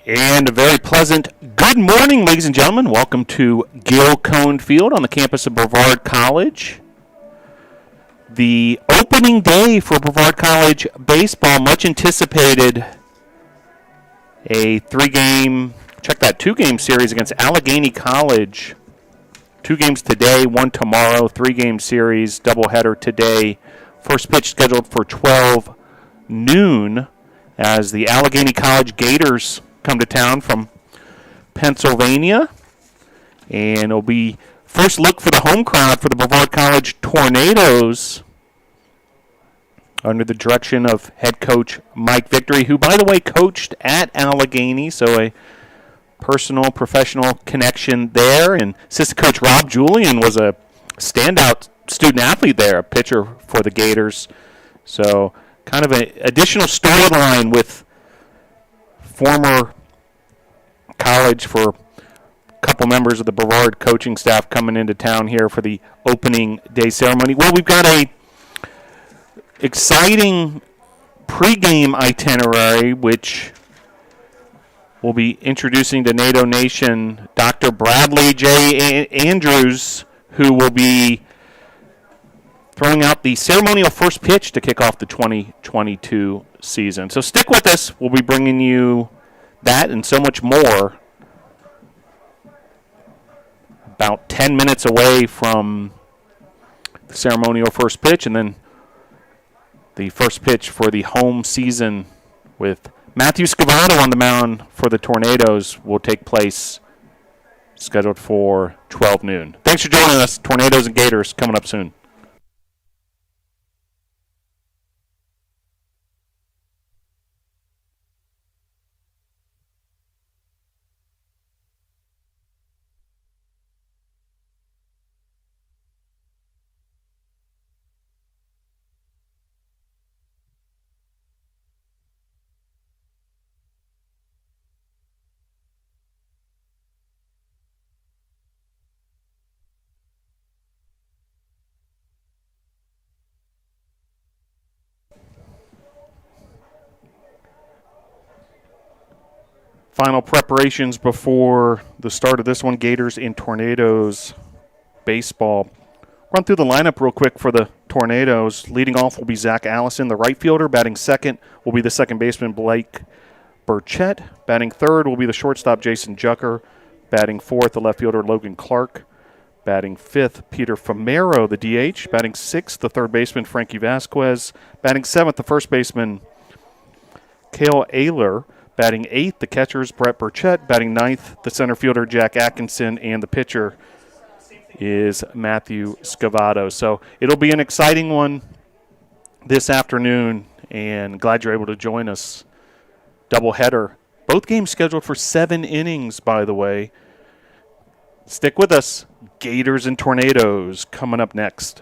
And a very pleasant good morning, ladies and gentlemen. Welcome to Gil Cone Field on the campus of Brevard College. The opening day for Brevard College baseball, much anticipated. A two-game series against Allegheny College. 2 games today, 1 tomorrow, 3-game series, doubleheader today. First pitch scheduled for 12 noon as the Allegheny College Gators come to town from Pennsylvania. And it'll be first look for the home crowd for the Brevard College Tornadoes under the direction of head coach Mike Victory, who, by the way, coached at Allegheny, so a personal, professional connection there. And assistant coach Rob Julian was a standout student-athlete there, a pitcher for the Gators. So kind of an additional storyline with former college for a couple members of the Brevard coaching staff coming into town here for the opening day ceremony. Well, we've got a exciting pregame itinerary, which we'll be introducing to NATO Nation Dr. Bradley J. Andrews, who will be throwing out the ceremonial first pitch to kick off the 2022 season. So stick with us. We'll be bringing you that and so much more about 10 minutes away from the ceremonial first pitch, and then the first pitch for the home season with Matthew Scavato on the mound for the Tornadoes will take place, scheduled for 12 noon. Thanks for joining us. Tornadoes and Gators coming up soon. Final preparations before the start of this one, Gators and Tornadoes baseball. Run through the lineup real quick for the Tornadoes. Leading off will be Zach Allison, the right fielder. Batting second will be the second baseman, Blake Burchett. Batting third will be the shortstop, Jason Jucker. Batting fourth, the left fielder, Logan Clark. Batting fifth, Peter Famero, the DH. Batting sixth, the third baseman, Frankie Vasquez. Batting seventh, the first baseman, Cale Ayler. Batting eighth, the catchers, Brett Burchett. Batting ninth, the center fielder, Jack Atkinson. And the pitcher is Matthew Scavato. So it'll be an exciting one this afternoon, and glad you're able to join us. Doubleheader. Both games scheduled for 7 innings, by the way. Stick with us. Gators and Tornadoes coming up next.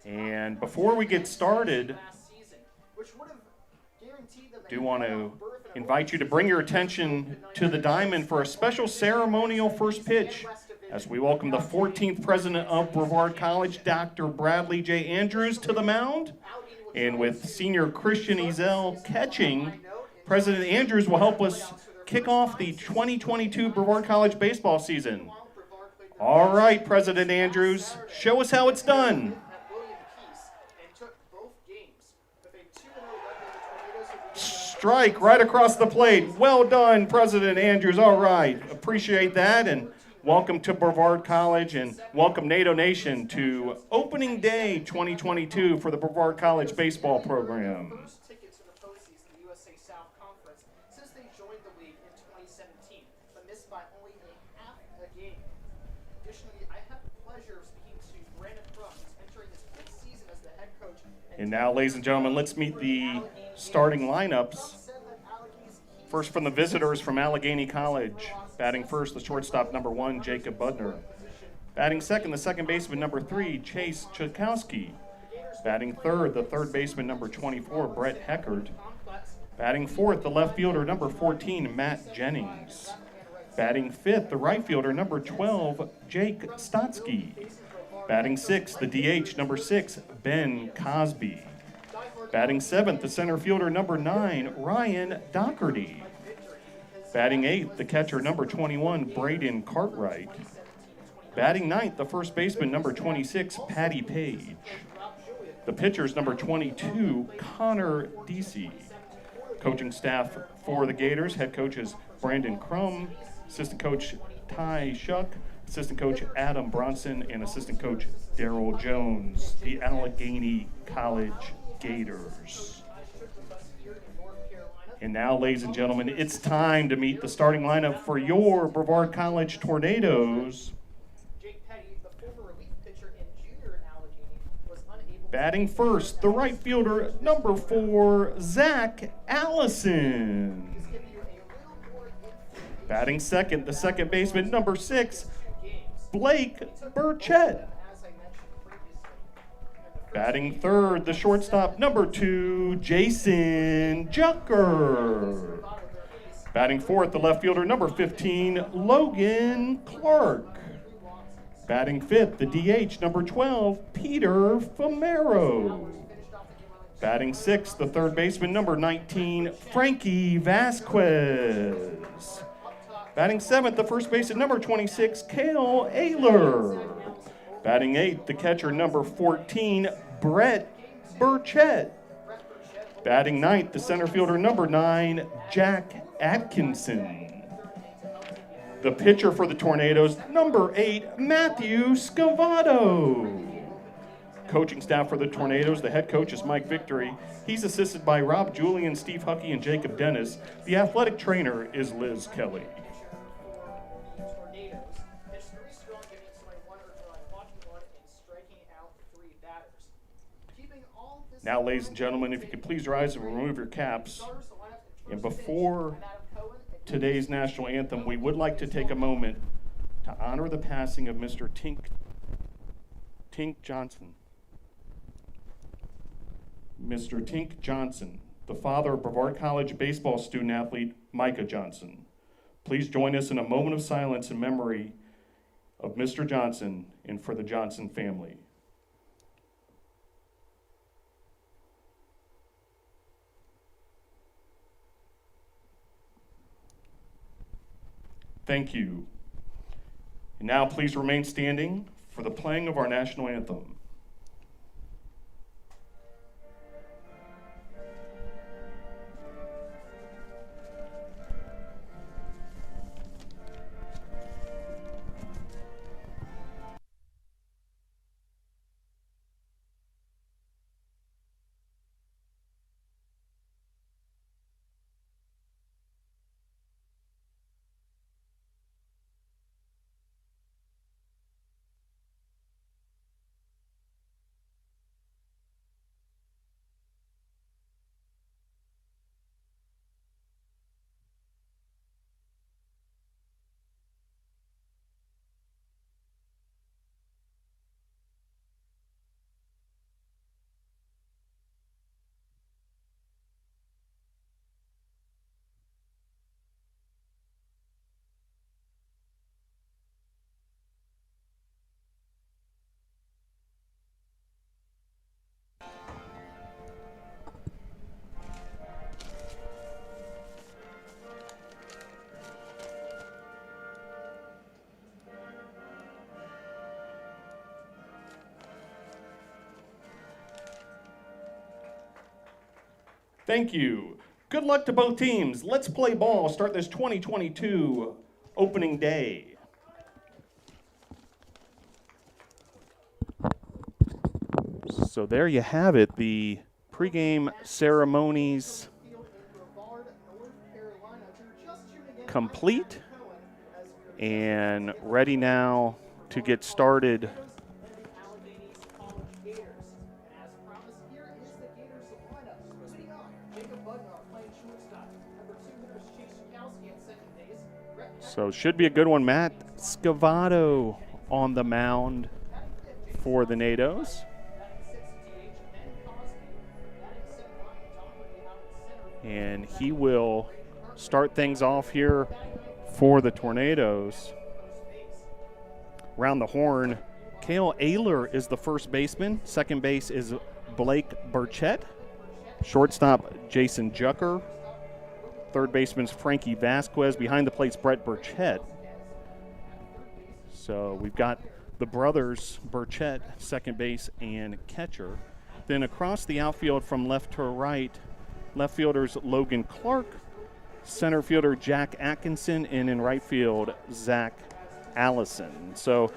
And before we get started, do want to invite you to bring your attention to the diamond for a special ceremonial first pitch as we welcome the 14th president of Brevard College, Dr. Bradley J. Andrews, to the mound. And with senior Christian Ezel catching, President Andrews will help us kick off the 2022 Brevard College baseball season. All right, President Andrews, show us how it's done. Strike right across the plate. Well done, President Andrews. All right, appreciate that, and welcome to Brevard College, and welcome NATO Nation to opening day 2022 for the Brevard College baseball program. First ticket to the postseason in the USA South Conference since they joined the league in 2017, but missed by only a half a game. Additionally, I have the pleasure of speaking to Brandon Crum, who's entering his fifth season as the head coach. And now, ladies and gentlemen, let's meet the starting lineups. First from the visitors from Allegheny College. Batting first, the shortstop, number 1, Jacob Budner. Batting second, the second baseman, number 3, Chase Chakowski. Batting third, the third baseman, number 24, Brett Heckert. Batting fourth, the left fielder, number 14, Matt Jennings. Batting fifth, the right fielder, number 12, Jake Stotsky. Batting sixth, the DH, number 6, Ben Cosby. Batting seventh, the center fielder, number 9, Ryan Doherty. Batting eighth, the catcher, number 21, Braden Cartwright. Batting ninth, the first baseman, number 26, Patty Page. The pitchers, number 22, Connor Deasy. Coaching staff for the Gators, head coaches Brandon Crum, assistant coach Ty Shuck, assistant coach Adam Bronson, and assistant coach Daryl Jones, the Allegheny College Gators. And now, ladies and gentlemen, it's time to meet the starting lineup for your Brevard College Tornadoes. Batting first, the right fielder, number 4, Zach Allison. Batting second, the second baseman, number 6, Blake Burchett. Batting third, the shortstop, number 2, Jason Jucker. Batting fourth, the left fielder, number 15, Logan Clark. Batting fifth, the DH, number 12, Peter Famero. Batting sixth, the third baseman, number 19, Frankie Vasquez. Batting seventh, the first baseman, number 26, Cale Ayler. Batting eighth, the catcher, number 14, Brett Burchett. Batting ninth, the center fielder, number 9, Jack Atkinson. The pitcher for the Tornadoes, number 8, Matthew Scavato. Coaching staff for the Tornadoes, the head coach is Mike Victory. He's assisted by Rob Julian, Steve Huckey, and Jacob Dennis. The athletic trainer is Liz Kelly. Now, ladies and gentlemen, if you could please rise and remove your caps. And before today's national anthem, we would like to take a moment to honor the passing of Mr. Tink Johnson. Mr. Tink Johnson, the father of Brevard College baseball student athlete Micah Johnson. Please join us in a moment of silence in memory of Mr. Johnson and for the Johnson family. Thank you. And now please remain standing for the playing of our national anthem. Thank you. Good luck to both teams. Let's play ball. Start this 2022 opening day. So there you have it, the pregame ceremonies complete and ready now to get started. So should be a good one. Matt Scavato on the mound for the NATOs. And he will start things off here for the Tornadoes. Round the horn, Cale Ayler is the first baseman. Second base is Blake Burchett. Shortstop, Jason Jucker. Third baseman's Frankie Vasquez. Behind the plate's Brett Burchett. So we've got the brothers Burchett, second base and catcher. Then across the outfield from left to right, left fielders Logan Clark, center fielder Jack Atkinson, and in right field, Zach Allison. So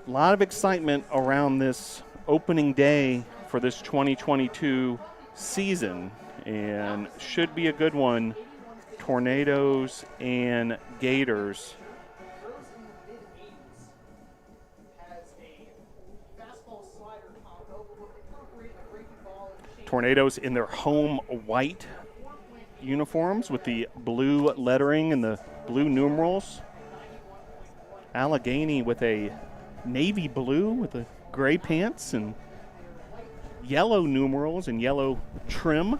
a lot of excitement around this opening day for this 2022 season, and should be a good one. Tornadoes and Gators. Tornadoes in their home white uniforms with the blue lettering and the blue numerals. Allegheny with a navy blue with the gray pants and yellow numerals and yellow trim.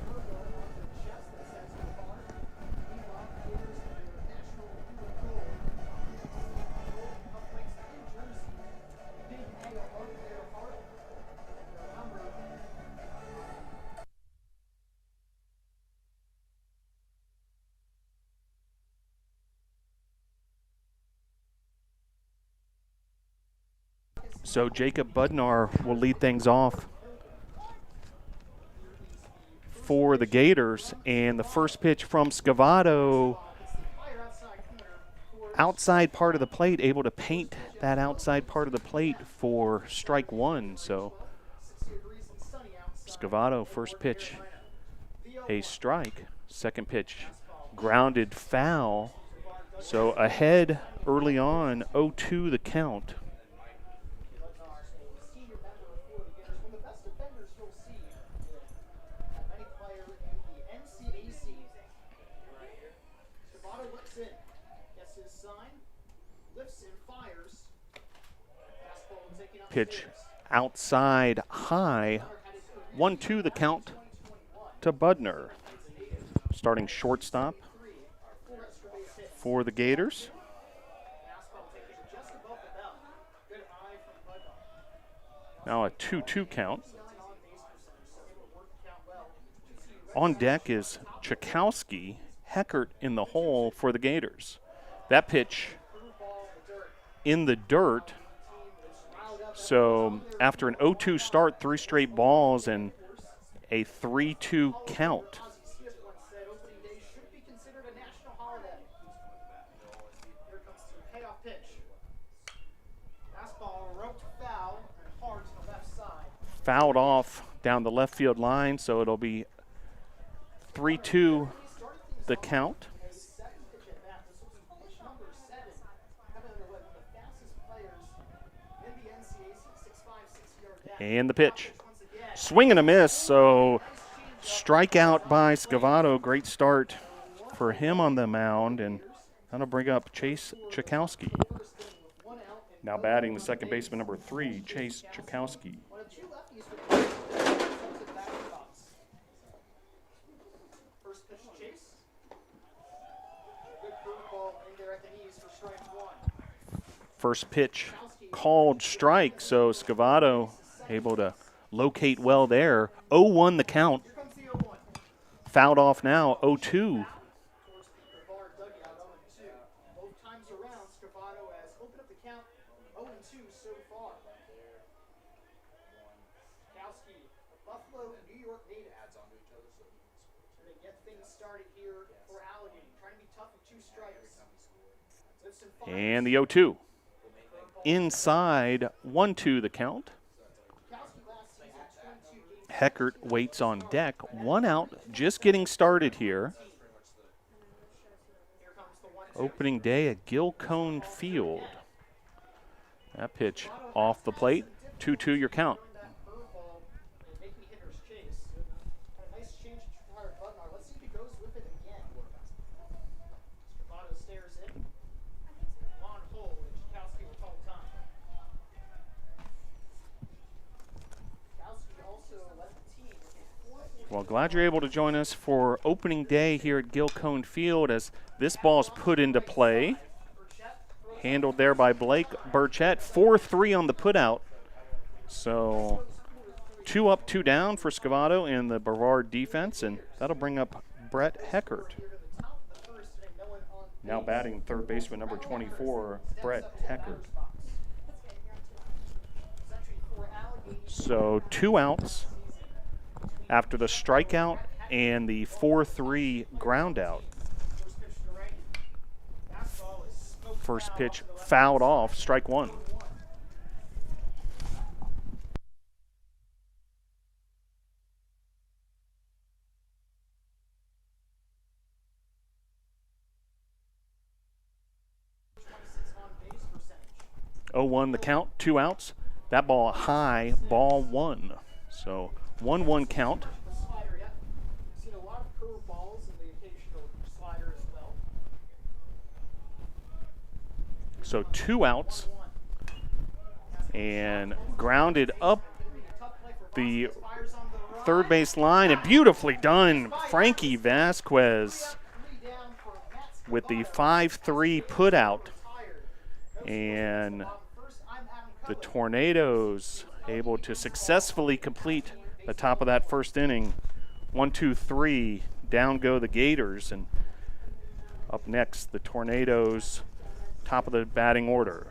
So Jacob Budnar will lead things off for the Gators, and the first pitch from Scavato, outside part of the plate, able to paint that outside part of the plate for strike one. So Scavato, first pitch, a strike. Second pitch, grounded foul. So ahead early on, 0-2 the count. Pitch outside high, 1-2 the count to Budnar. Starting shortstop for the Gators. Now a 2-2 count. On deck is Chakowski, Heckert in the hole for the Gators. That pitch in the dirt. So after an 0-2 start, 3 straight balls and a 3-2 count. Fouled off down the left field line, so it'll be 3-2 the count. And the pitch. Swing and a miss, so strikeout by Scavato. Great start for him on the mound, and that'll bring up Chase Chakowski. Now batting the second baseman, number 3, Chase Chakowski. First pitch called strike, so Scavato able to locate well there. 0-1 the count. Fouled off now, 0-2. Buffalo, New York native. They get things started here for Allegheny. Trying to be tough with 2 strikes. And the 0-2. Inside 1-2 the count. Heckert waits on deck. 1 out, just getting started here. Opening day at Gilcone Field. That pitch off the plate. 2-2 your count. Well, glad you're able to join us for opening day here at Gilcone Field as this ball is put into play. Handled there by Blake Burchett. 4-3 on the putout. So 2 up, 2 down for Scavato and the Brevard defense, and that'll bring up Brett Heckert. Now batting third baseman number 24, Brett Heckert. So 2 outs after the strikeout and the 4-3 ground out. First pitch fouled off, strike 1. Oh, 1 the count, 2 outs. That ball high, ball 1. So 1-1 count. Seen a lot of curveballs and the occasional slider as well. So 2 outs and grounded up the third base line and beautifully done. Frankie Vasquez with the 5-3 put out, and the Tornadoes able to successfully complete the top of that first inning. 1-2-3, down go the Gators, and up next the Tornadoes, top of the batting order.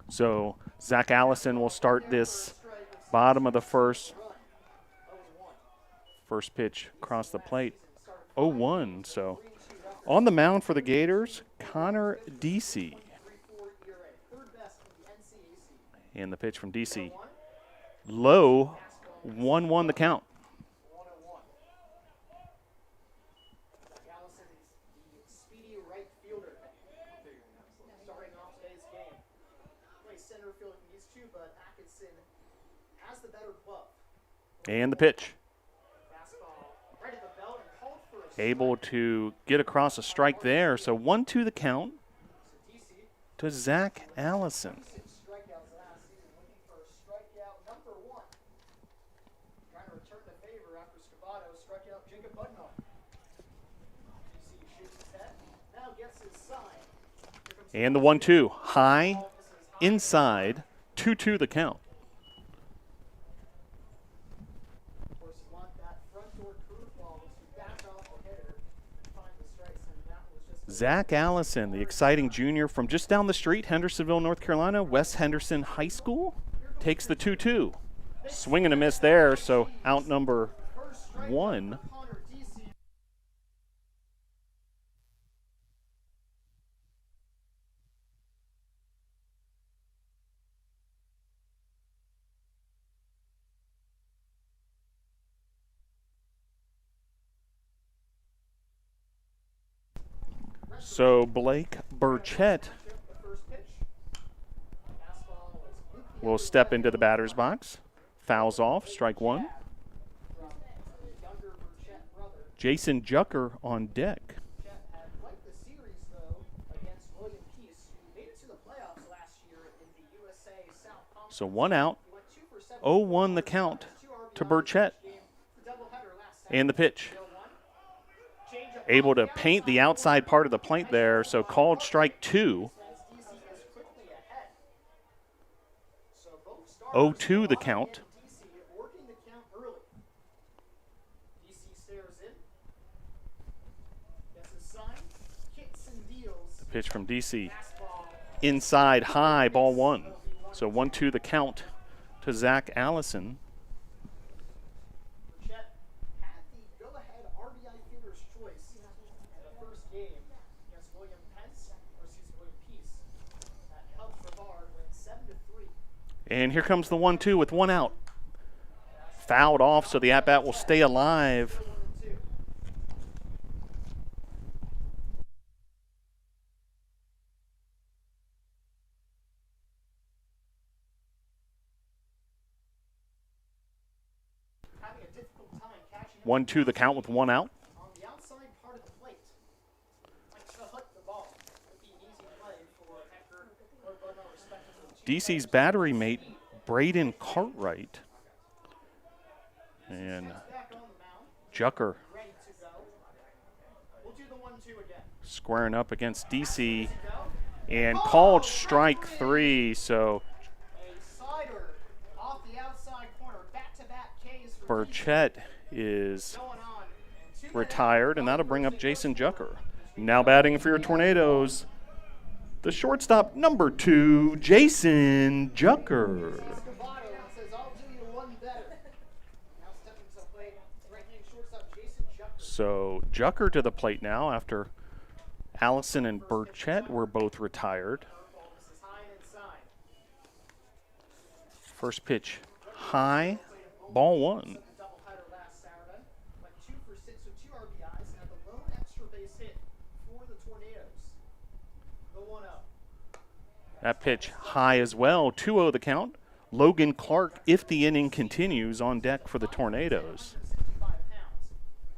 So Zach Allison will start this bottom of the first. First pitch across the plate, 0-1. So on the mound for the Gators, Connor DC. And the pitch from DC, low, 1-1 the count. play center field if he needs to, but Atkinson has the better glove. And the pitch. Fastball right at the belt and called for a Able to get across a strike there. So 1-2 the count to Zach Allison. strikeouts last season, looking for strikeout number 1. Trying to return the favor after Scavato struck out Jacob Budnar. DC shoots his head, now gets his sign. And the 1-2. High, inside, 2-2 the count. Of course, you want that front door curveball to back off the hitter and find the strikes, and that was just Zach Allison, the exciting junior from just down the street, Hendersonville, North Carolina, West Henderson High School, takes the 2-2. Swing and a miss there, so out number 1. Connor DC. So Blake Burchett The first pitch. Fastball was looped will step into the batter's box. Fouls off, strike 1. from the younger Burchett brother. Jason Jucker on deck. Burchett had quite the series, though, against William Peace, who made it to the playoffs last year in the USA South Conference. So 1 out, He went 2 for 7. 0-1 the count to Burchett. The doubleheader last And the pitch. 0-1. Change up Able to paint the outside part of the plate there, so called strike 2. as DC is quickly ahead. So both stars 0-2 the count. DC working the count early. DC stares in. Gets his sign. Kicks and deals. Pitch from DC. Fastball. Inside, high, ball 1. So 1-2 the count to Zach Allison. Burchett had the go-ahead RBI fielder's choice in the first game against William Peace. That helped Brevard win 7-3. And here comes the 1-2 with 1 out. Fouled off, so the at-bat will stay alive. 1-2. Having a difficult time catching up 1-2 the count with 1 out. on the outside part of the plate. Likes to hook the ball. Would be an easy play for Hector or Budnar, respectively. DC's battery mate, Braden Cartwright. And Back on the mound, Jucker ready to go. We'll do the 1-2 again. squaring up against DC. Go. And called strike 3, so A slider off the outside corner. Back-to-back Ks for Burchett is going on. And 2 retired, and that'll bring up Jason Jucker. Now batting for your Tornadoes, the shortstop number 2, Jason Jucker. Scavato says, I'll do you one better. Now stepping to the plate, right-handed shortstop Jason Jucker. So Jucker to the plate now after Allison and Burchett were both retired. This is high and inside. First pitch high, ball 1. Doubleheader last Saturday. Went 2 for 6 with 2 RBIs and had the lone extra base hit for the Tornadoes. The 1-0. That pitch high as well, 2-0 the count. Logan Clark, if the inning continues, on deck for the Tornadoes. 65 pounds.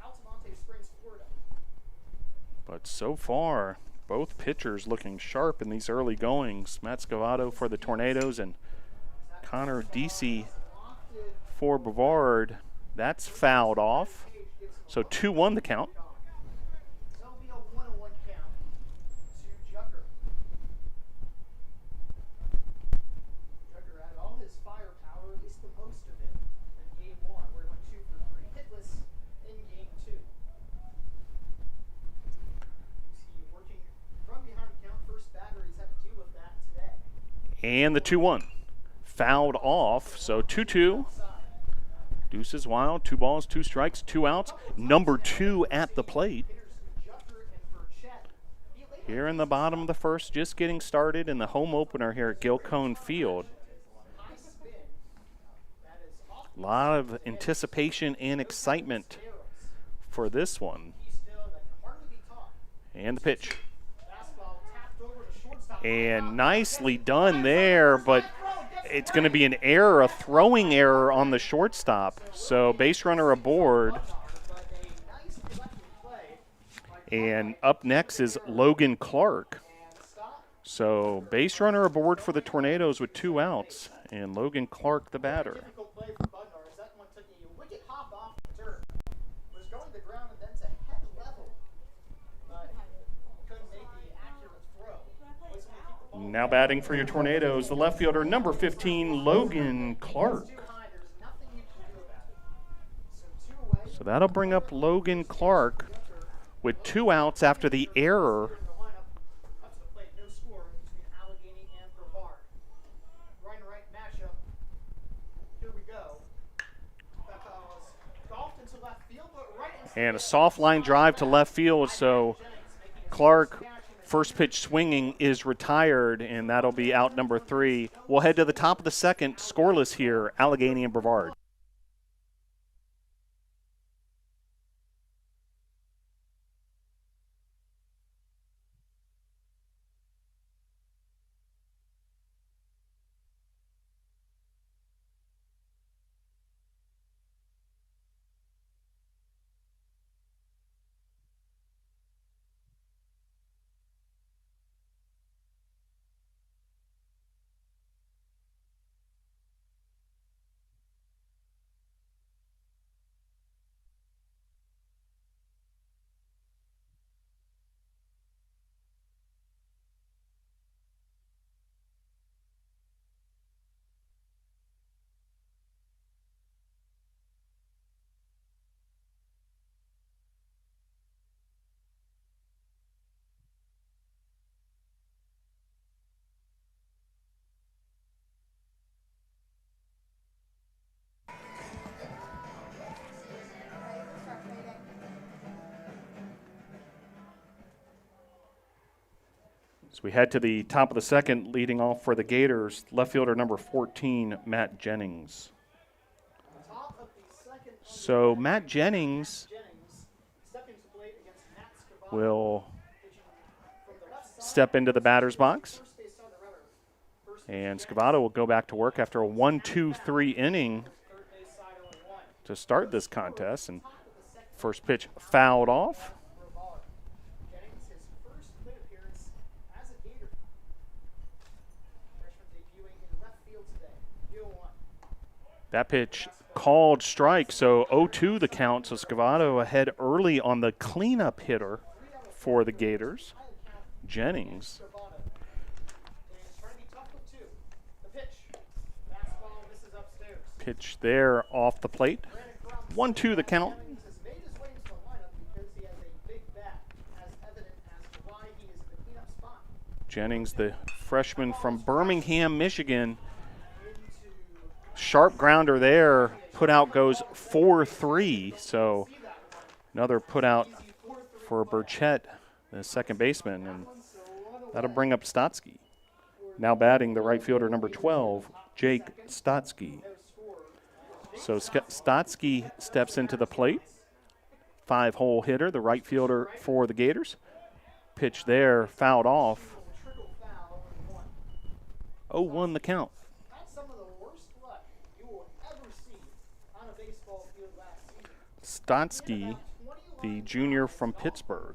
Altamonte Springs, Florida. But so far, both pitchers looking sharp in these early goings. Matt Scavato for the Tornadoes and Connor DC for Brevard. That's fouled off. So 2-1 the count. So it'll be a 1-1 count to Jucker. Jucker had all his firepower, at least the most of it, in game 1, where he went 2 for 3 hitless in game 2. You see working from behind the count, first batter, he's had to deal with that today. And the 2-1. Fouled off, so 2-2. Deuces wild, 2 balls, 2 strikes, 2 outs. Number 2 at the plate. Jucker and Burchett. Here in the bottom of the first, just getting started in the home opener here at Gilcone Field. High spin. That is off A lot of anticipation and excitement for this one. the still that can hardly be caught. And the pitch. Fastball tapped over to shortstop. And nicely done there, but it's going to be an error, a throwing error on the shortstop. So base runner aboard. And up next is Logan Clark. So base runner aboard for the Tornadoes with 2 outs. And Logan Clark, the batter. Now batting for your Tornadoes, the left fielder, number 15, Logan Clark. So that'll bring up Logan Clark with 2 outs after the error. And a soft line drive to left field, so Clark, first pitch swinging, is retired, and that'll be out number 3. We'll head to the top of the second, scoreless here, Allegheny and Brevard. So we head to the top of the second, leading off for the Gators, left fielder number 14, Matt Jennings. So Matt Jennings will step into the batter's box. And Scavato will go back to work after a 1-2-3 inning to start this contest. And first pitch fouled off. That pitch called strike, so 0-2 the count. So Scavato ahead early on the cleanup hitter for the Gators, Jennings. Pitch there off the plate. 1-2 the count. Jennings, the freshman from Birmingham, Michigan. Sharp grounder there. Put out goes 4-3. So another put out for Burchett, the second baseman. And that'll bring up Stotsky. Now batting the right fielder, number 12, Jake Stotsky. So Stotsky steps into the plate. 5-hole hitter, the right fielder for the Gators. Pitch there, fouled off. 0-1 the count. Stotsky, the junior from Pittsburgh.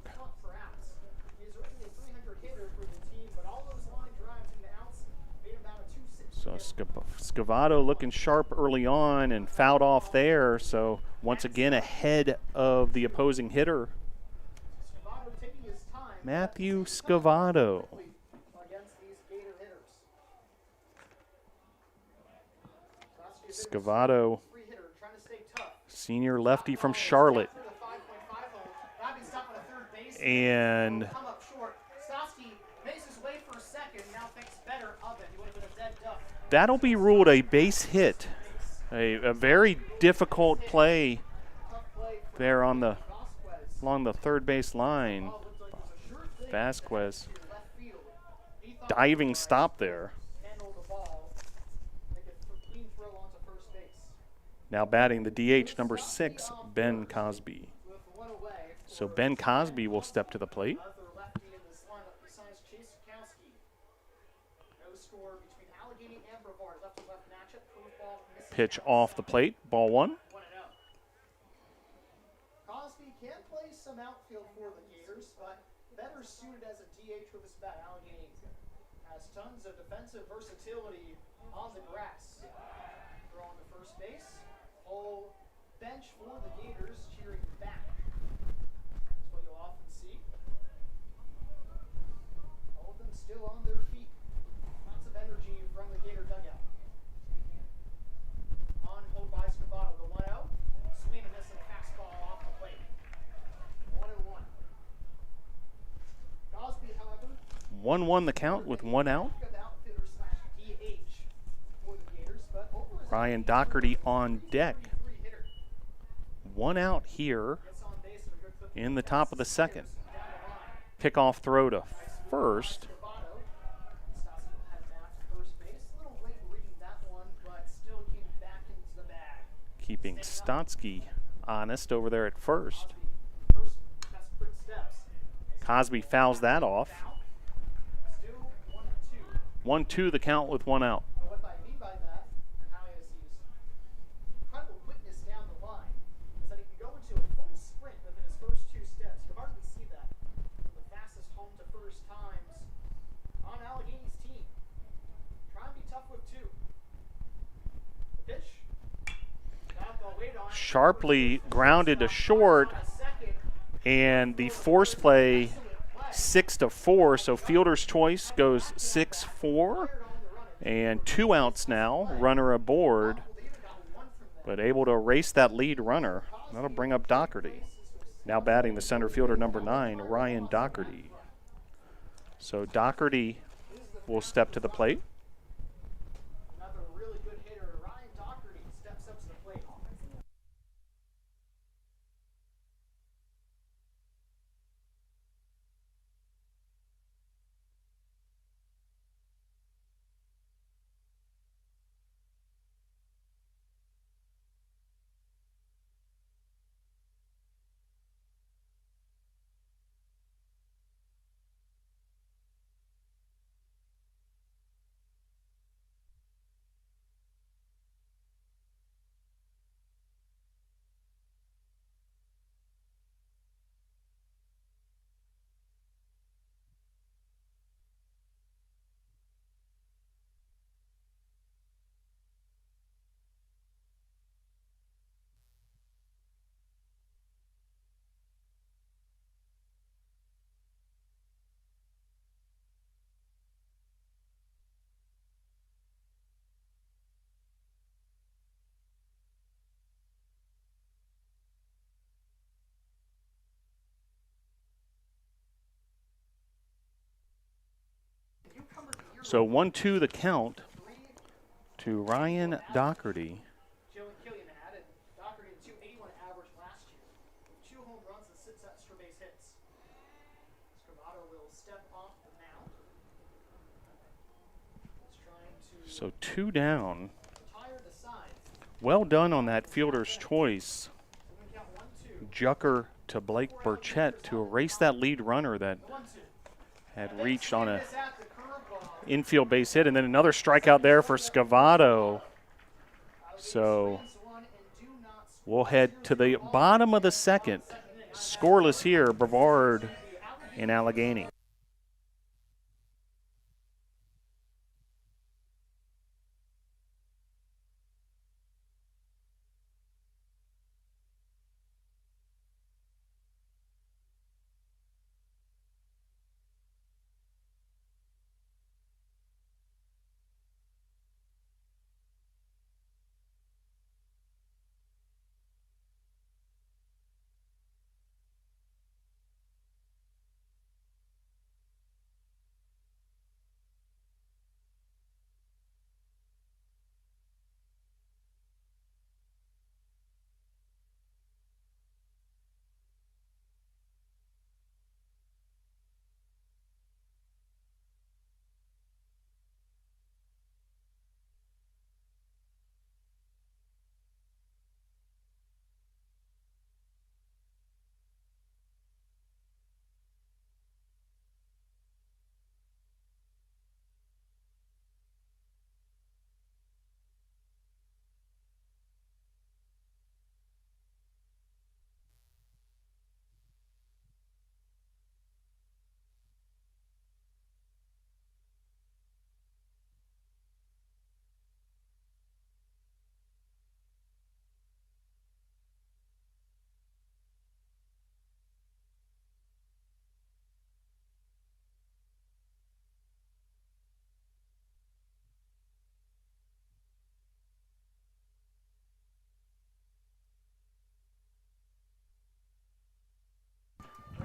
So Scavato looking sharp early on and fouled off there. So once again ahead of the opposing hitter, Matthew Scavato. Scavato, senior lefty from Charlotte. And that'll be ruled a base hit. A very difficult play there on along the third base line. Vasquez diving stop there. Now batting the DH, number 6, Ben Cosby. So Ben Cosby will step to the plate. score between Allegheny and Brevard. Left-to-left matchup. Curveball missing Pitch outside. off the plate. Ball 1. 1-0. Cosby can play some outfield for the Gators, but better suited as a DH with his bat. Allegheny has tons of defensive versatility on the grass. Throwing to first base. Whole bench for the Gators cheering back. That's what you'll often see. All of them still on their feet. Lots of energy from the Gator dugout. On hold by Scavato, the 1-0. Swing and miss, and a fastball off the plate. 1-1. Cosby, however, 1-1 the count with 1 out. DH for the Gators, but over his Ryan Doherty on deck. 1 out here in the top of the 2nd. Pickoff throw to first. Keeping Stotsky honest over there at first. Cosby fouls that off. 1-2 the count with 1 out. What I mean by that, and how he has used incredible quickness down the line, is that he can go into a full sprint within his first 2 steps. You can hardly see that from the fastest home to first times on Allegheny's team. Try and be tough with 2. The pitch. Got the weight on. Sharply grounded to short, and the force play 6-4, so fielder's choice goes 6-4, and 2 outs now, runner aboard, but able to erase that lead runner. That'll bring up Doherty. Now batting the center fielder, number 9, Ryan Doherty. So Doherty will step to the plate. Another really good hitter, Ryan Doherty, steps up to the plate. So 1-2 the count to Ryan Doherty. Killian added Doherty to 281 average last year, with 2 home runs and 6 extra base hits. Scavato will step off the mound. He's trying to So 2 down. retire the side. Well done on that fielder's choice. Swing count 1-2. Jucker to Blake Burchett to erase that lead runner that 1-2. had reached on a This at the curveball. infield base hit, and then another strikeout there for Scavato. So we'll head to the bottom of the 2nd. Scoreless here, Brevard and Allegheny.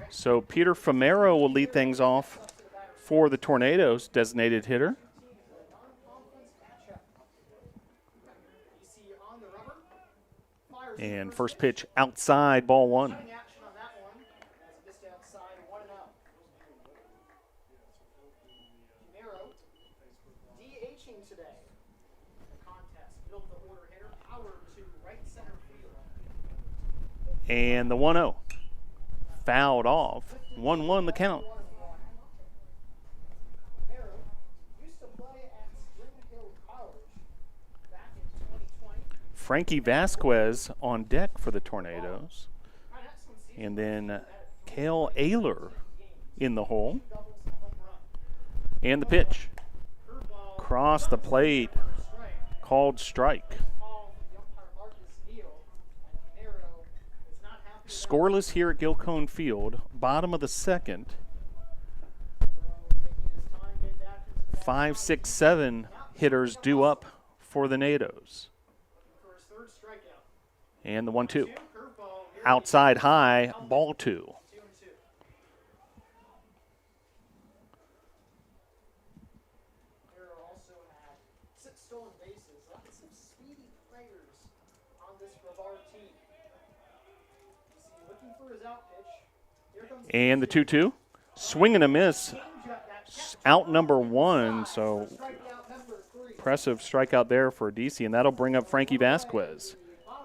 So Peter Famero will lead things off for the Tornadoes, designated hitter. And first pitch outside, ball one. And the 1-0. Fouled off. 1-1 the count. Frankie Vasquez on deck for the Tornadoes. And then Cale Ayler in the hole. And the pitch. Cross the plate. Called strike. Scoreless here at Gilcone Field. Bottom of the second. 5, 6, 7 hitters due up for the Nados. And the 1-2. Outside high, ball two. Also had 6 stolen bases. Some speedy players on this Brevard team. Looking for his out pitch. Here comes and the 2-2. Swing and a miss. Out number 1, so impressive strikeout there for DC, and that'll bring up Frankie Vasquez.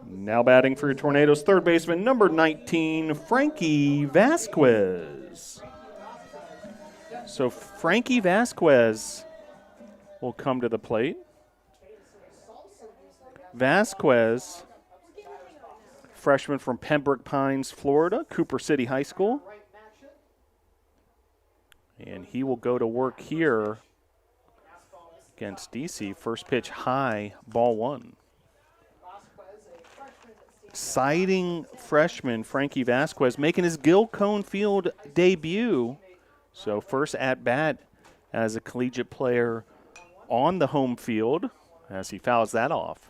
Now batting for your Tornadoes, third baseman, number 19, Frankie Vasquez. So Frankie Vasquez will come to the plate. Vasquez, freshman from Pembroke Pines, Florida, Cooper City High School. And he will go to work here against DC. First pitch high, ball one. Exciting freshman Frankie Vasquez making his Gilcone Field debut. So first at bat as a collegiate player on the home field as he fouls that off.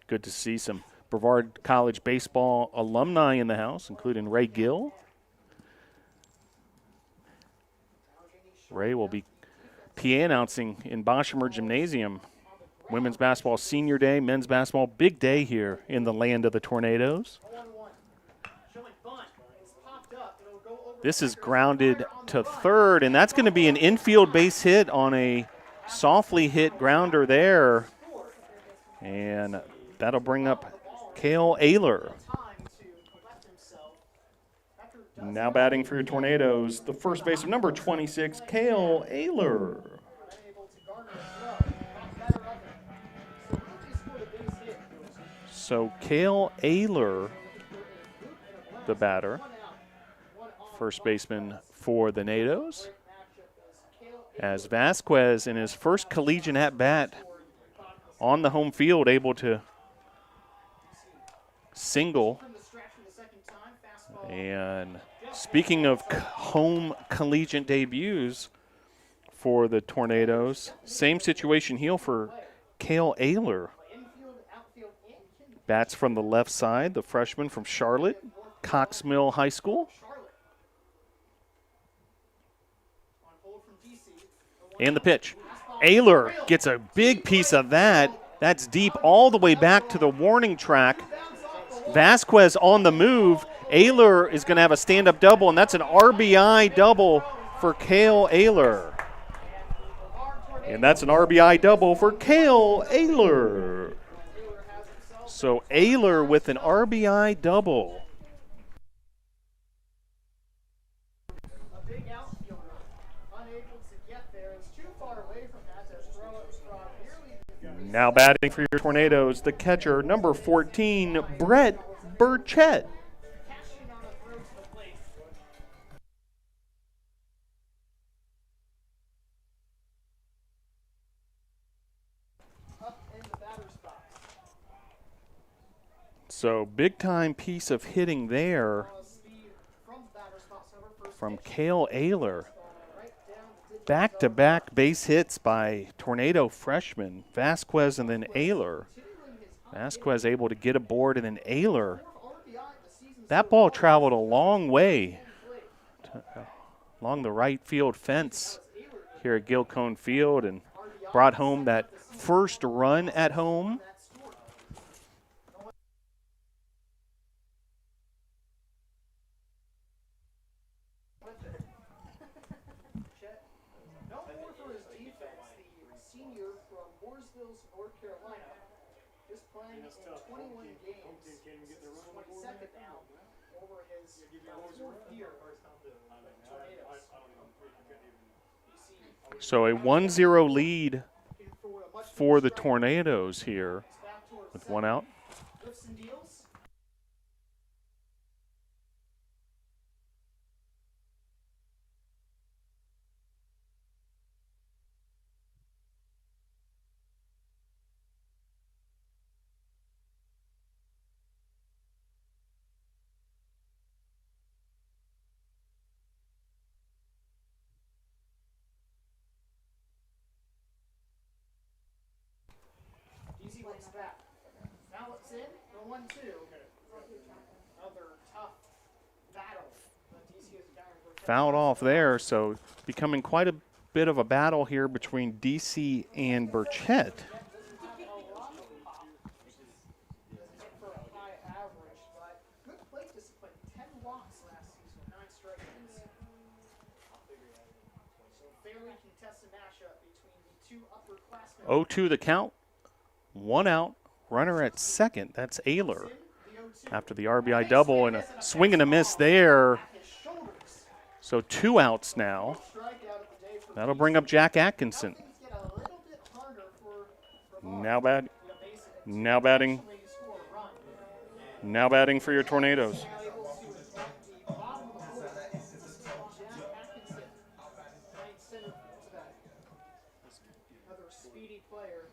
Good to see some Brevard College baseball alumni in the house, including Ray Gill. Ray will be PA announcing in Boshemer Gymnasium. Women's basketball senior day, men's basketball big day here in the land of the Tornadoes. This is grounded to third, and that's going to be an infield base hit on a softly hit grounder there. And that'll bring up Cale Ayler. Now batting for your Tornadoes, the first baseman, number 26, Cale Ayler. So Cale Ayler, the batter, first baseman for the Nados. As Vasquez in his first collegiate at-bat on the home field, able to single. And speaking of home collegiate debuts for the Tornadoes, same situation here for Cale Ayler. Bats from the left side, the freshman from Charlotte, Cox Mill High School. And the pitch. Ayler gets a big piece of that. That's deep all the way back to the warning track. Vasquez on the move. Ayler is going to have a stand-up double, and that's an RBI double for Cale Ayler. And that's an RBI double for Cale Ayler. So Ayler with an RBI double. Now batting for your Tornadoes, the catcher, number 14, Brett Burchett. So big-time piece of hitting there from Cale Ayler. Back-to-back base hits by Tornado freshmen, Vasquez and then Ayler. Vasquez able to get aboard, and then Ayler That ball traveled a long way along the right field fence here at Gilcone Field and brought home that first run at home. Playing in 21 games, this is 22nd now, over his fourth year. So a 1-0 lead for the Tornadoes here with one out. DC looks back. Now it's in for 1-2. Another tough battle. DC is Fouled off there, so becoming quite a bit of a battle here between DC and Burchett. For a high average, but good plate discipline. 10 walks last season, 9 strikeouts. So fairly contested matchup between the two upperclassmen. 0-2 the count. One out. Runner at second. That's Ayler after the RBI double and a swing and a miss there. So 2 outs now. That'll bring up Jack Atkinson. Now batting for your Tornadoes. Another speedy player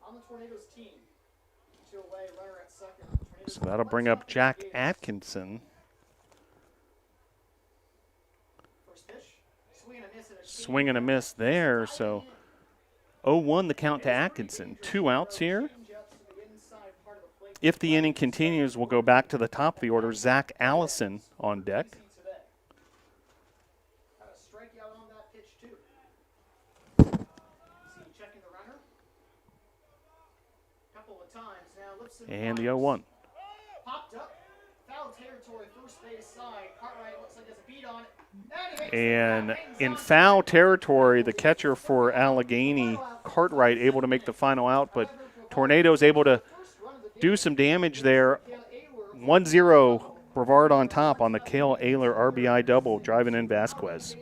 on the Tornadoes team. Runner at second. So that'll bring up Jack Atkinson. First pitch, Swing and a miss there. So 0-1 the count to Atkinson. 2 outs here. If the inning continues, we'll go back to the top of the order. Zach Allison on deck. Got a strikeout on that pitch too. Checking the runner. Couple of times now. Lipson And the 0-1. popped up. Foul territory, first base side. Cartwright looks like there's a beat on it. And in foul territory, the catcher for Allegheny, Cartwright, able to make the final out, but Tornadoes able to do some damage there. 1-0 Brevard on top on the Cale Ayler RBI double, driving in Vasquez.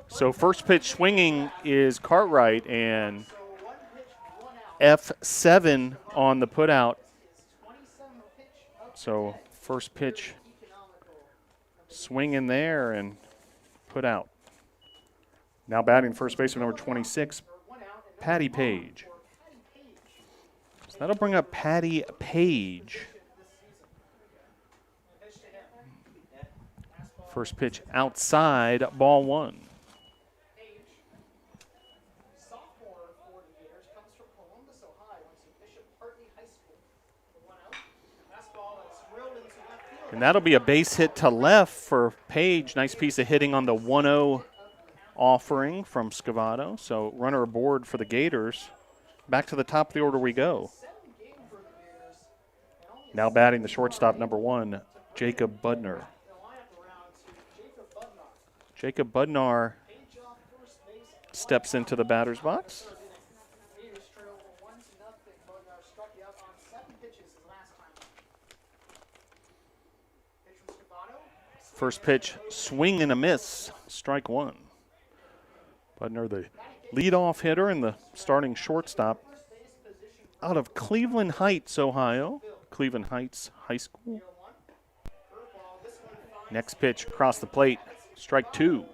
So first pitch swinging is Cartwright, and F7 on the putout. So first pitch swing in there and put out. Now batting first baseman number 26, Patty Page. So that'll bring up Patty Page. First pitch outside, ball one. And that'll be a base hit to left for Page. Nice piece of hitting on the 1-0 offering from Scavato. So runner aboard for the Gators. Back to the top of the order we go. Now batting the shortstop, number 1, Jacob Budner. Jacob Budnar steps into the batter's box. First pitch, swing and a miss, strike one. Budner, the leadoff hitter and the starting shortstop out of Cleveland Heights, Ohio. Cleveland Heights High School. Next pitch across the plate, strike two.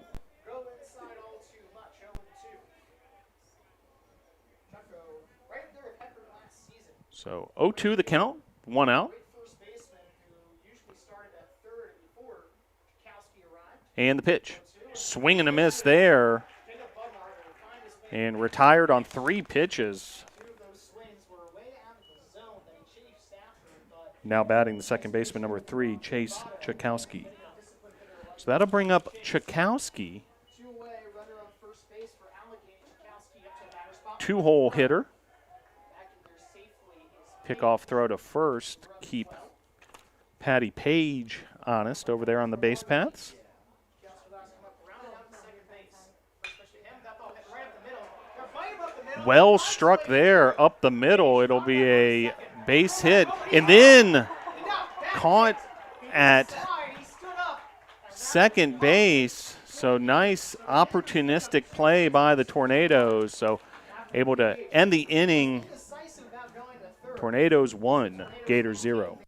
So 0-2 the count, one out. And the pitch. Swing and a miss there. And retired on 3 pitches. Now batting the second baseman, number 3, Chase Chakowski. So that'll bring up Chakowski. 2-hole hitter. Pickoff throw to first. Keep Patty Page honest over there on the base paths. Well struck there up the middle. It'll be a base hit. And then caught at second base. So nice opportunistic play by the Tornadoes. So able to end the inning. Tornadoes 1, Gators 0.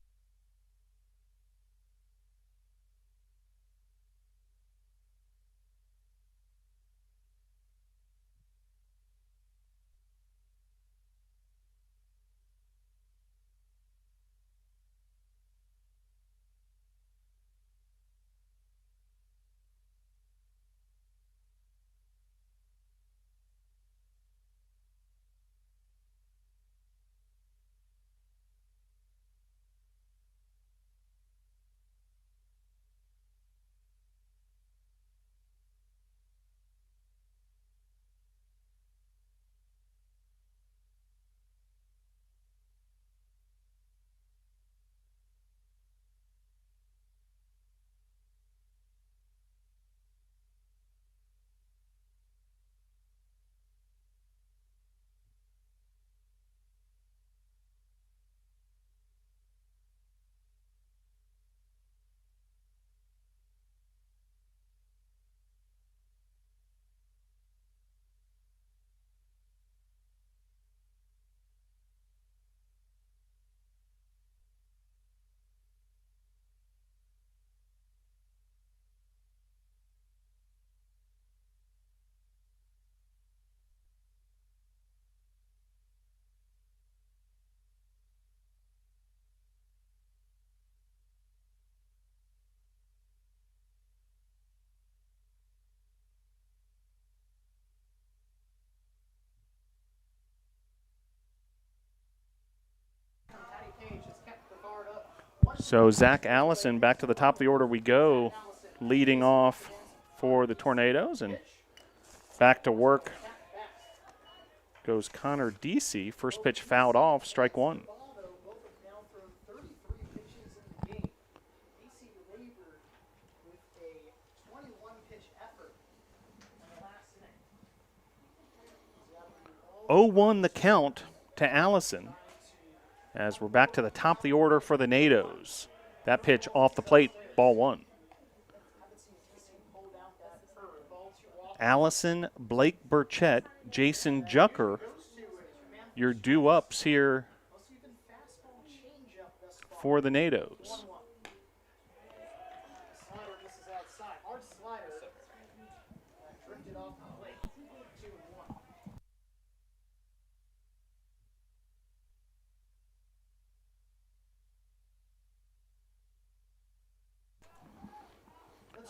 So Zach Allison back to the top of the order we go, leading off for the Tornadoes. And back to work goes Connor Deasy. First pitch fouled off, strike one. "0-1 the count to Allison as we're back to the top of the order for the Nados. That pitch off the plate, ball one. Allison, Blake Burchett, Jason Jucker, your due-ups here for the Nados.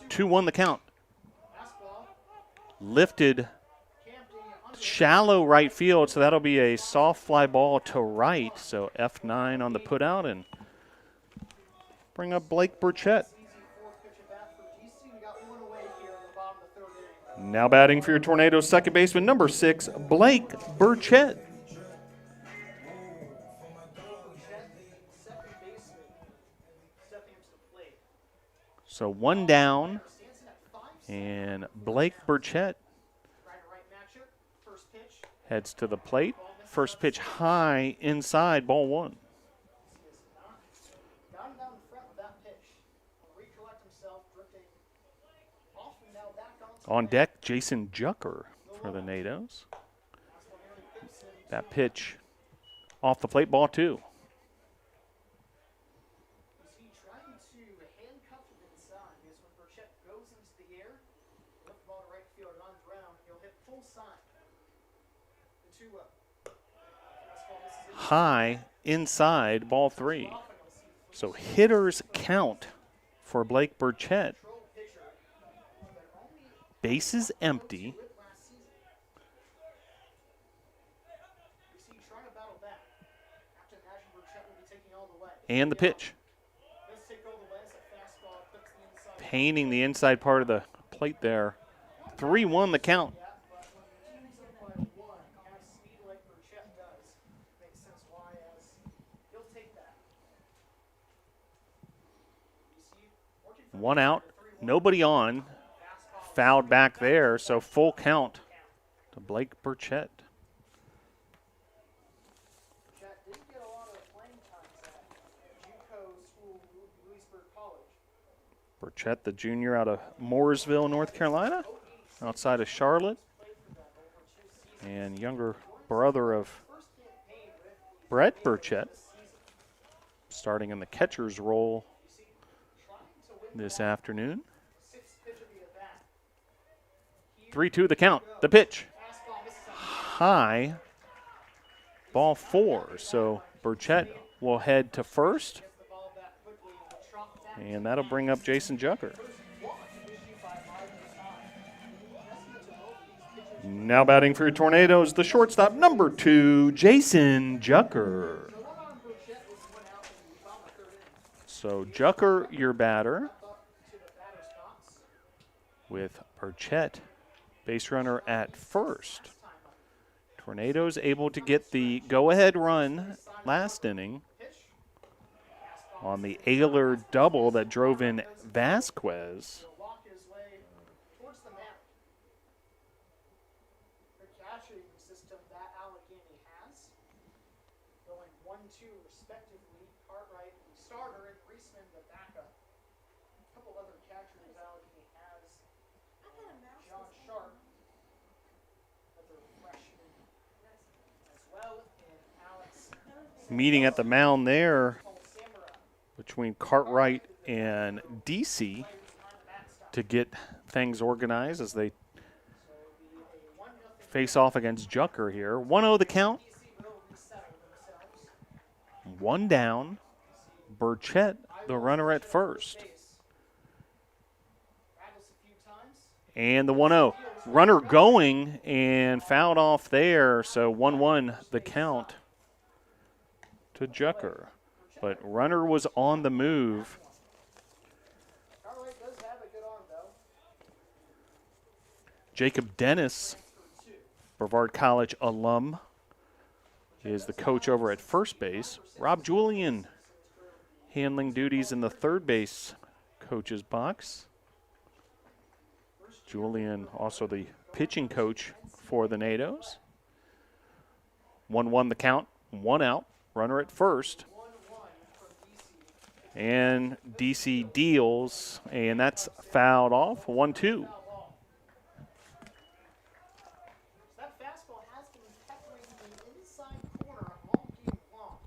2-1 the count. Lifted shallow right field, so that'll be a soft fly ball to right. So F9 on the put out and bring up Blake Burchett. Now batting for your Tornadoes second baseman, number 6, Blake Burchett. So 1 down, and Blake Burchett heads to the plate. First pitch high inside, ball 1. On deck, Jason Jucker for the Nados. That pitch off the plate, ball 2. High inside, ball 3. So hitters count for Blake Burchett. Bases empty. And the pitch. Painting the inside part of the plate there. 3-1 the count. One out, nobody on. Fouled back there, so full count to Blake Burchett. Burchett, the junior out of Mooresville, North Carolina, outside of Charlotte, and younger brother of Brett Burchett, starting in the catcher's role this afternoon. 3-2 the count. The pitch. High. Ball 4. So Burchett will head to first. And that'll bring up Jason Jucker. Now batting for your Tornadoes, the shortstop, number 2, Jason Jucker. So Jucker, your batter, with Burchett, base runner at first. Tornadoes able to get the go-ahead run last inning on the Ayler double that drove in Vasquez. Meeting at the mound there between Cartwright and DC to get things organized as they face off against Jucker here. 1-0 the count. 1 down. Burchett, the runner at first. And the 1-0. Runner going and fouled off there, so 1-1 the count to Jucker. But runner was on the move. Jacob Dennis, Brevard College alum, is the coach over at first base. Rob Julian handling duties in the third base coach's box. Julian also the pitching coach for the Nados. 1-1 the count, 1 out. Runner at first. And DC deals, and that's fouled off. 1-2. That fastball has been peppering the inside corner all game long.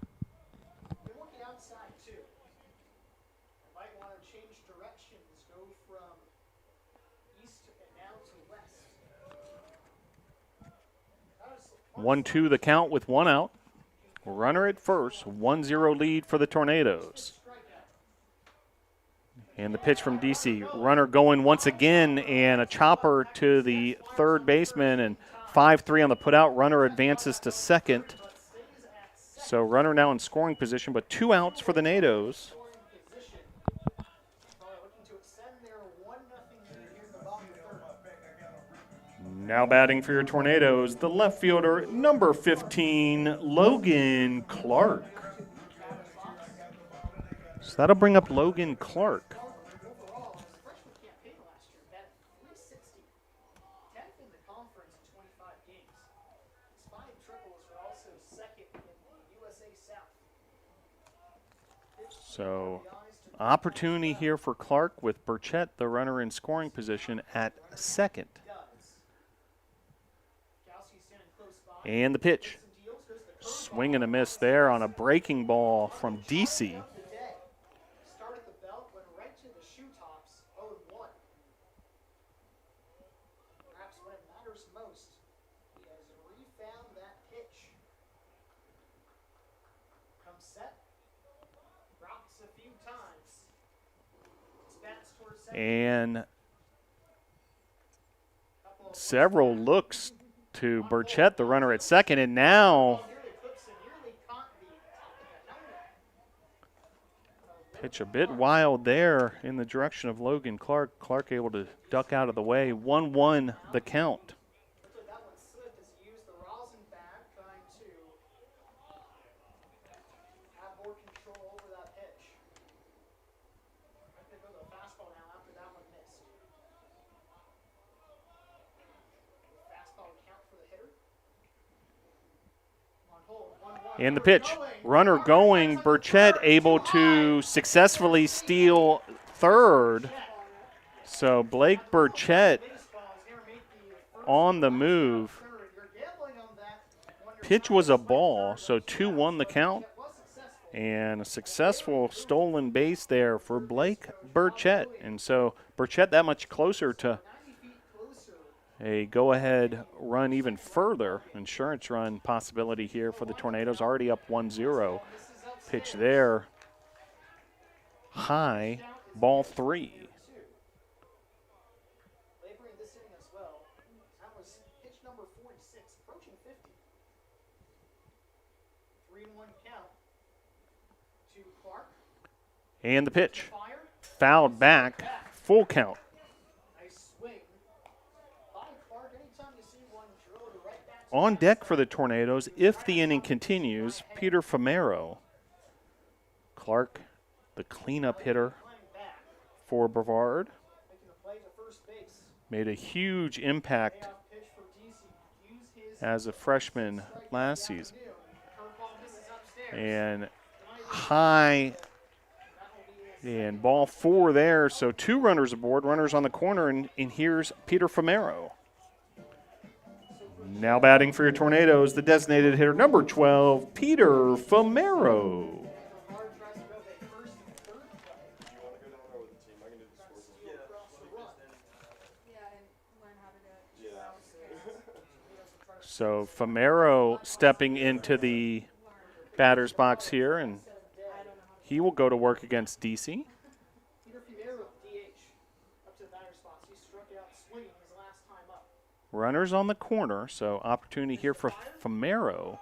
You look at outside too. You might want to change directions, go from east and now to west. 1-2 the count with 1 out. Runner at first, 1-0 lead for the Tornadoes. And the pitch from DC. Runner going once again, and a chopper to the third baseman, and 5-3 on the putout. Runner advances to second. So runner now in scoring position, but 2 outs for the NATOs. Now batting for your Tornadoes, the left fielder, number 15, Logan Clark. So that'll bring up Logan Clark. So opportunity here for Clark with Burchett, the runner in scoring position, at second. And the pitch. Swing and a miss there on a breaking ball from DC. And several looks to Burchett, the runner at second, and now pitch a bit wild there in the direction of Logan Clark. Clark able to duck out of the way. 1-1 the count. And the pitch. Runner going. Burchett able to successfully steal third. So Blake Burchett on the move. Pitch was a ball, so 2-1 the count. And a successful stolen base there for Blake Burchett. And so Burchett that much closer to a go-ahead run even further. Insurance run possibility here for the Tornadoes, already up 1-0. Pitch there. High, ball 3. And the pitch. Fouled back, full count. On deck for the Tornadoes, if the inning continues, Peter Famero. Clark, the cleanup hitter for Brevard, made a huge impact as a freshman last season. And high and ball 4 there, so 2 runners aboard, runners on the corner, and here's Peter Famero. Now batting for your Tornadoes, the designated hitter, number 12, Peter Famero. So Famero stepping into the batter's box here, and he will go to work against DC. Runners on the corner, so opportunity here for Famero.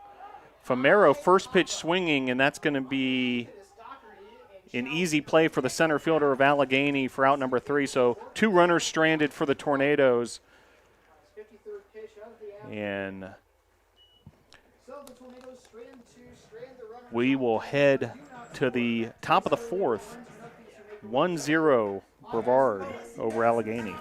Famero first pitch swinging, and that's going to be an easy play for the center fielder of Allegheny for out number 3. So 2 runners stranded for the Tornadoes. And we will head to the top of the 4th. 1-0 Brevard over Allegheny.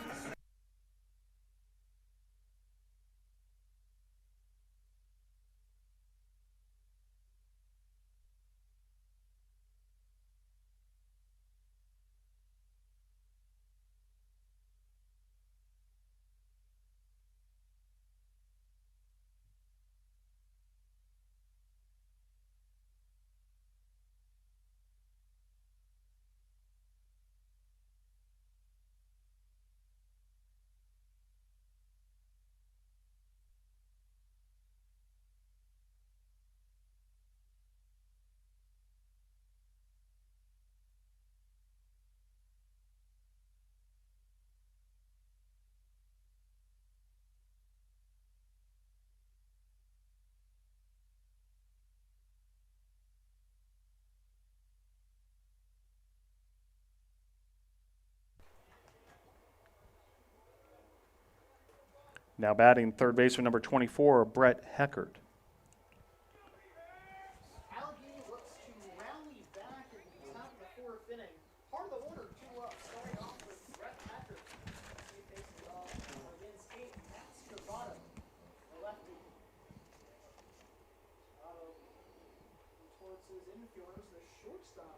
Now batting third baseman number 24, Brett Heckert. Allegheny looks to rally back in the top of the fourth inning. Part of the order to starting off with Brett Packard. He faces off against eight. That's Brevard, the lefty. Towards his infielders, the shortstop,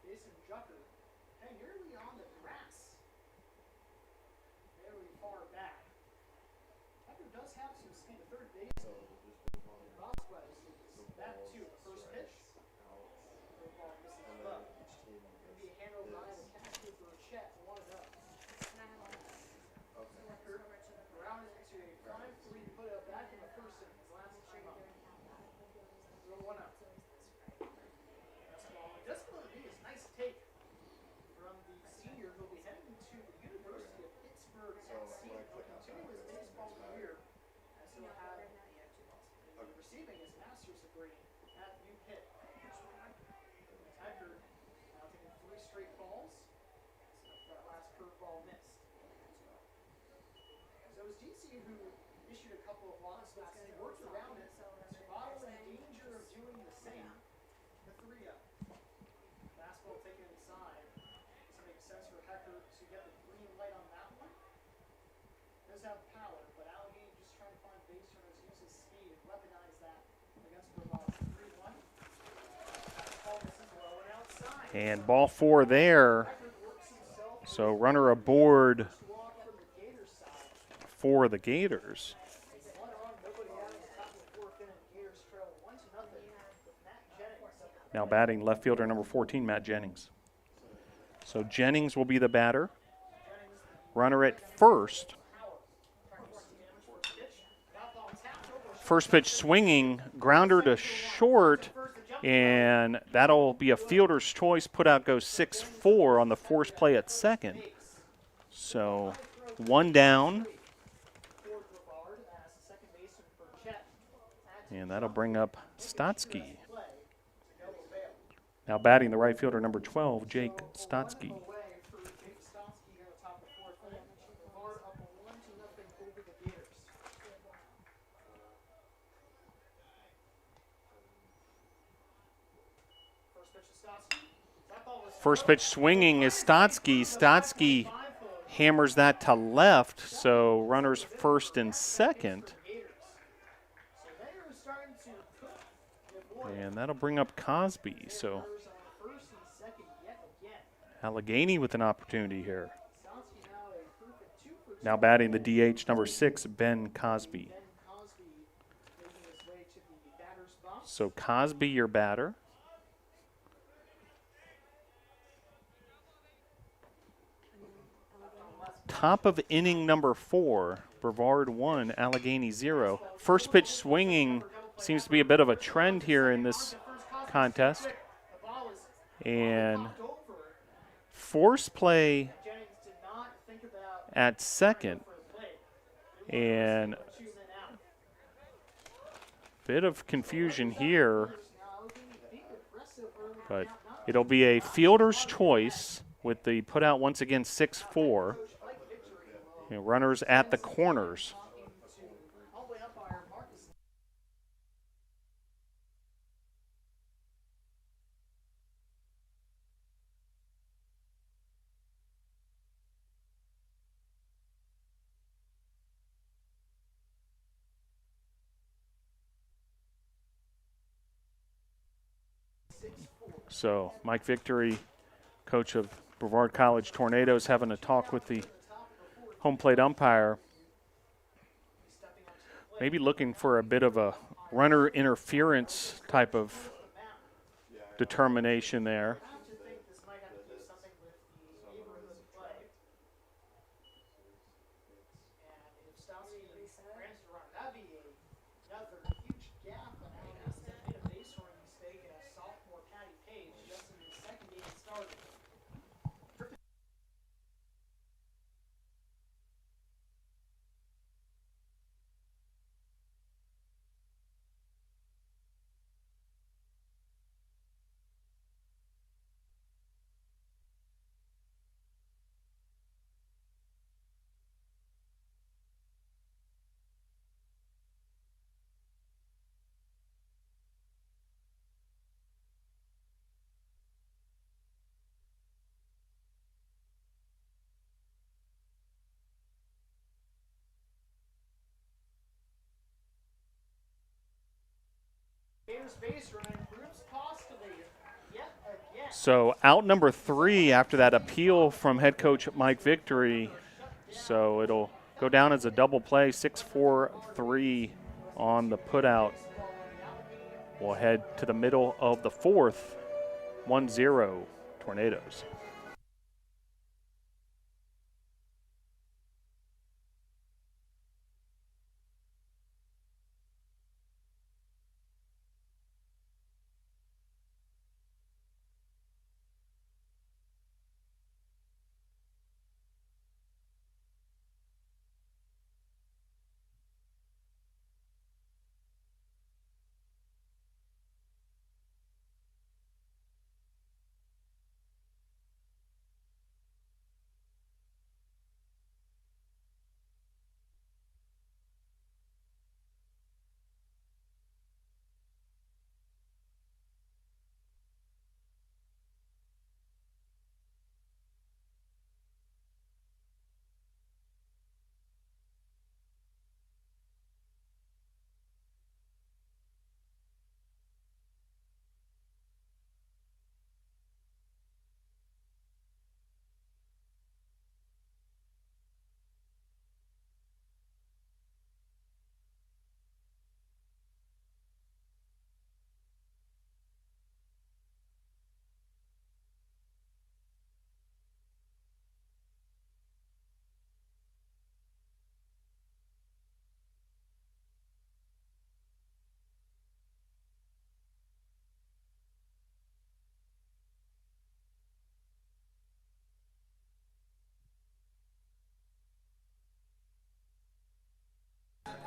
Jason Jucker. Hey, nearly on the grass. Very far back. Packard does have some speed. The third base. Crosswise is back to the first pitch. The ball misses low. Going to be handled by the catcher for a check. 1-0. Brown into a 5-3 put up back in the first inning. His last time up. 1-0. This will be a nice take from the senior who will be heading to the University of Pittsburgh SC to continue his baseball career, as he'll have receiving his master's degree at UPitt. Packard now taking 3 straight balls. That last curveball missed. So it was DC who issued a couple of walks last night, worked around it, Bottle in danger of doing the same. The 3-0. Fastball taken inside. Does it make sense for Heckert to get the green light on that one? Does have power, but Allegheny just trying to find base runners, use his speed, and weaponize that against Brevard. 3-1. Fastball misses low and outside. And ball 4 there. So runner aboard for the Gators. Now batting left fielder number 14, Matt Jennings. So Jennings will be the batter. Runner at first. First pitch swinging, grounder to short, and that'll be a fielder's choice. Put out goes 6-4 on the force play at second. So 1 down. And that'll bring up Stotsky. Now batting the right fielder, number 12, Jake Stotsky. First pitch swinging is Stotsky. Stotsky hammers that to left, so runners first and second. And that'll bring up Cosby. So Allegheny with an opportunity here. Now batting the DH, number 6, Ben Cosby. So Cosby, your batter. Top of inning number 4, Brevard 1, Allegheny 0. First pitch swinging seems to be a bit of a trend here in this contest. And force play at second. And bit of confusion here. But it'll be a fielder's choice with the put out once again 6-4. Runners at the corners. So Mike Victory, coach of Brevard College Tornadoes, having a talk with the home plate umpire. Maybe looking for a bit of a runner interference type of determination there. first base running proves costly yet again. So out number 3 after that appeal from head coach Mike Victory. So it'll go down as a double play, 6-4-3 on the putout. We'll head to the middle of the 4th, 1-0 Tornadoes.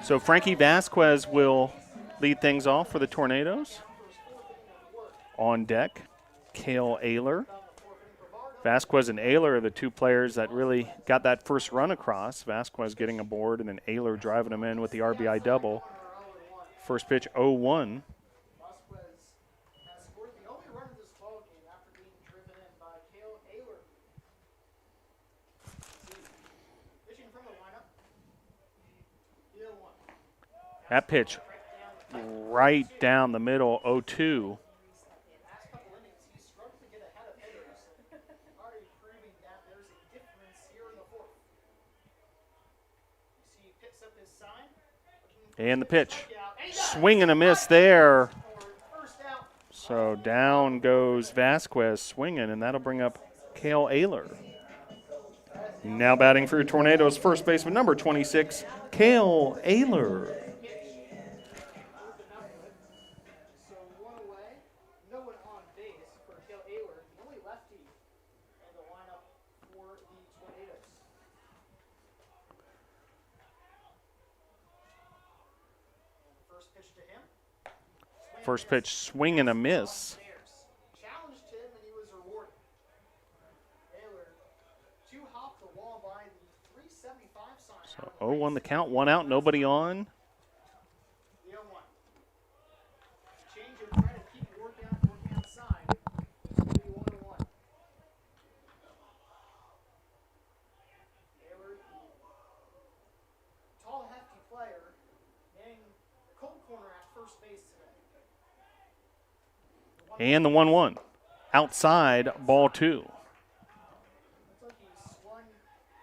So Frankie Vasquez will lead things off for the Tornadoes. On deck, Cale Ayler. Vasquez and Ayler are the two players that really got that first run across. Vasquez getting aboard and then Ayler driving him in with the RBI double. First pitch 0-1. Vasquez has scored the only run of this ballgame after being driven in by Cale Ayler. Pitching from the lineup. Deal one. That pitch right down the middle, 0-2. Last couple innings, he struggled to get ahead of hitters. Already proving that there's a difference here in the 4th. You see he picks up his sign. And the pitch. Swing and a miss there. First out. So down goes Vasquez swinging, and that'll bring up Cale Ayler. Now batting for your Tornadoes, first baseman number 26, Cale Ayler. So one away, no one on base for Cale Ayler, the only lefty in the lineup for the Tornadoes. First pitch to him. First pitch, swing and a miss. Challenged him and he was rewarded. Ayler, 2 hop the wall by the 375 sign. So 0-1 the count, 1 out, nobody on. The 0-1. Change it, try to keep working outside. The 1-1. Ayler, tall, hefty player, hitting the cold corner at first base today. And the 1-1. Outside, ball 2. Looks like he swung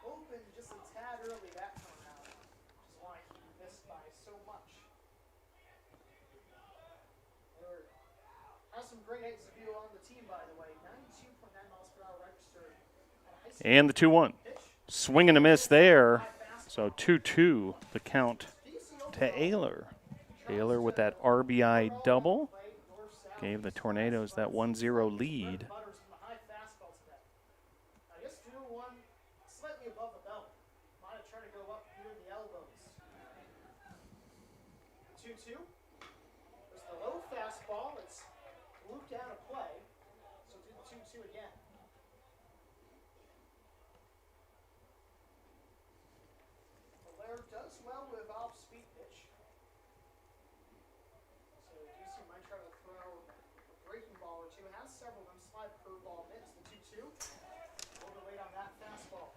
open just a tad early that time out, which is why he missed by so much. Ayler has some great execute on the team, by the way. 92.9 miles per hour registered. And the 2-1. Swing and a miss there. So 2-2 the count to Ayler. Ayler with that RBI double gave the Tornadoes that 1-0 lead. Butters from the high fastball today. I guess 2-1 slightly above the belt. Might have tried to go up near the elbows. 2-2. There's the low fastball. It's looped out of play. So do the 2-2 again. Blair does well with off-speed pitch. So DC might try to throw a breaking ball or two. Has several of them. Slide curveball missed. The 2-2. Overweight on that fastball.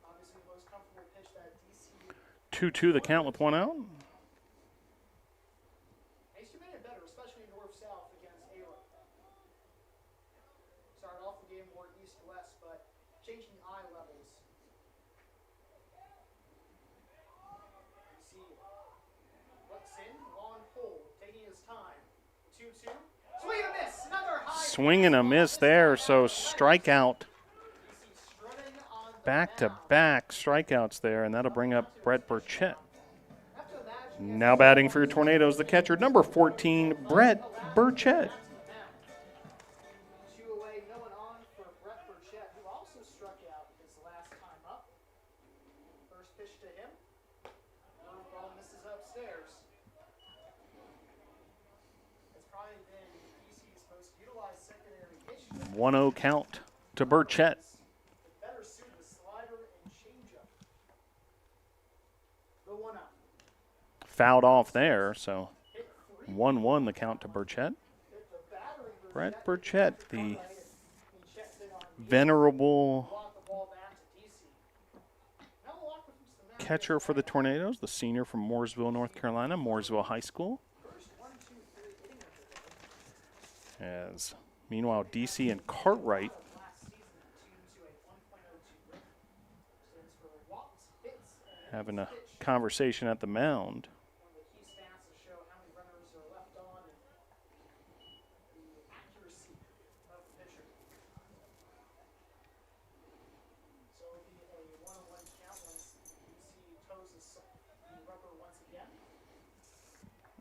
Obviously the most comfortable pitch that DC. 2-2 the count with 1 out. Nice to east-west, but changing eye levels. You see, looks in, long pull, taking his time. 2-2. Swing and a miss. Another high. Swing and a miss there, so strikeout. Back-to-back strikeouts there, and that'll bring up Brett Burchett. Now batting for your Tornadoes, the catcher, number 14, Brett Burchett. 2 away, no one on for Brett Burchett, who also struck out his last time up. First pitch to him. Ball misses upstairs. It's probably been DC's most utilized secondary pitch. 1-0 count to Burchett. Better suited with slider and changeup. The 1-0. Fouled off there, so 1-1 the count to Burchett. Brett Burchett, the venerable catcher for the Tornadoes, the senior from Mooresville, North Carolina, Mooresville High School. As meanwhile, DC and Cartwright having a conversation at the mound.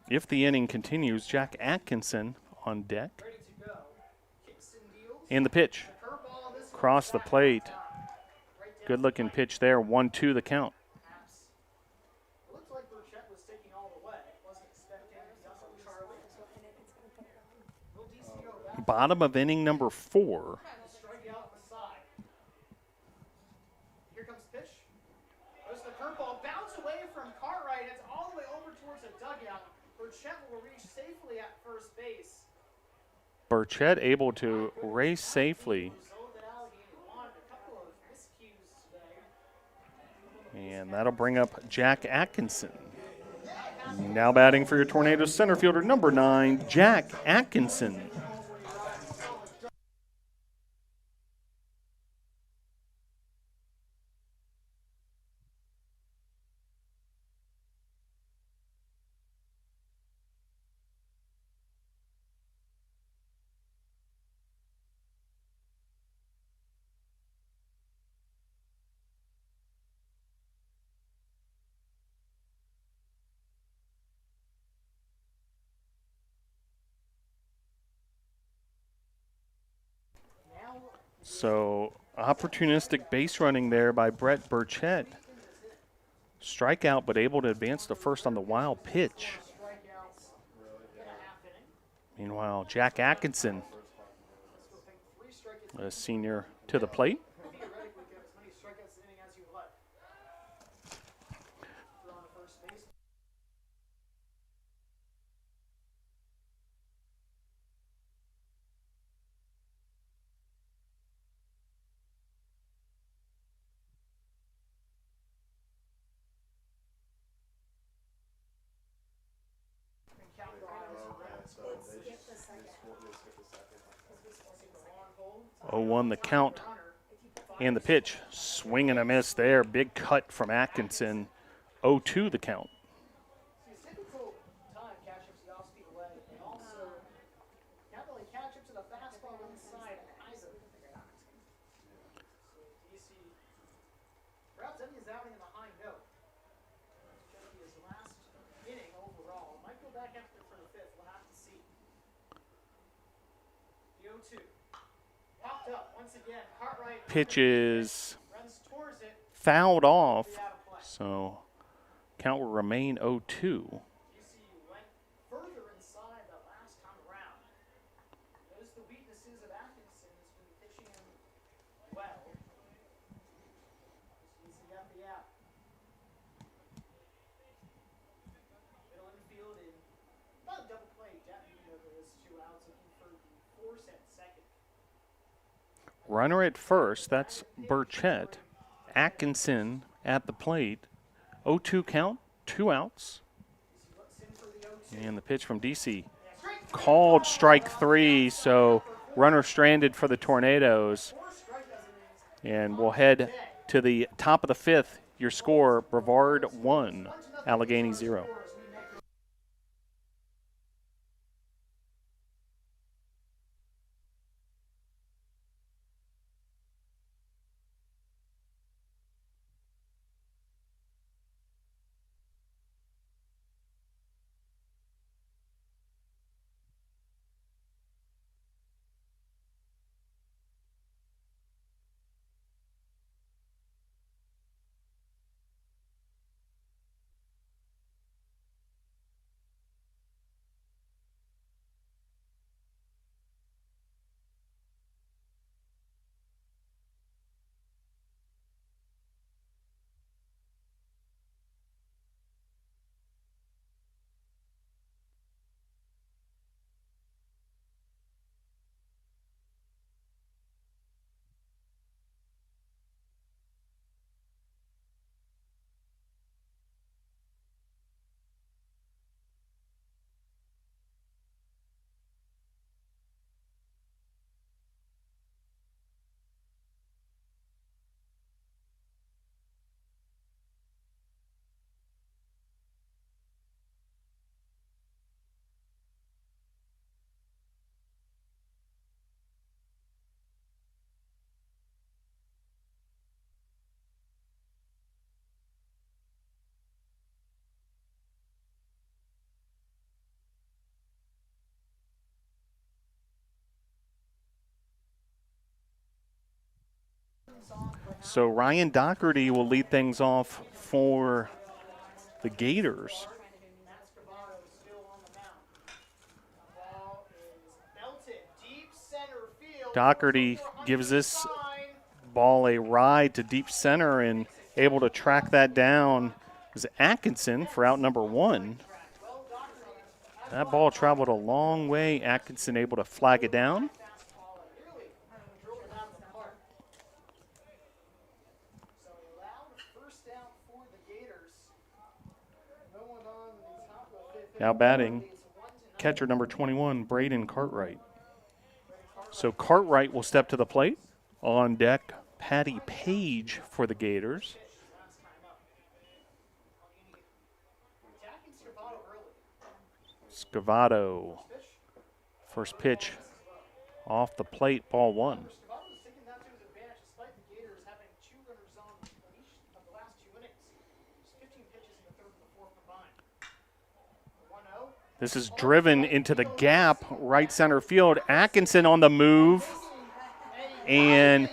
If the inning continues, Jack Atkinson on deck. And the pitch. Across the plate. Good looking pitch there. 1-2 the count. Bottom of inning number 4. Here comes the pitch. Goes to the curveball. Bounce away from Cartwright. It's all the way over towards the dugout. Burchett will reach safely at first base. Burchett able to race safely. And that'll bring up Jack Atkinson. Now batting for your Tornadoes center fielder, number 9, Jack Atkinson. So opportunistic base running there by Brett Burchett. Strikeout, but able to advance to first on the wild pitch. Meanwhile, Jack Atkinson, a senior, to the plate. Oh, 1 the count and the pitch. Swing and a miss there. Big cut from Atkinson. 0-2 the count. Pitch is fouled off, so count will remain 0-2. Runner at first, that's Burchett. Atkinson at the plate. 0-2 count, 2 outs. And the pitch from DC. Called strike 3, so runner stranded for the Tornadoes. And we'll head to the top of the fifth. Your score, Brevard 1, Allegheny 0. So Ryan Doherty will lead things off for the Gators. Doherty gives this ball a ride to deep center and able to track that down is Atkinson for out number 1. That ball traveled a long way. Atkinson able to flag it down. Now batting, catcher number 21, Braden Cartwright. So Cartwright will step to the plate. On deck, Patty Page for the Gators. Scavato, first pitch off the plate, ball 1. This is driven into the gap, right center field. Atkinson on the move. And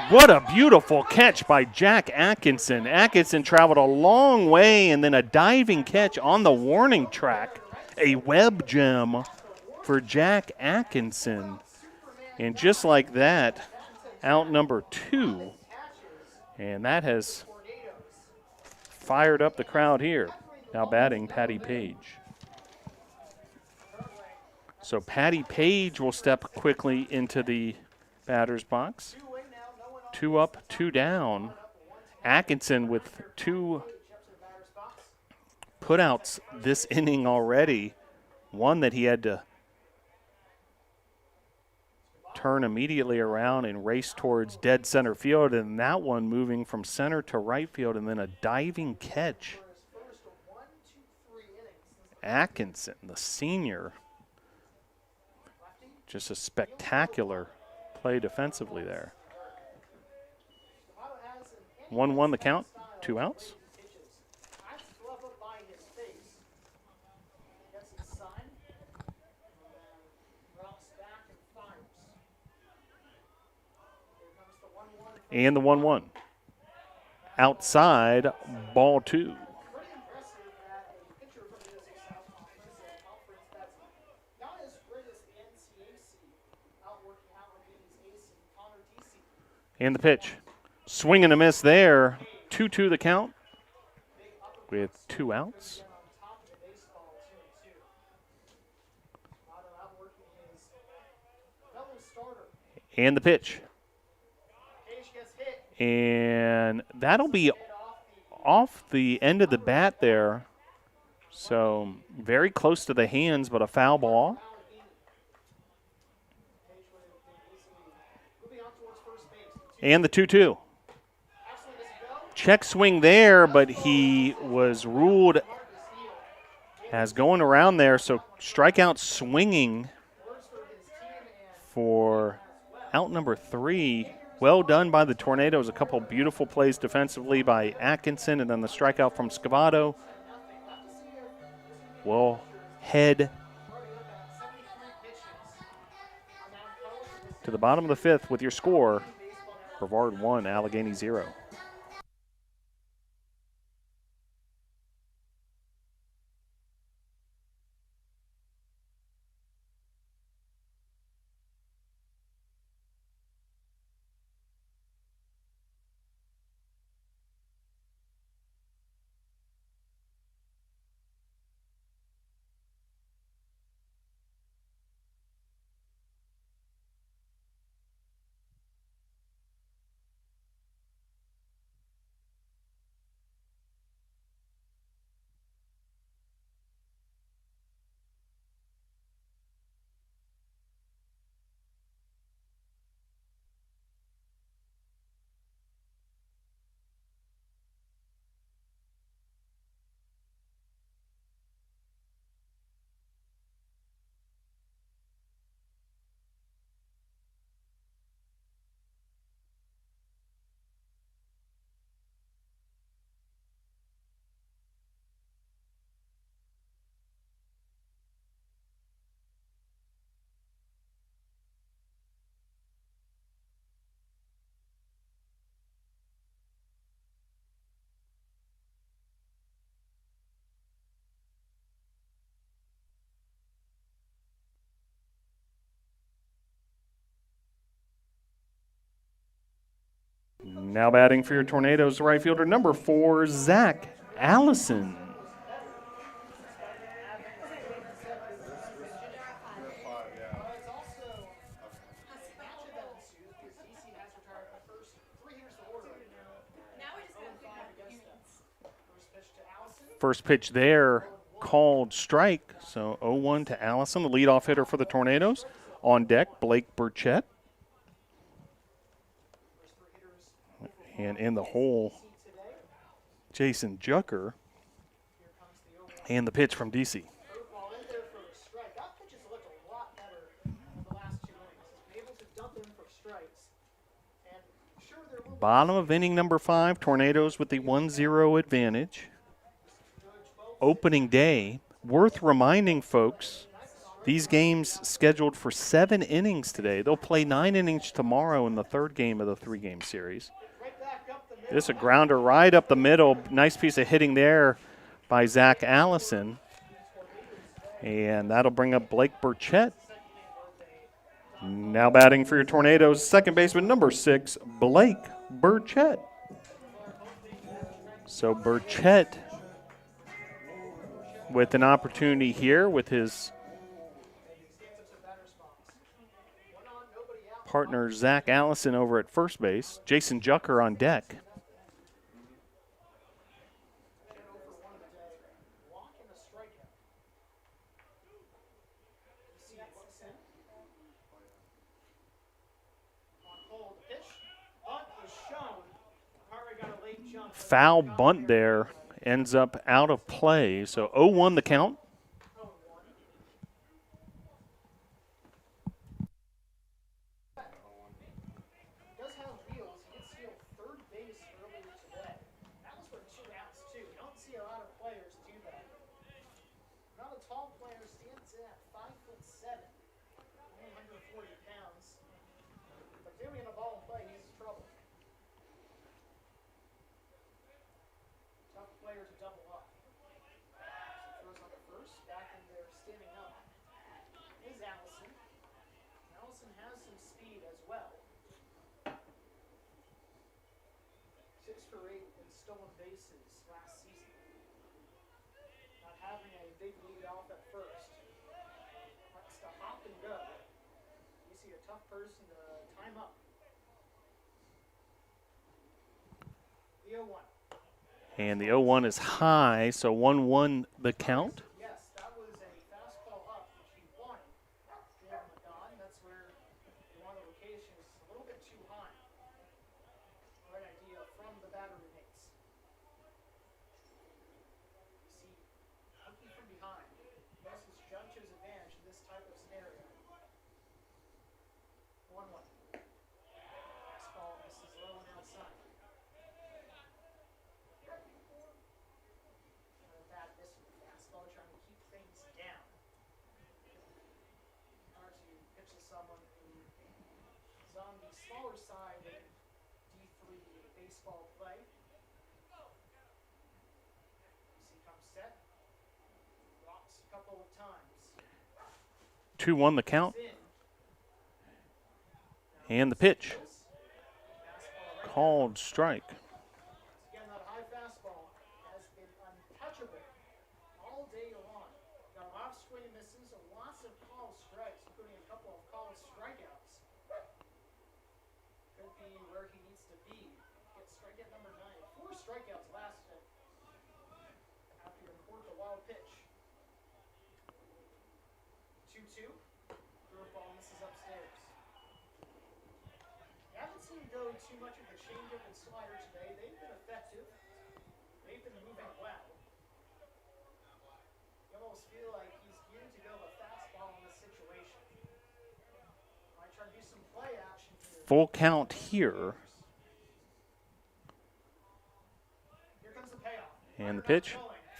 what a beautiful catch by Jack Atkinson. Atkinson traveled a long way and then a diving catch on the warning track. A web gem for Jack Atkinson. And just like that, out number 2. And that has fired up the crowd here. Now batting, Patty Page. So Patty Page will step quickly into the batter's box. 2 up, 2 down. Atkinson with 2 putouts this inning already. One that he had to turn immediately around and race towards dead center field, and that one moving from center to right field, and then a diving catch. Atkinson, the senior, just a spectacular play defensively there. 1-1 the count, 2 outs. And the 1-1. Outside, ball 2. And the pitch. Swing and a miss there. 2-2 the count with 2 outs. And the pitch. And that'll be off the end of the bat there. So very close to the hands, but a foul ball. And the 2-2. Check swing there, but he was ruled as going around there. So strikeout swinging for out number 3. Well done by the Tornadoes. A couple beautiful plays defensively by Atkinson, and then the strikeout from Scavato. Well, head to the bottom of the 5th with your score. Brevard 1, Allegheny 0. Now batting for your Tornadoes, right fielder number 4, Zach Allison. First pitch there, called strike. So 0-1 to Allison, the leadoff hitter for the Tornadoes. On deck, Blake Burchett. And in the hole, Jason Jucker. And the pitch from DC. Bottom of inning number 5, Tornadoes with the 1-0 advantage. Opening day, worth reminding folks, these games scheduled for 7 innings today. They'll play 9 innings tomorrow in the 3rd game of the 3-game series. This is a grounder right up the middle. Nice piece of hitting there by Zach Allison. And that'll bring up Blake Burchett. Now batting for your Tornadoes, second baseman number 6, Blake Burchett. So Burchett with an opportunity here with his partner Zach Allison over at first base. Jason Jucker on deck. Foul bunt there, ends up out of play. So 0-1 the count. And the 0-1 is high, so 1-1 the count. Yes, that was a fastball up, which he wanted. That's where one of the locations is a little bit too high. smaller side in D3 baseball play. DC comes set. Walks a couple of times. 2-1 the count. And the pitch. Called strike. Again, that high fastball has been untouchable all day long. Got a lot of swing and misses, lots of called strikes, including a couple of called strikeouts. Could be where he needs to be. Get strikeout number 9. 4 strikeouts last night after he recorded the wild pitch. 2-2. Curveball misses upstairs. You haven't seen go too much of the changeup and slider today. They've been effective. They've been moving well. You almost feel like he's geared to go with a fastball in this situation. Might try to do some play action here. Full count here. Here comes the payoff. And the pitch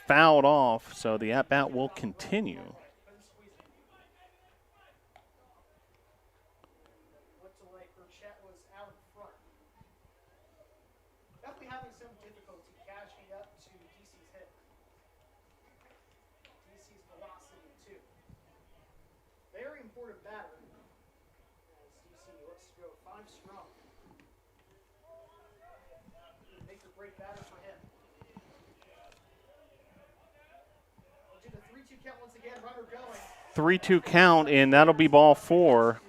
fouled off, so the at-bat will continue. Looked like Burchett was out in front. Definitely having some difficulty catching up to DC's hit. DC's velocity, too. Very important batter. As DC looks to go 5 strong. Make a great batter for him. We'll do the 3-2 count once again. Runner going. 3-2 count, and that'll be ball 4.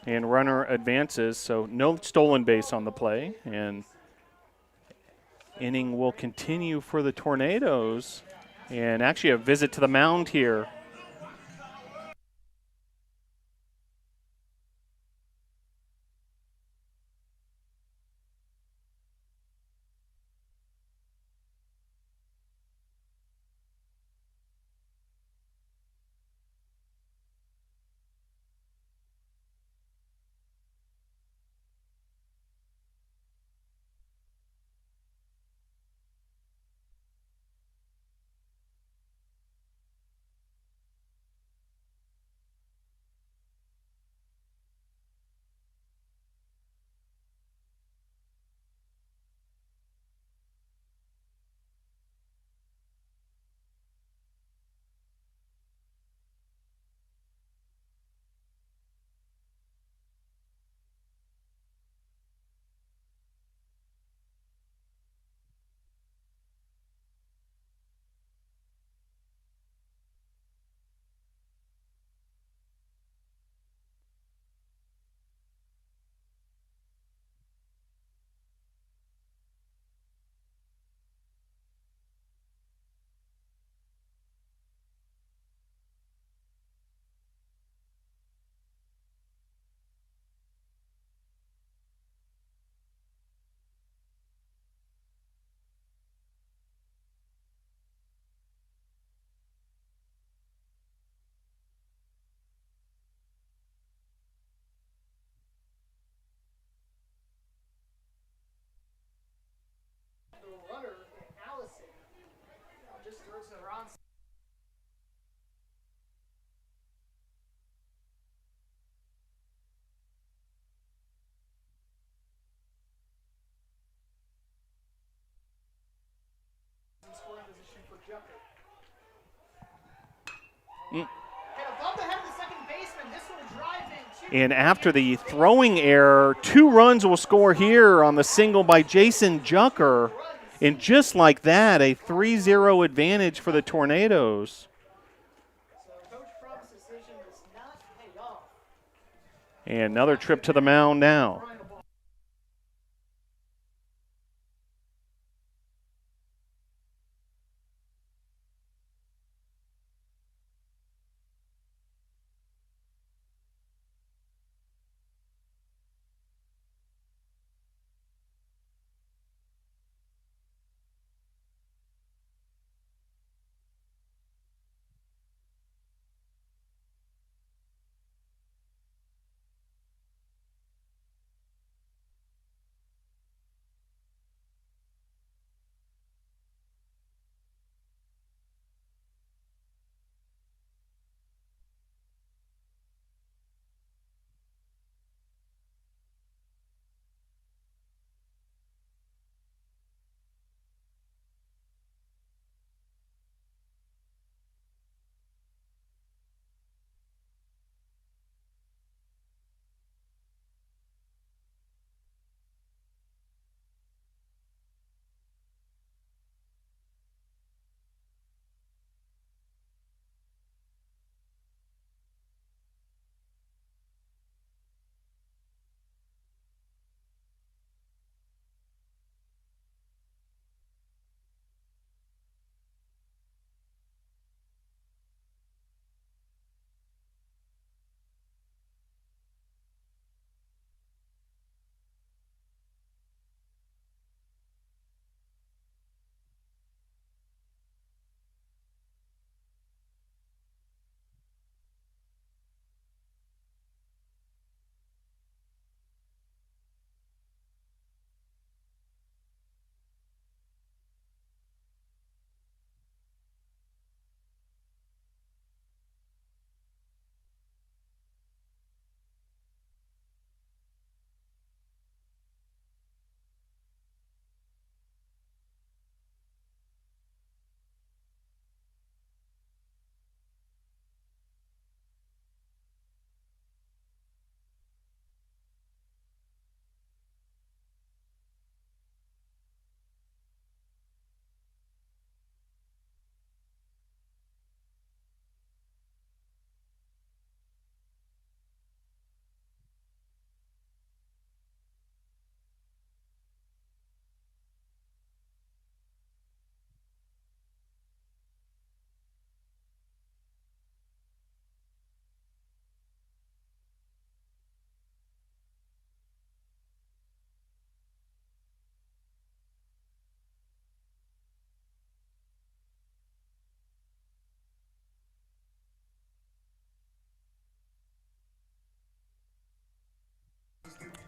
And runner advances, so no stolen base on the play. And inning will continue for the Tornadoes. And actually a visit to the mound here. The runner, Allison, just throws it around. Scoring position for Jucker. And above the head of the second baseman, this will drive in. And after the throwing error, 2 runs will score here on the single by Jason Jucker. And just like that, a 3-0 advantage for the Tornadoes. So Coach Crumb's decision does not pay off. And another trip to the mound now.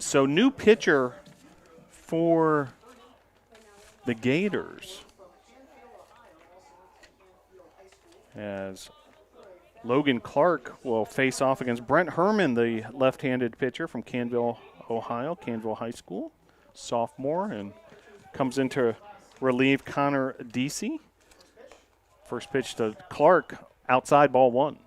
So new pitcher for the Gators, as Logan Clark will face off against Brent Herman, the left-handed pitcher from Canville, Ohio, Canville High School, sophomore, and comes in to relieve Connor Deasy. First pitch to Clark, outside, ball one.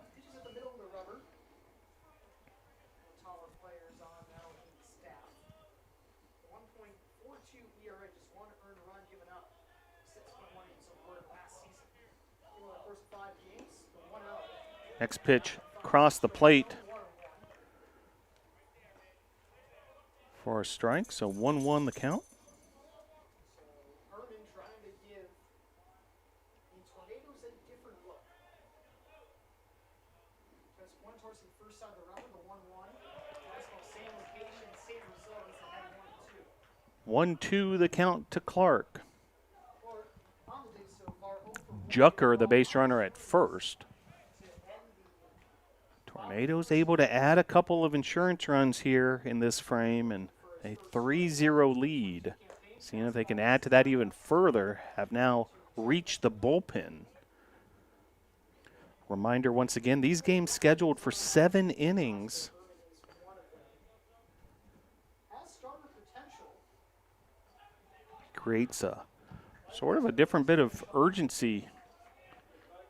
Next pitch, across the plate for a strike, so 1-1 the count. Herman trying to give the Tornadoes a different look. Just one towards the first side of the rubber, the 1-1. Same location, same result as the head 1-2. 1-2 the count to Clark. Jucker, the base runner at first. Tornadoes able to add a couple of insurance runs here in this frame, and a 3-0 lead. Seeing if they can add to that even further, have now reached the bullpen. Reminder once again, these games scheduled for 7 innings. Creates a sort of a different bit of urgency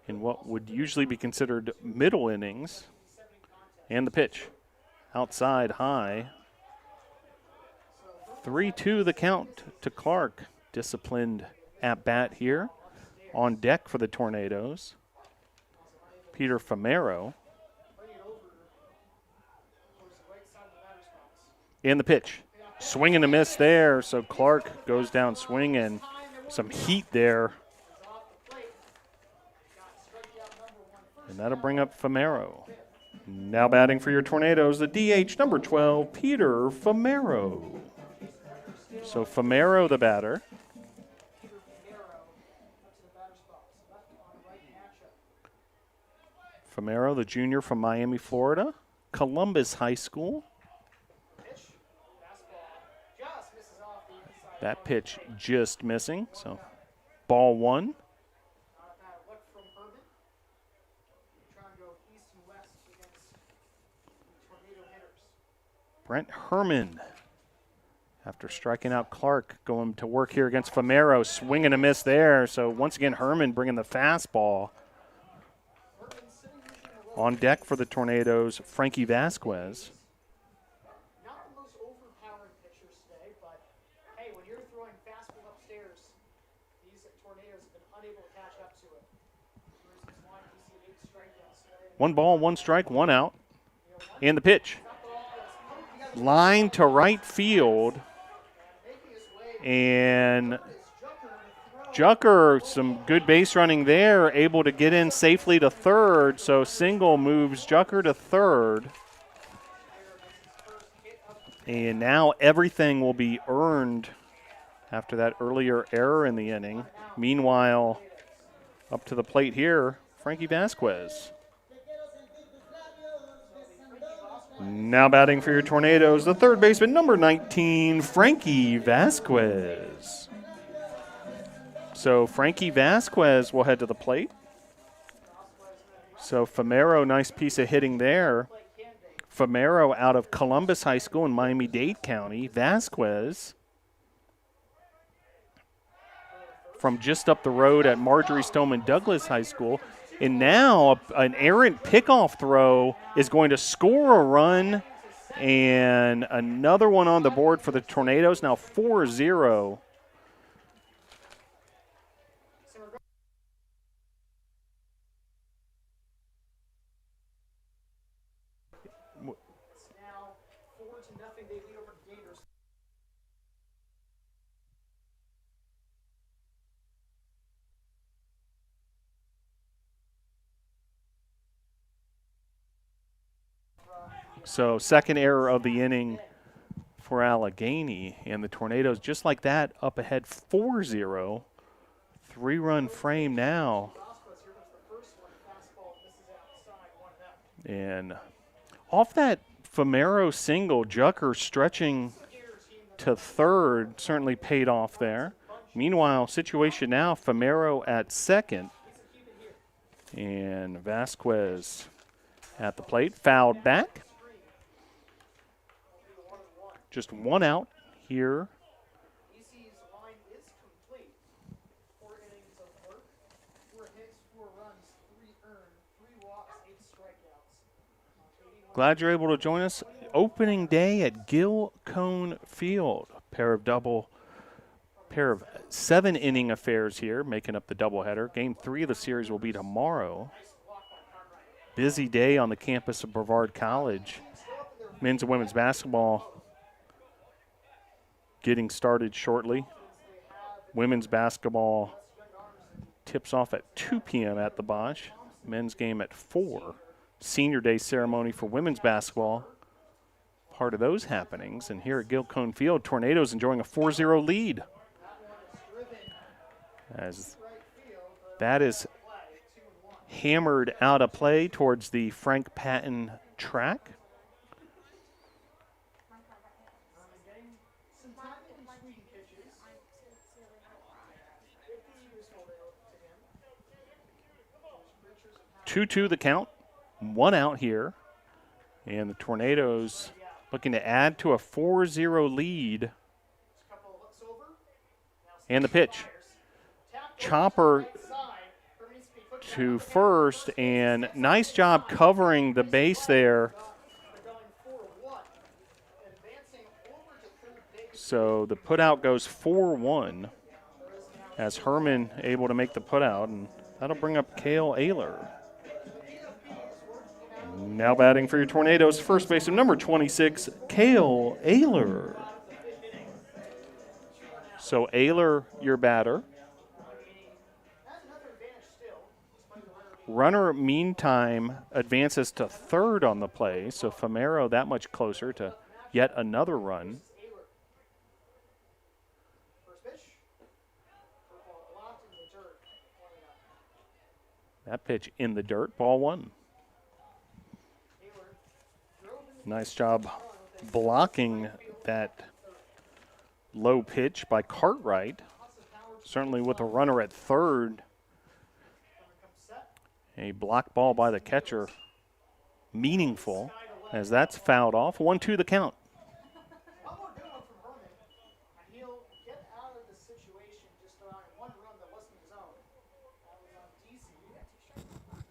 in what would usually be considered middle innings. And the pitch, outside high. 3-2 the count to Clark. Disciplined at bat here. On deck for the Tornadoes, Peter Famero. And the pitch, swing and a miss there. So Clark goes down swinging. Some heat there. And that'll bring up Famero. Now batting for your Tornadoes, the DH, number 12, Peter Famero. So Famero, the batter. Famero, the junior from Miami, Florida, Columbus High School. That pitch just missing, so ball one. Brent Herman, after striking out Clark, going to work here against Famero, swing and a miss there. So once again, Herman bringing the fastball. On deck for the Tornadoes, Frankie Vasquez. Not the most overpowering pitchers today, but hey, when you're throwing fastball upstairs, these Tornadoes have been unable to catch up to it. 1 ball, 1 strike, 1 out. And the pitch. Line to right field, and Jucker, some good base running there, able to get in safely to third, so single moves Jucker to third. And now everything will be earned after that earlier error in the inning. Meanwhile, up to the plate here, Frankie Vasquez. Now batting for your Tornadoes, the third baseman, number 19, Frankie Vasquez. So Frankie Vasquez will head to the plate. So Famero, nice piece of hitting there. Famero out of Columbus High School in Miami-Dade County. Vasquez from just up the road at Marjorie Stoneman Douglas High School. And now an errant pickoff throw is going to score a run, and another one on the board for the Tornadoes, now 4-0. Now 4-0, they lead over the Gators. So second error of the inning for Allegheny, and the Tornadoes just like that up ahead 4-0. 3-run frame now. And off that Famero single. Jucker stretching to third certainly paid off there. Meanwhile, situation now, Famero at second. And Vasquez at the plate, fouled back. Just one out here. EC's line is complete. 4 innings of work, 4 hits, 4 runs, 3 earned, 3 walks, 8 strikeouts. Glad you're able to join us. Opening day at Gil Cone Field. Pair of 7-inning affairs here, making up the doubleheader. Game 3 of the series will be tomorrow. Busy day on the campus of Brevard College. Men's and women's basketball getting started shortly. Women's basketball tips off at 2 p.m. at the Bosch. Men's game at 4. Senior day ceremony for women's basketball. Part of those happenings. And here at Gil Cone Field, Tornadoes enjoying a 4-0 lead. As that is hammered out of play towards the Frank Patton track. Two the count, 1 out here. And the Tornadoes looking to add to a 4-0 lead. And the pitch. Chopper to first, and nice job covering the base there. So the putout goes 4-1 as Herman able to make the putout, and that'll bring up Cale Ayler. Now batting for your Tornadoes, first baseman number 26, Cale Ayler. So Ayler, your batter. Runner, meantime, advances to third on the play, so Famero that much closer to yet another run. That pitch in the dirt, ball 1. Nice job blocking that low pitch by Cartwright. Certainly with a runner at third. A block ball by the catcher, meaningful, as that's fouled off. 1-2 the count. One more good one from Herman, and he'll get out of the situation just around 1 run that wasn't his own. That was on DC.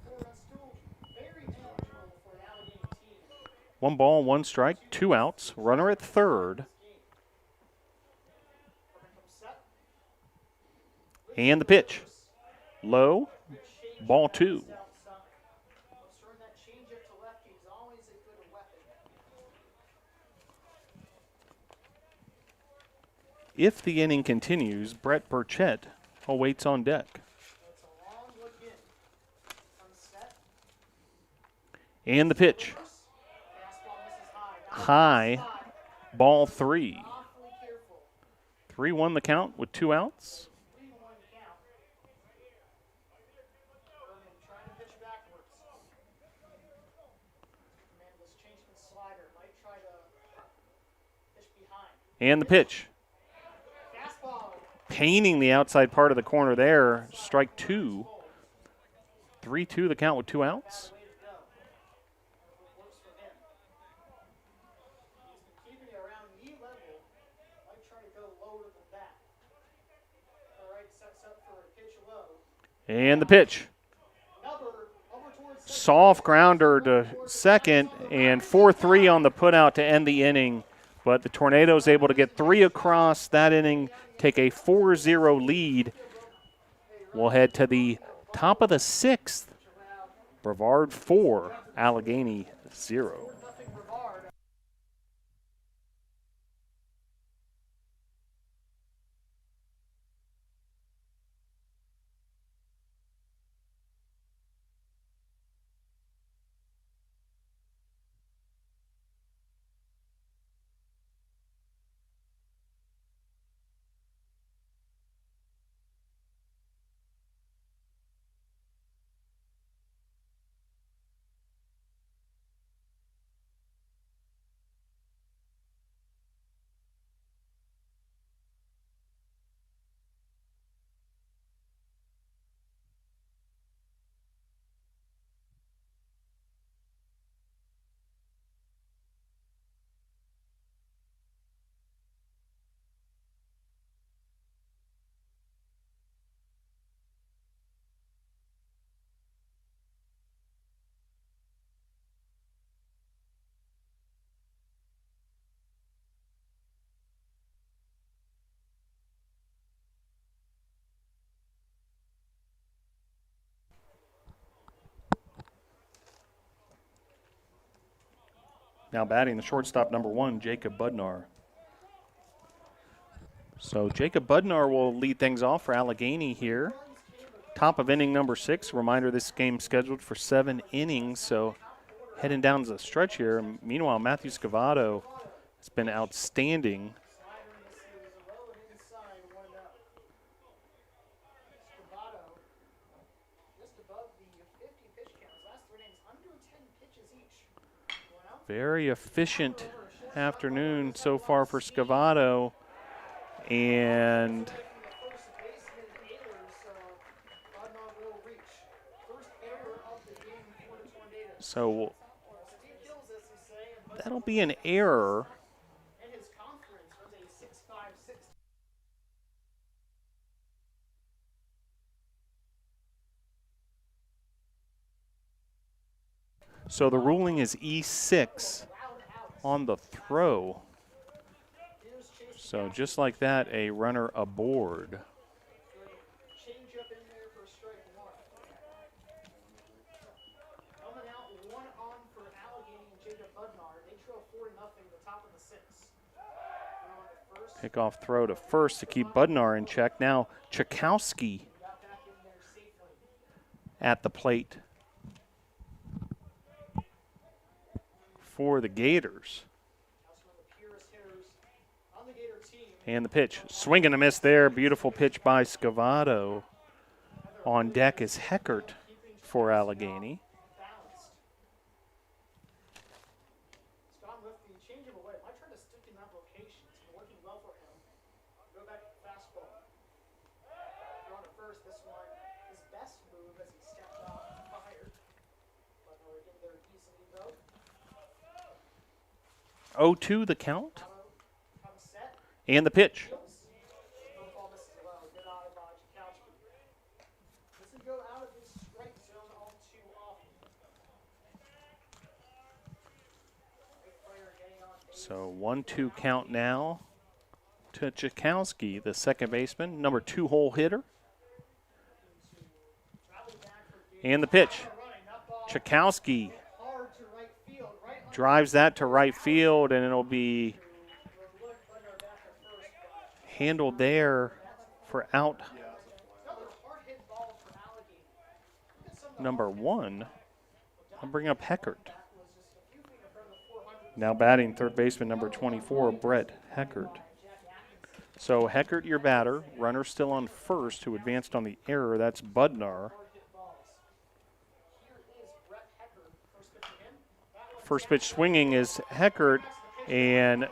4 runs, still very manageable for the Allegheny team. 1 ball, 1 strike, 2 outs. Runner at third. And the pitch. Low, ball 2. If the inning continues, Brett Burchett awaits on deck. And the pitch. High, ball 3. 3-1 the count with 2 outs. And the pitch. Painting the outside part of the corner there. Strike 2. 3-2 the count with 2 outs. And the pitch. Soft grounder to second, and 4-3 on the putout to end the inning. But the Tornadoes able to get 3 across that inning, take a 4-0 lead. We'll head to the top of the 6th. Brevard 4, Allegheny 0. Now batting the shortstop, number 1, Jacob Budnar. So Jacob Budnar will lead things off for Allegheny here. Top of inning number 6. Reminder, this game scheduled for 7 innings, so heading down the stretch here. Meanwhile, Matthew Scavato has been outstanding. Very efficient afternoon so far for Scavato. And so that'll be an error. So the ruling is E6 on the throw. So just like that, a runner aboard. Pickoff throw to first to keep Budnar in check. Now Chakowski at the plate for the Gators. And the pitch. Swing and a miss there. Beautiful pitch by Scavato. On deck is Heckert for Allegheny. Oh, 2 the count. And the pitch. So 1-2 count now to Chakowski, the second baseman, number 2 hole hitter. And the pitch. Chakowski drives that to right field, and it'll be handled there for out number 1. I'll bring up Heckert. Now batting third baseman number 24, Brett Heckert. So Heckert, your batter. Runner still on first, who advanced on the error. That's Budnar. First pitch swinging is Heckert, and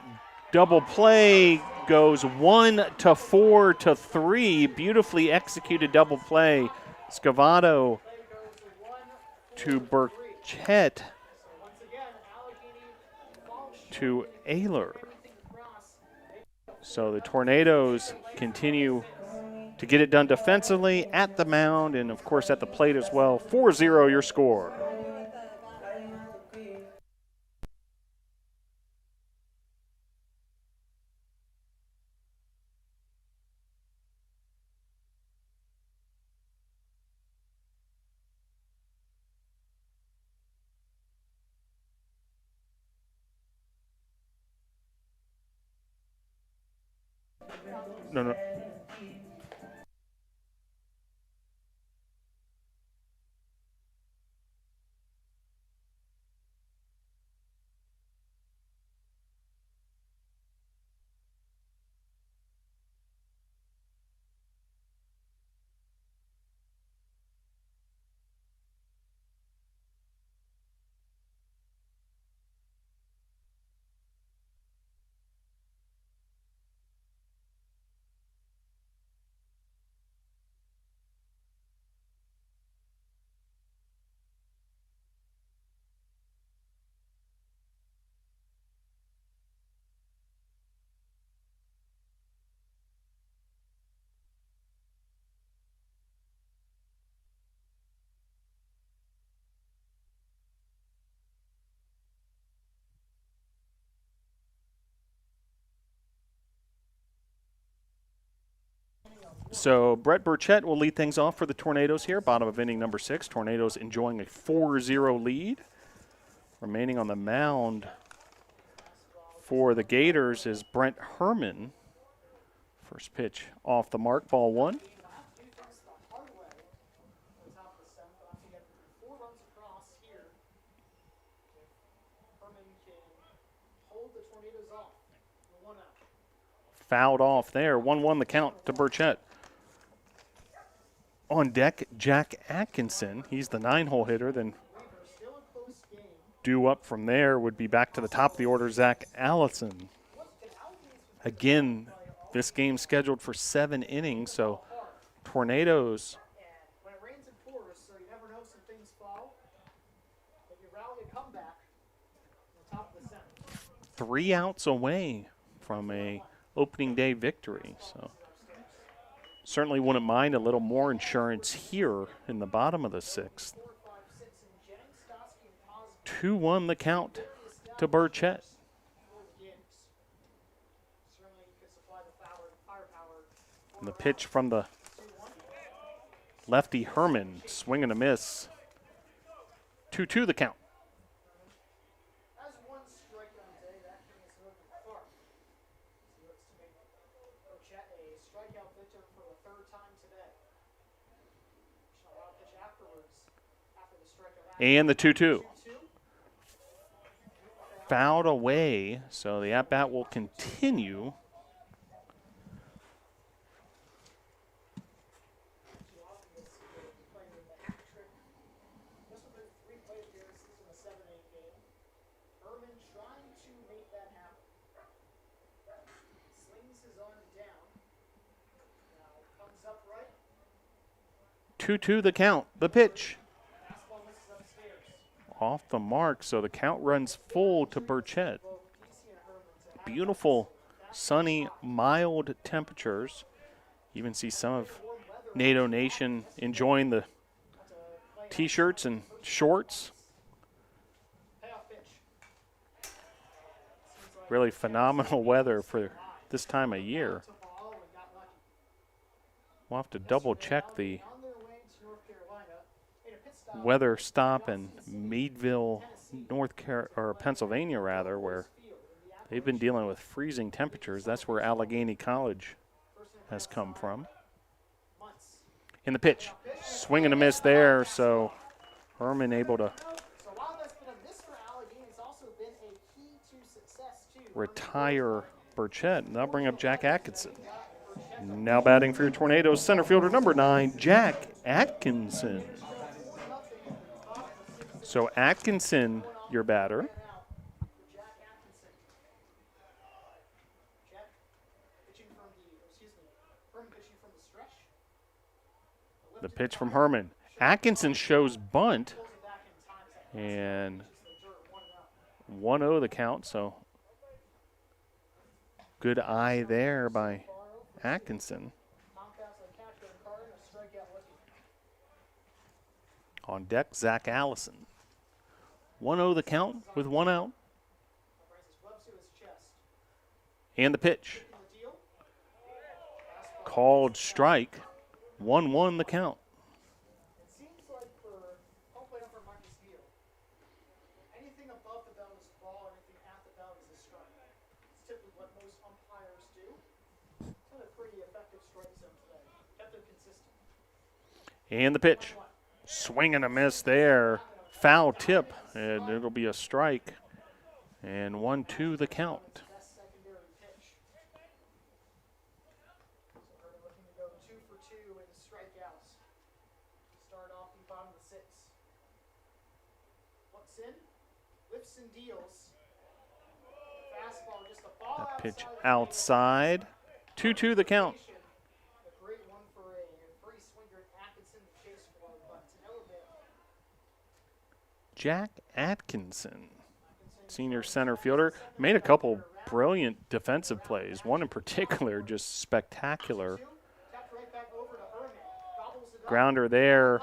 double play goes 1-4 to 3. Beautifully executed double play. Scavato to Burchett to Ayler. So the Tornadoes continue to get it done defensively at the mound and, of course, at the plate as well. 4-0 your score. No. So Brett Burchett will lead things off for the Tornadoes here. Bottom of inning number 6. Tornadoes enjoying a 4-0 lead. Remaining on the mound for the Gators is Brent Herman. First pitch off the mark, ball one. Fouled off there. 1-1 the count to Burchett. On deck, Jack Atkinson. He's the 9-hole hitter. Then due up from there would be back to the top of the order, Zach Allison. Again, this game's scheduled for 7 innings, so Tornadoes when it rains and pours, so you never know, some things fall. But you rally a comeback on the top of the center. 3 outs away from a opening day victory. So certainly wouldn't mind a little more insurance here in the bottom of the 6th. 2-1 the count to Burchett. And the pitch from the lefty Herman, swing and a miss. 2-2 the count. As one strikeout day, that king is moving apart. He looks to make Burchett a strikeout victor for the 3rd time today. Shall pitch afterwards, after the strikeout. And the 2-2. Fouled away, so the at-bat will continue. Two 2-2 the count. The pitch. Off the mark, so the count runs full to Burchett. Beautiful, sunny, mild temperatures. Even see some of NATO Nation enjoying the T-shirts and shorts. Really phenomenal weather for this time of year. We'll have to double check the weather stop in Meadville, Pennsylvania, where they've been dealing with freezing temperatures. That's where Allegheny College has come from. In the pitch, swing and a miss there, so Herman able to retire Burchett. And they'll bring up Jack Atkinson. Now batting for your Tornadoes, center fielder number 9, Jack Atkinson. So Atkinson, your batter. The pitch from Herman. Atkinson shows bunt. And 1-0 the count, so good eye there by Atkinson. On deck, Zach Allison. 1-0 the count with 1 out. And the pitch. Called strike. 1-1 the count. It seems like for home plate ump Marcus Beal, anything above the belt is ball, anything at the belt is a strike. It's typically what most umpires do. It's been a pretty effective strike zone today. Kept them consistent. And the pitch. Swing and a miss there. Foul tip, and it'll be a strike. And 1-2 the count. That pitch outside. 2-2 the count. Jack Atkinson, senior center fielder, made a couple brilliant defensive plays. One in particular just spectacular. Grounder there,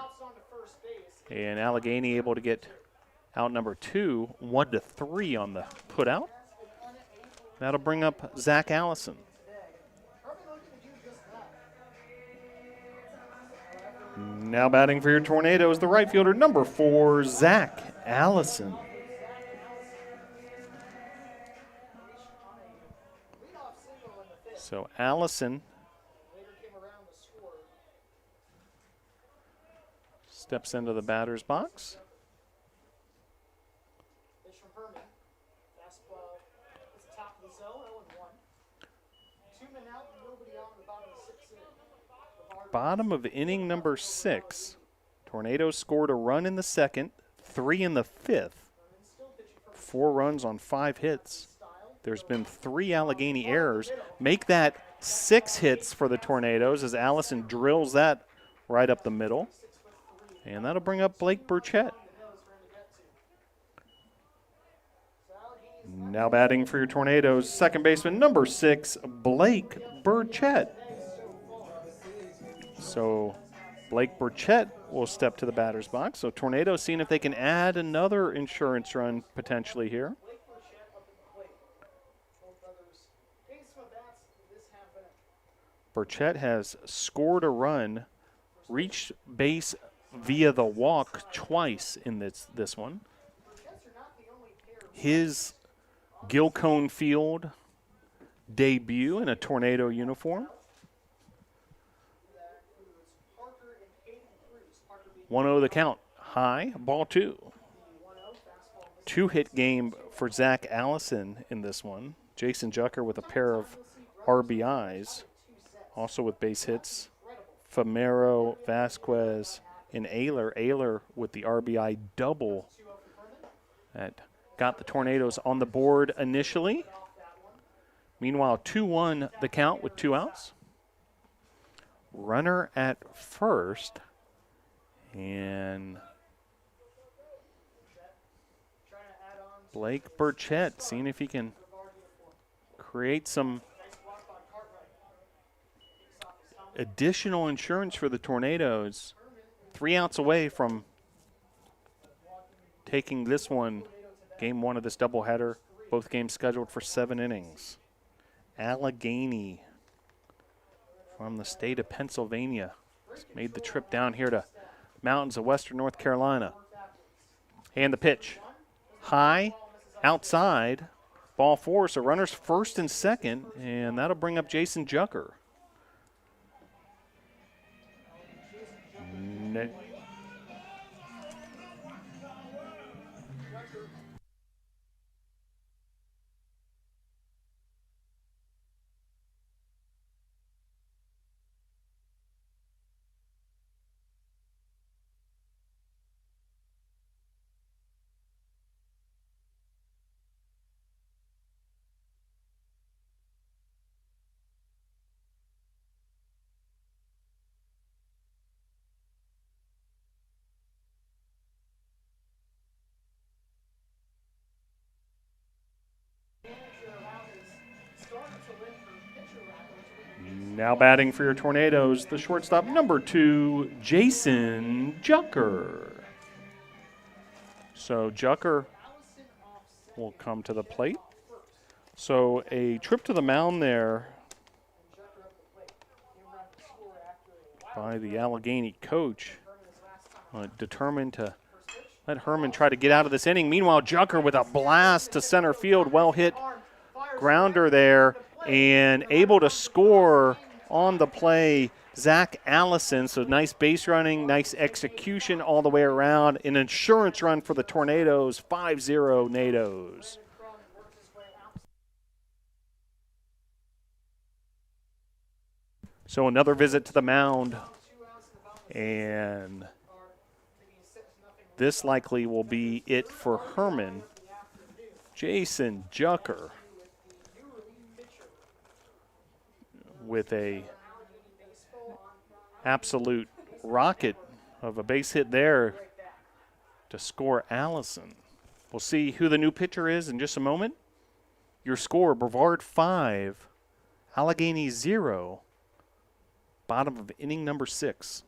and Allegheny able to get out number 2, 1-3 on the put out. That'll bring up Zach Allison. Now batting for your Tornadoes, the right fielder, number 4, Zach Allison. So Allison Later came around to score. steps into the batter's box. Pitch from Herman. Fastball is the top of the zone. 0-1. 2 men out, nobody out in the bottom of the 6th inning. Brevard Bottom of inning number 6. Tornadoes scored a run in the second, 3 in the 5th. still pitching from 4 runs on 5 hits. There's been 3 Allegheny errors. Make that 6 hits for the Tornadoes as Allison drills that right up the middle. And that'll bring up Blake Burchett. Now batting for your Tornadoes, second baseman number 6, Blake Burchett. So Blake Burchett will step to the batter's box. So Tornadoes seeing if they can add another insurance run potentially here. Blake Burchett up at the plate. Both brothers getting some at bats this half inning. Burchett has scored a run, reached base via the walk twice in this one. Burchetts are not the only pair of His Gilcone Field debut in a Tornado uniform. that includes Parker and Hayden Cruz. Parker being 1-0 the count. High, ball 2. the 1-0 fastball. 2-hit game for Zach Allison in this one. Jason Jucker with a pair of RBIs, also with base hits. Famero, Vasquez, and Ayler. Ayler with the RBI double that got the Tornadoes on the board initially. Meanwhile, 2-1 the count with 2 outs. Runner at first. And Trying to add on Blake Burchett seeing if he can Brevard uniform. create some Nice block by Cartwright. Takes off his helmet. additional insurance for the Tornadoes. 3 outs away from taking this one, game 1 of this doubleheader. Both games scheduled for 7 innings. Allegheny from the state of Pennsylvania has made the trip down here to mountains of western North Carolina. And the pitch. High, outside, ball 4. So runners first and second, and that'll bring up Jason Jucker. Ne- Now batting for your Tornadoes, the shortstop number 2, Jason Jucker. So Jucker will come to the plate. So a trip to the mound there by the Allegheny coach, determined to let Herman try to get out of this inning. Meanwhile, Jucker with a blast to center field, well hit grounder there, and able to score on the play, Zach Allison. So nice base running, nice execution all the way around. An insurance run for the Tornadoes, 5-0 Nados. So another visit to the mound, and this likely will be it for Herman. Jason Jucker with a absolute rocket of a base hit there to score Allison. We'll see who the new pitcher is in just a moment. Your score, Brevard 5, Allegheny 0, bottom of inning number 6.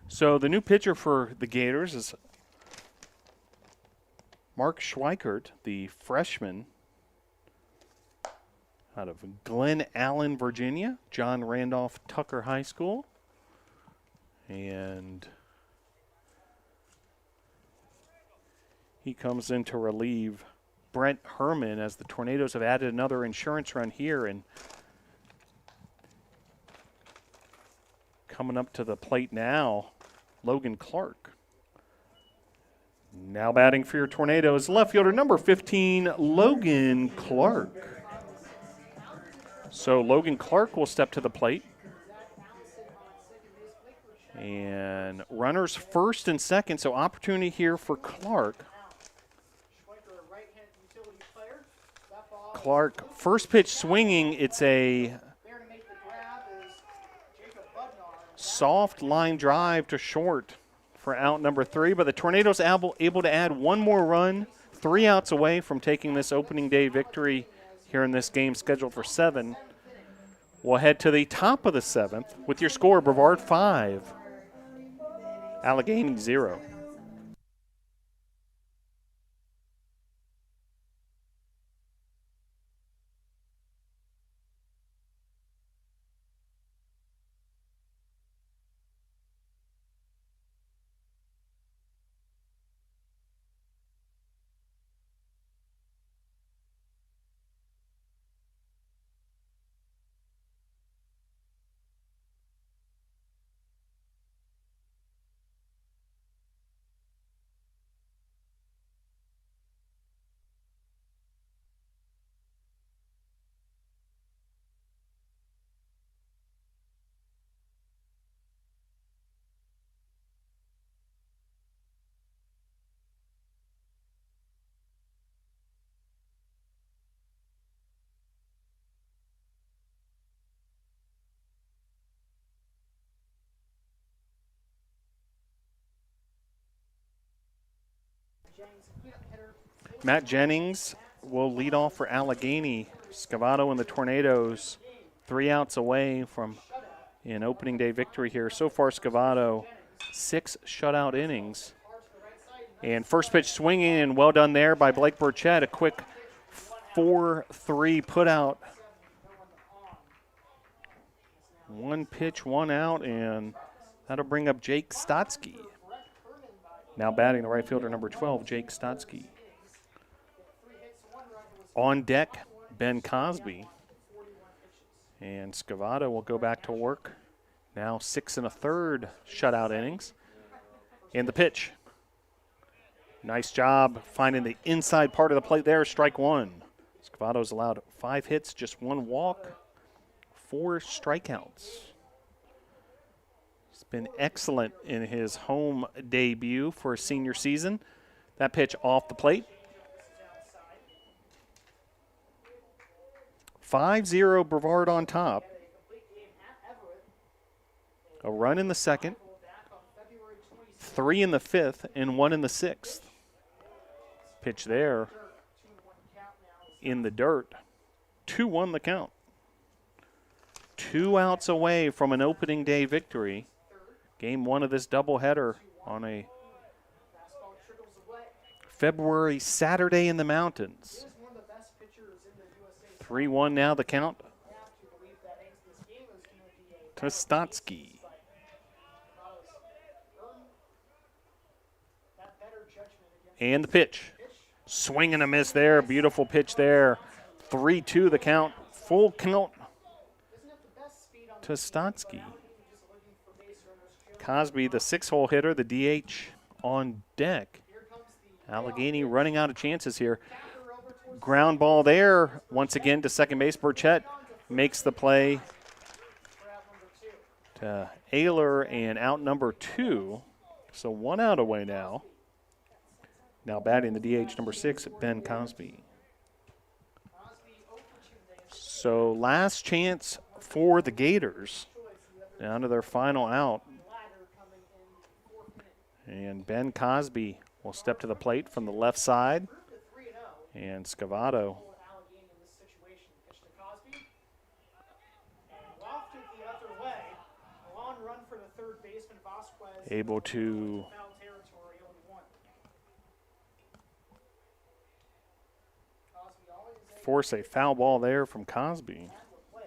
So the new pitcher for the Gators is Mark Schweikert, the freshman out of Glen Allen, Virginia, John Randolph Tucker High School. And he comes in to relieve Brent Herman as the Tornadoes have added another insurance run here. And coming up to the plate now, Logan Clark. Now batting for your Tornadoes, left fielder number 15, Logan Clark. So Logan Clark will step to the plate. And runners first and second, so opportunity here for Clark. Clark, first pitch swinging, it's a soft line drive to short for out number 3, but the Tornadoes able to add one more run, 3 outs away from taking this opening day victory here in this game scheduled for 7. We'll head to the top of the 7th with your score, Brevard 5, Allegheny 0. Matt Jennings will lead off for Allegheny. Scavato and the Tornadoes 3 outs away from an opening day victory here. So far, Scavato 6 shutout innings. And first pitch swinging, and well done there by Blake Burchett. A quick 4-3 put out. 1 pitch, 1 out, and that'll bring up Jake Stotsky. Now batting the right fielder, number 12, Jake Stotsky. On deck, Ben Cosby. And Scavato will go back to work. Now 6 1/3 shutout innings. And the pitch. Nice job finding the inside part of the plate there, strike 1. Scavato's allowed 5 hits, just 1 walk, 4 strikeouts. He's been excellent in his home debut for a senior season. That pitch off the plate. 5-0 Brevard on top. A run in the second, 3 in the 5th, and 1 in the 6th. Pitch there in the dirt. 2-1 the count. 2 outs away from an opening day victory. Game 1 of this doubleheader on a February Saturday in the mountains. 3-1 now the count to Stotsky. And the pitch. Swing and a miss there. Beautiful pitch there. 3-2 the count. Full count to Stotsky. Cosby, the 6-hole hitter, the DH on deck. Allegheny running out of chances here. Ground ball there. Once again to second base. Burchett makes the play to Ayler and out number 2. So 1 out away now. Now batting the DH number 6, Ben Cosby. So last chance for the Gators. Down to their final out. And Ben Cosby will step to the plate from the left side. And Scavato. able to Foul territory, 0-1. Cosby always able force a foul ball there from Cosby. to play.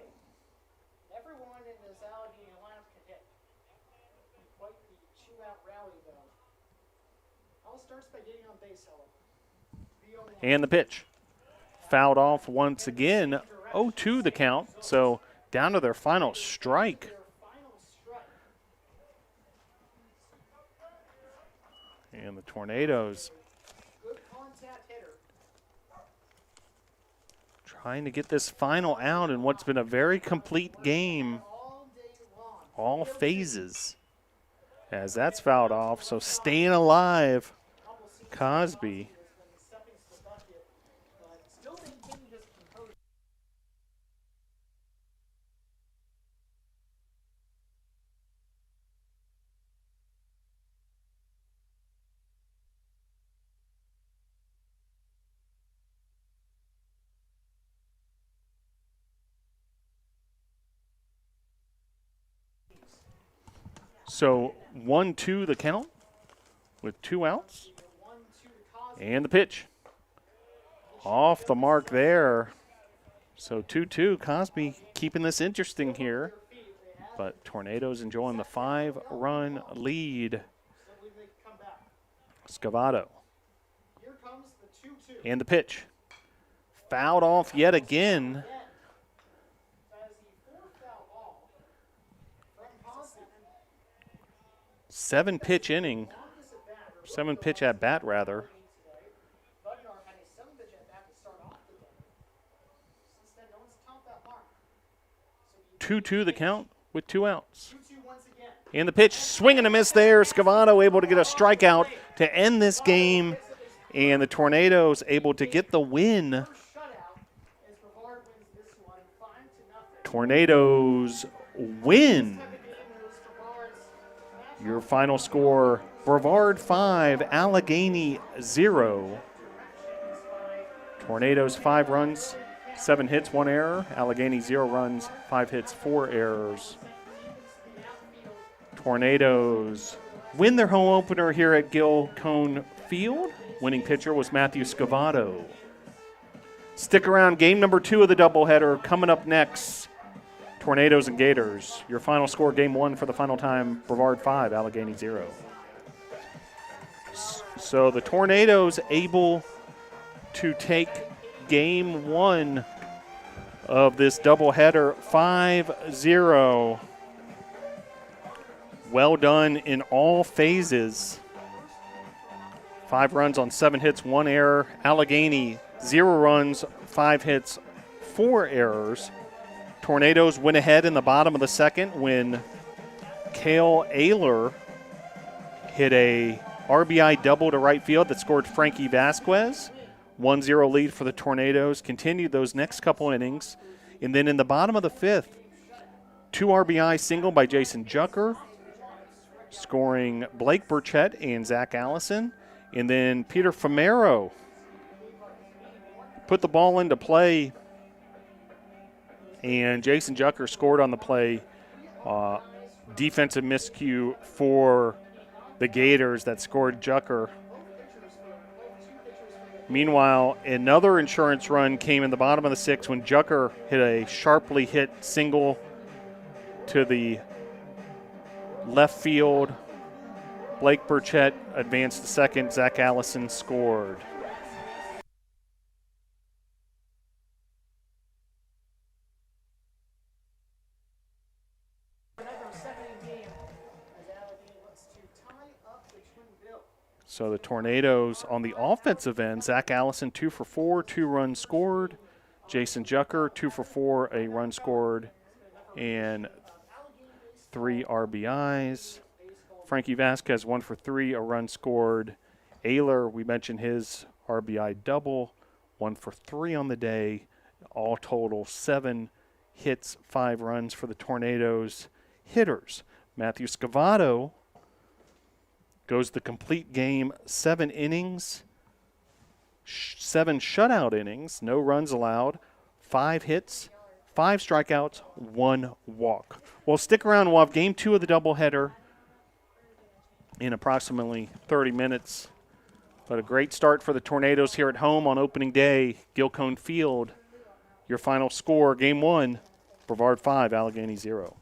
Everyone in this Allegheny lineup can hit. Quite the two-out rally, though. All starts by getting on base, however. And the pitch. Fouled off once again. 0-2 the count. So down to their final strike. Their final strike. And the Tornadoes Good contact hitter. trying to get this final out in what's been a very complete game. All day long. All phases. As that's fouled off. So staying alive, Cosby. Stepping to the bucket, but still maintaining his composure. So 1-2 the count with 2 outs. 1-2 Cosby. And the pitch. Off the mark there. So 2-2. Cosby keeping this interesting here. But Tornadoes enjoying the 5-run lead. So we make a comeback. Scavato. Here comes the 2-2. And the pitch. Fouled off yet again. That is the 4th foul ball from Cosby. 7-pitch inning. Longest at bat, or 7-pitch at bat, rather. today. Bugnar had a 7-pitch at bat to start off the game. Since then, no one's topped that mark. So 2-2 the count with 2 outs. 2-2 once again. And the pitch, swing and a miss there. Scavato able to get a strikeout to end this game. And the Tornadoes able to get the win. Shutout as Brevard wins this one 5-0. Tornadoes win. The game was Brevard's Your final score, Brevard 5, Allegheny 0. Tornadoes 5 runs, 7 hits, 1 error. Allegheny 0 runs, 5 hits, 4 errors. Tornadoes win their home opener here at Gil Cone Field. Winning pitcher was Matthew Scavato. Stick around, game number 2 of the doubleheader coming up next. Tornadoes and Gators. Your final score, game 1 for the final time, Brevard 5, Allegheny 0. So the Tornadoes able to take game 1 of this doubleheader 5-0. Well done in all phases. 5 runs on 7 hits, 1 error. Allegheny, 0 runs, 5 hits, 4 errors. Tornadoes went ahead in the bottom of the second when Cale Ayler hit a RBI double to right field that scored Frankie Vasquez. 1-0 lead for the Tornadoes. Continued those next couple innings. And then in the bottom of the 5th, 2 RBI single by Jason Jucker, scoring Blake Burchett and Zach Allison. And then Peter Famero put the ball into play, and Jason Jucker scored on the play. Defensive miscue for the Gators that scored Jucker. Meanwhile, another insurance run came in the bottom of the 6th when Jucker hit a sharply hit single to the left field. Blake Burchett advanced to second. Zach Allison scored. So the Tornadoes on the offensive end, Zach Allison 2 for 4, 2 runs scored. Jason Jucker 2 for 4, a run scored, and 3 RBIs. Frankie Vasquez 1 for 3, a run scored. Ayler, we mentioned his RBI double, 1 for 3 on the day. All total 7 hits, 5 runs for the Tornadoes. Hitters, Matthew Scavato goes the complete game, 7 innings, 7 shutout innings, no runs allowed, 5 hits, 5 strikeouts, 1 walk. Well, stick around. We'll have game 2 of the doubleheader in approximately 30 minutes. But a great start for the Tornadoes here at home on opening day. Gilcone Field, your final score, Game 1, Brevard 5, Allegheny 0.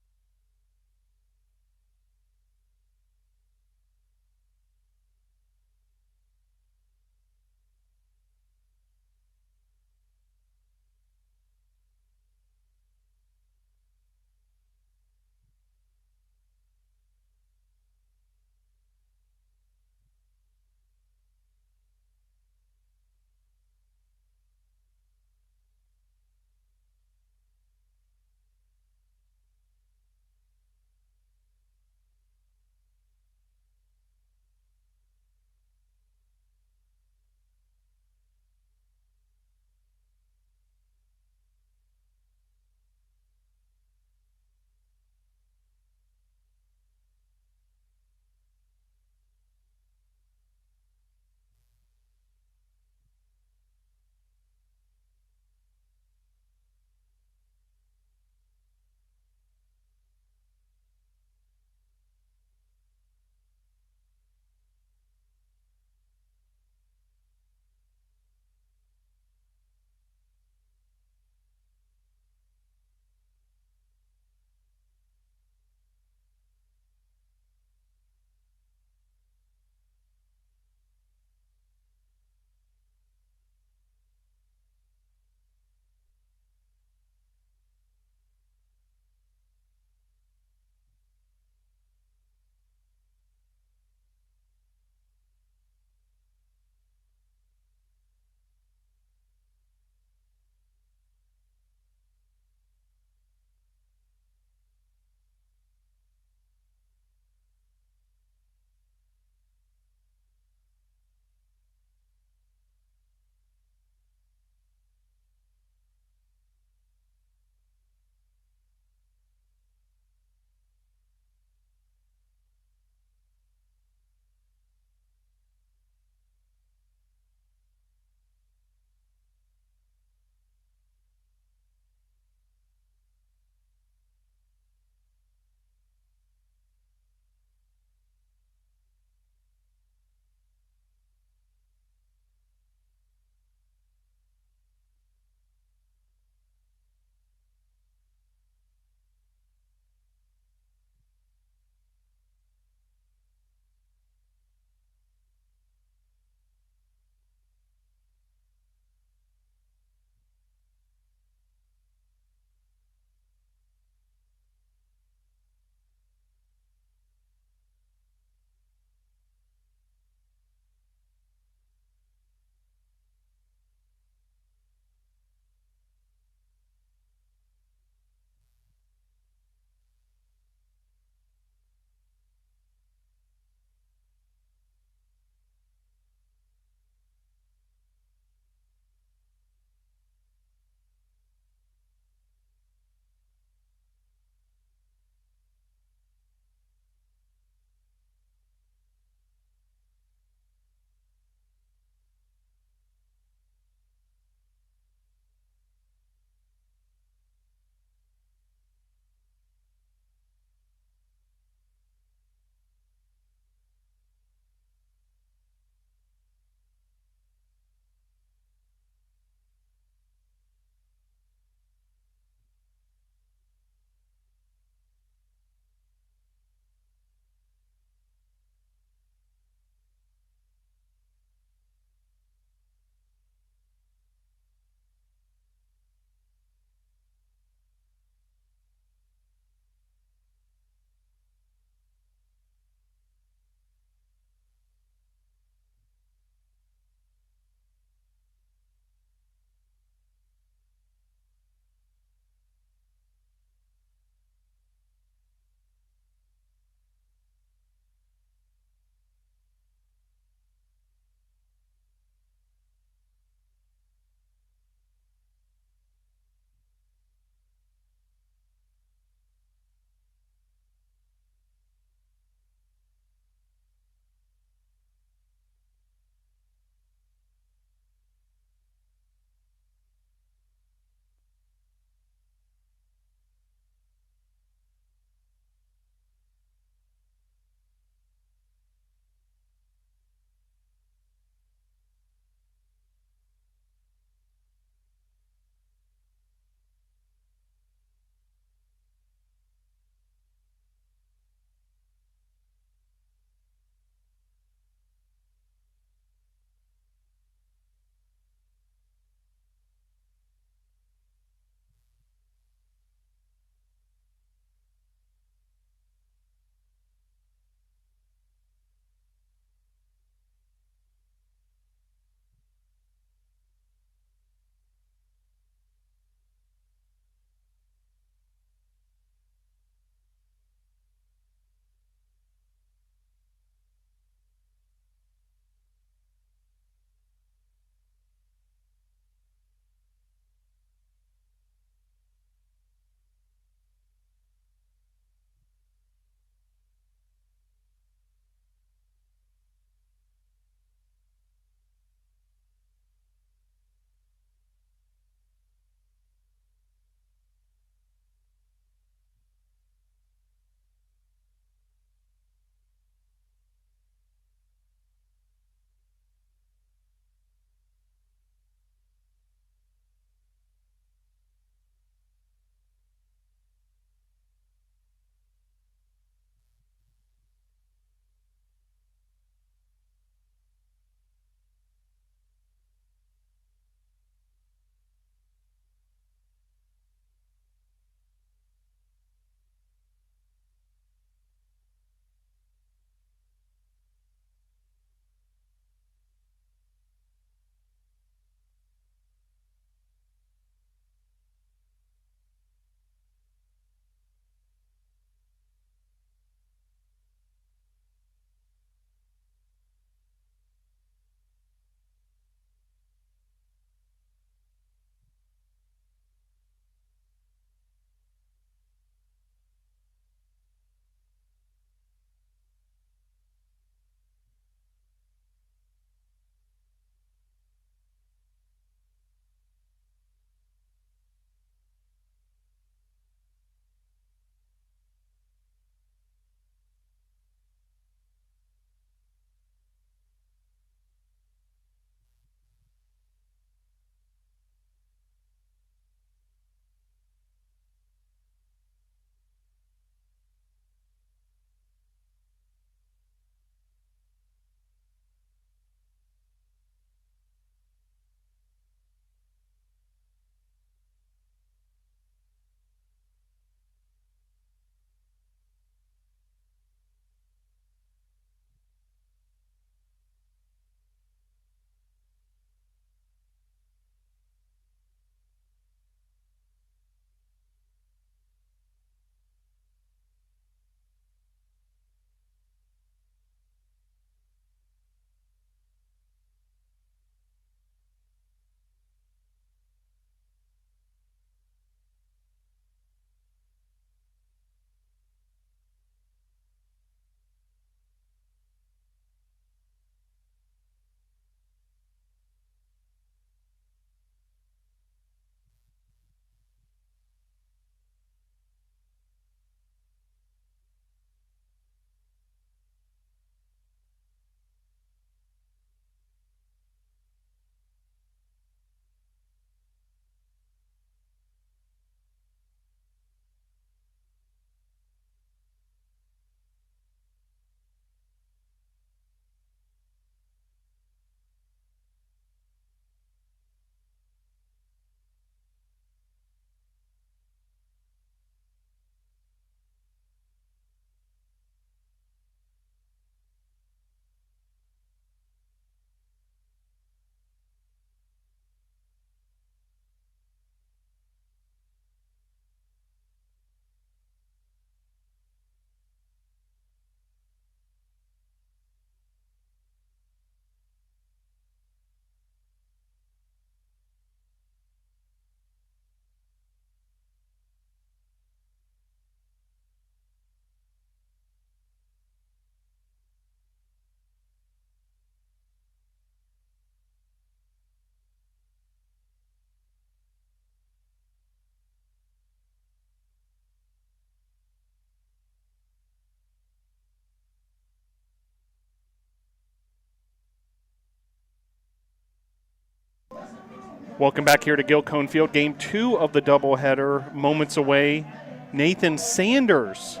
Welcome back here to Gil Cone Field. Game 2 of the doubleheader, moments away. Nathan Sanders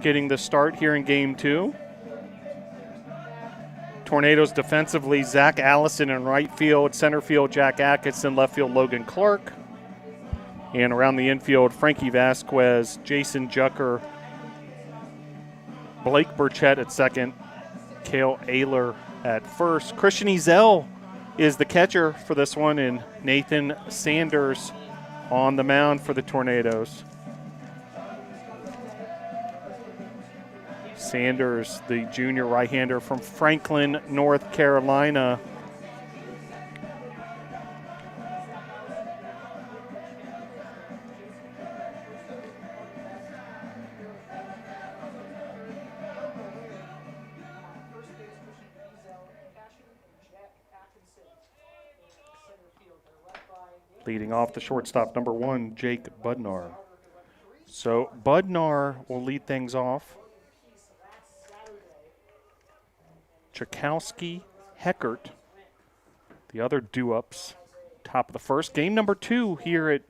getting the start here in Game 2. Tornadoes defensively, Zach Allison in right field, center field, Jack Atkinson, left field, Logan Clark. And around the infield, Frankie Vasquez, Jason Jucker, Blake Burchett at second, Cale Ayler at first. Christian Ezel is the catcher for this one, and Nathan Sanders on the mound for the Tornadoes. Sanders, the junior right-hander from Franklin, North Carolina. Leading off the shortstop, number 1, Jake Budnar. So Budnar will lead things off. Chakowski, Heckert, the other due-ups, top of the first. Game number 2 here at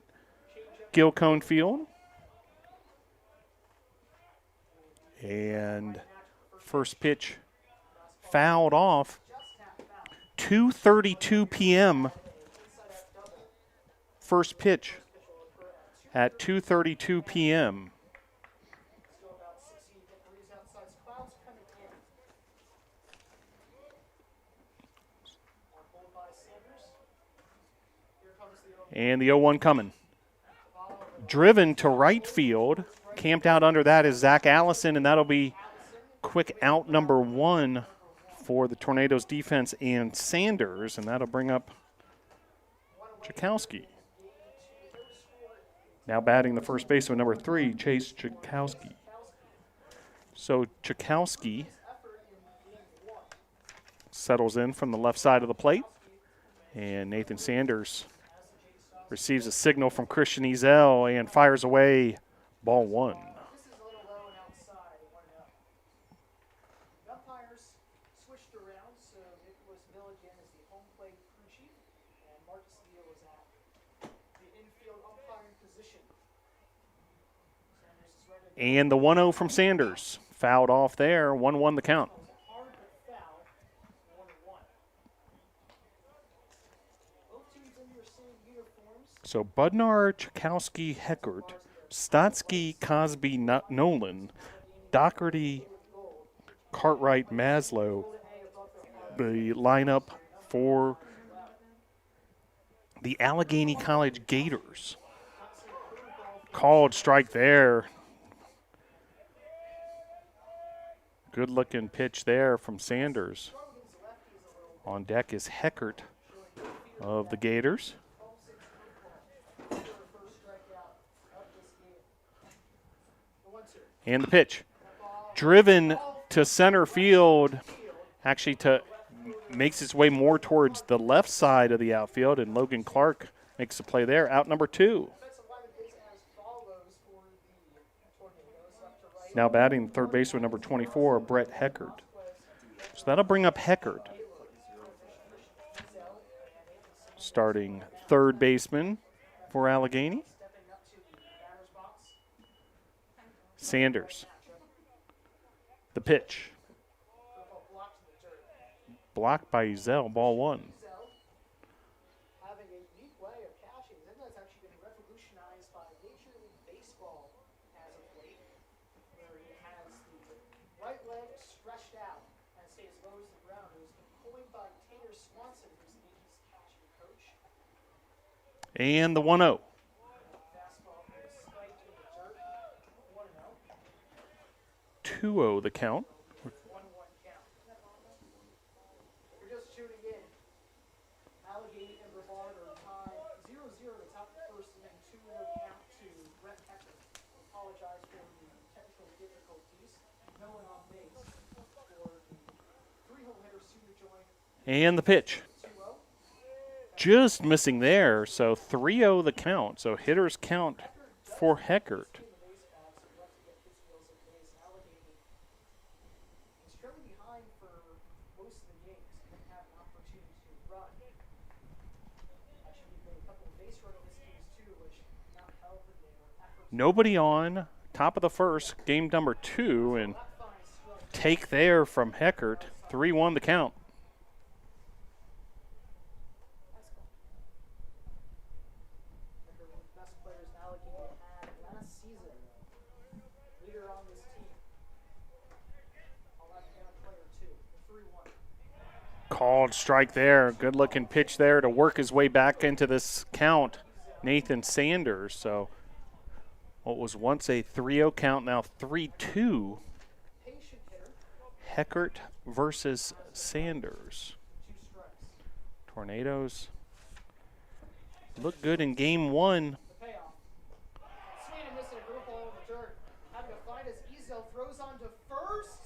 Gil Cone Field. And first pitch fouled off. 2:32 p.m. First pitch at 2:32 p.m. And the 0-1 coming. Driven to right field. Camped out under that is Zach Allison, and that'll be quick out number 1 for the Tornadoes defense and Sanders, and that'll bring up Chakowski. Now batting the first baseman, number 3, Chase Chakowski. So Chakowski settles in from the left side of the plate, and Nathan Sanders receives a signal from Christian Ezel and fires away, ball 1. And the 1-0 from Sanders. Fouled off there, 1-1 the count. So Budnar, Chakowski, Heckert, Stotsky, Cosby, Nolan, Doherty, Cartwright, Maslow, the lineup for the Allegheny College Gators. Called strike there. Good looking pitch there from Sanders. On deck is Heckert of the Gators. And the pitch. Driven to center field, actually makes its way more towards the left side of the outfield, and Logan Clark makes a play there. Out number 2. Now batting third baseman number 24, Brett Heckert. So that'll bring up Heckert. Starting third baseman for Allegheny. Sanders. The pitch. Blocked by Ezel, ball 1. Having a unique way of catching. I think that's actually been revolutionized by Major League Baseball as of late, where he has the right leg stretched out and stays low as the ground. It was coined by Tater Swanson, who's the Yankees catching coach. And the 1-0. Fastball is spiked in the dirt. 1-0. 2-0 the count. 1-1 count. You're just tuning in. Allegheny and Brevard are tied 0-0 to top the first inning, 2-0 count to Brett Heckert. Apologize for the technical difficulties. No one on base for the 3-hole hitter soon to join. And the pitch. 2-0. Just missing there, so 3-0 the count. So hitters count for Heckert. He's trailing behind for most of the games. He didn't have an opportunity to base running this team is too, which not held the game or efforts. Nobody on. Top of the first, game number 2, and That fine strike. take there from Heckert. 3-1 the count. Nice call. Becker, one of the best players Allegheny had last season. Leader on this team. All that down player too. 3-1. Called strike there. Good looking pitch there to work his way back into this count. Nathan Sanders. So what was once a 3-0 count, now 3-2. Patient hitter. Heckert versus Sanders. 2 strikes. Tornadoes look good in game 1. The payoff. Swing and miss at a group ball in the dirt. Having to find as Ezel throws on to first.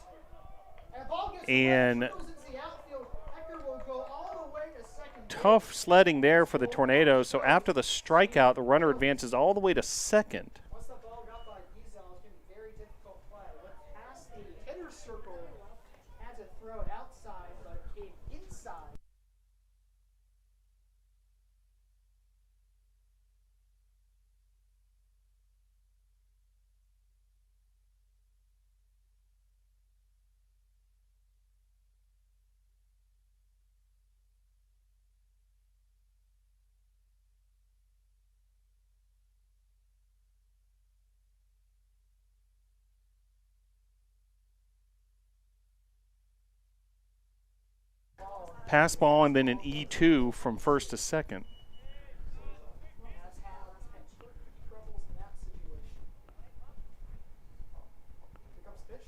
And the ball gets And away, goes into the outfield. Hecker will go all the way to second. tough sledding there for the Tornadoes. So after the strikeout, the runner advances all the way to second. Once the ball got by Ezel, it's going to be very difficult play. Went past the hitter's circle. Had to throw it outside, but it came inside. Pass ball and then an E2 from first to second. That's troubles in that situation. Here comes the pitch.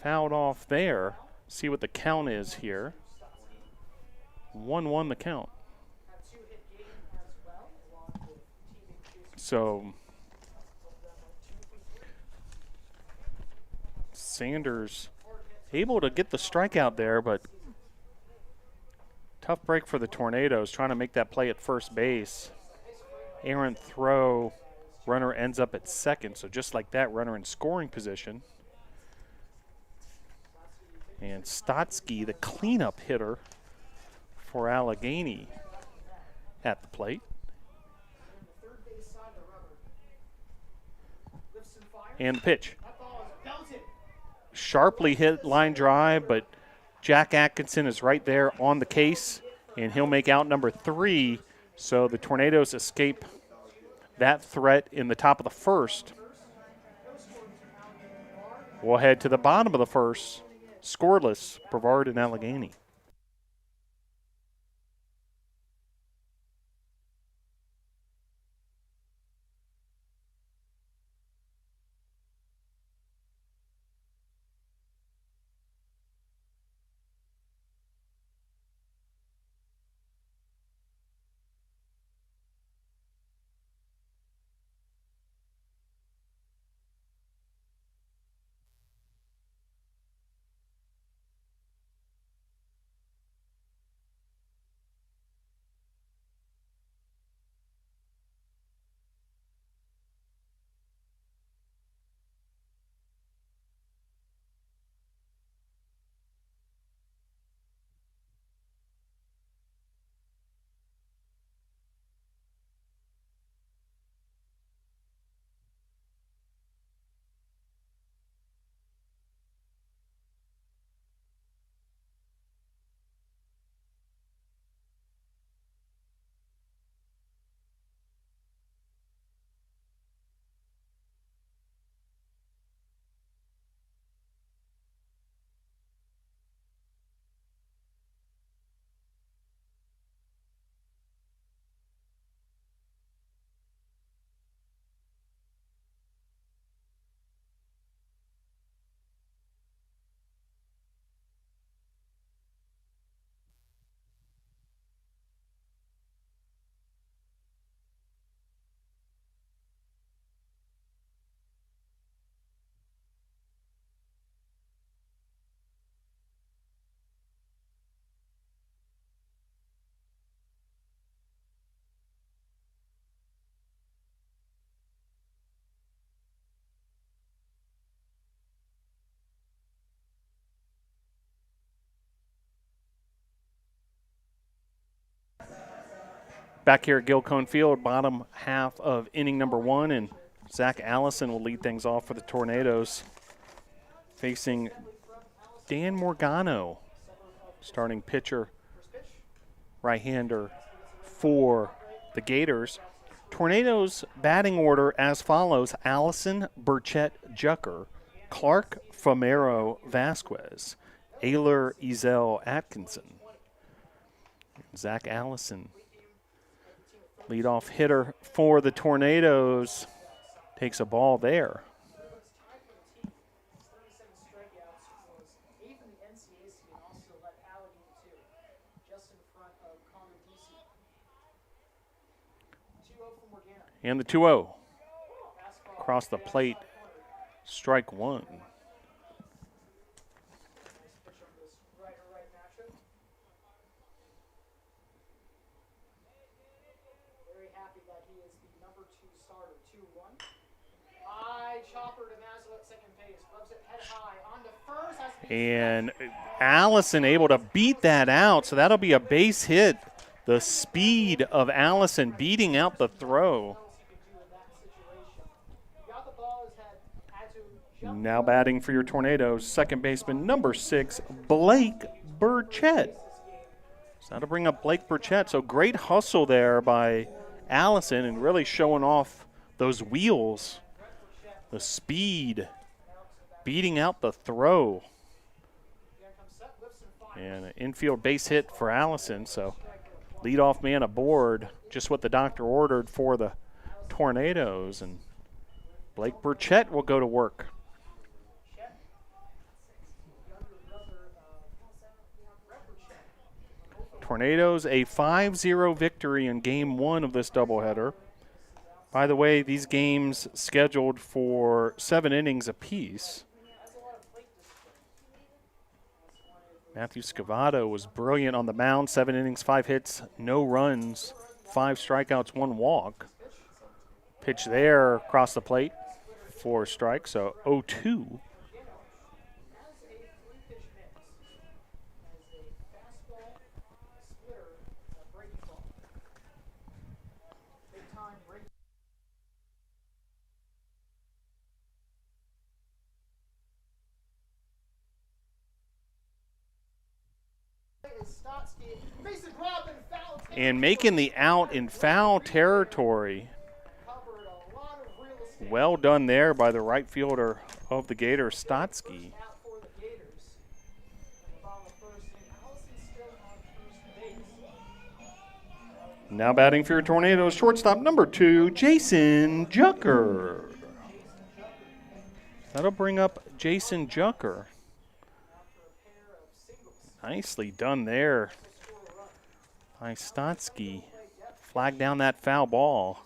Fouled off there. See what the count is here. 1-1 the count. Had 2-hit game as well, along with teaming Chase. So Sanders able to get the strikeout there, but tough break for the Tornadoes trying to make that play at first base. Errant throw, runner ends up at second, so just like that, runner in scoring position. And Stotsky, the cleanup hitter for Allegheny, at the plate. Third base side of the rubber. Lifts and fires. And the pitch. That ball is belted. Sharply hit line drive, but Jack Atkinson is right there on the case, and he'll make out number 3. So the Tornadoes escape that threat in the top of the first. We'll head to the bottom of the first. Scoreless, Brevard and Allegheny. Back here at Gilcone Field, bottom half of inning number 1, and Zach Allison will lead things off for the Tornadoes, facing Dan Morgano, starting pitcher, right-hander for the Gators. Tornadoes batting order as follows: Allison, Burchett, Jucker, Clark, Famero, Vasquez, Ayler, Ezel, Atkinson. Zach Allison, leadoff hitter for the Tornadoes, takes a ball there. And the 2-0. Across the plate, strike 1. Very happy that he is the number 2 starter, 2-1. High chopper to Mazza at second base. Rubs it head high on to first. And Allison able to beat that out, so that'll be a base hit. The speed of Allison beating out the throw. Now batting for your Tornadoes, second baseman number 6, Blake Burchett. So that'll bring up Blake Burchett. So great hustle there by Allison and really showing off those wheels, the speed, beating out the throw. And an infield base hit for Allison. So leadoff man aboard, just what the doctor ordered for the Tornadoes. And Blake Burchett will go to work. Tornadoes a 5-0 victory in Game 1 of this doubleheader. By the way, these games scheduled for 7 innings apiece. Matthew Scavato was brilliant on the mound, 7 innings, 5 hits, no runs, 5 strikeouts, 1 walk. Pitch there across the plate for a strike, so 0-2. And making the out in foul territory. Well done there by the right fielder of the Gators, Stotsky. Now batting for your Tornadoes, shortstop number 2, Jason Jucker. That'll bring up Jason Jucker. Nicely done there by Stotsky. Flag down that foul ball.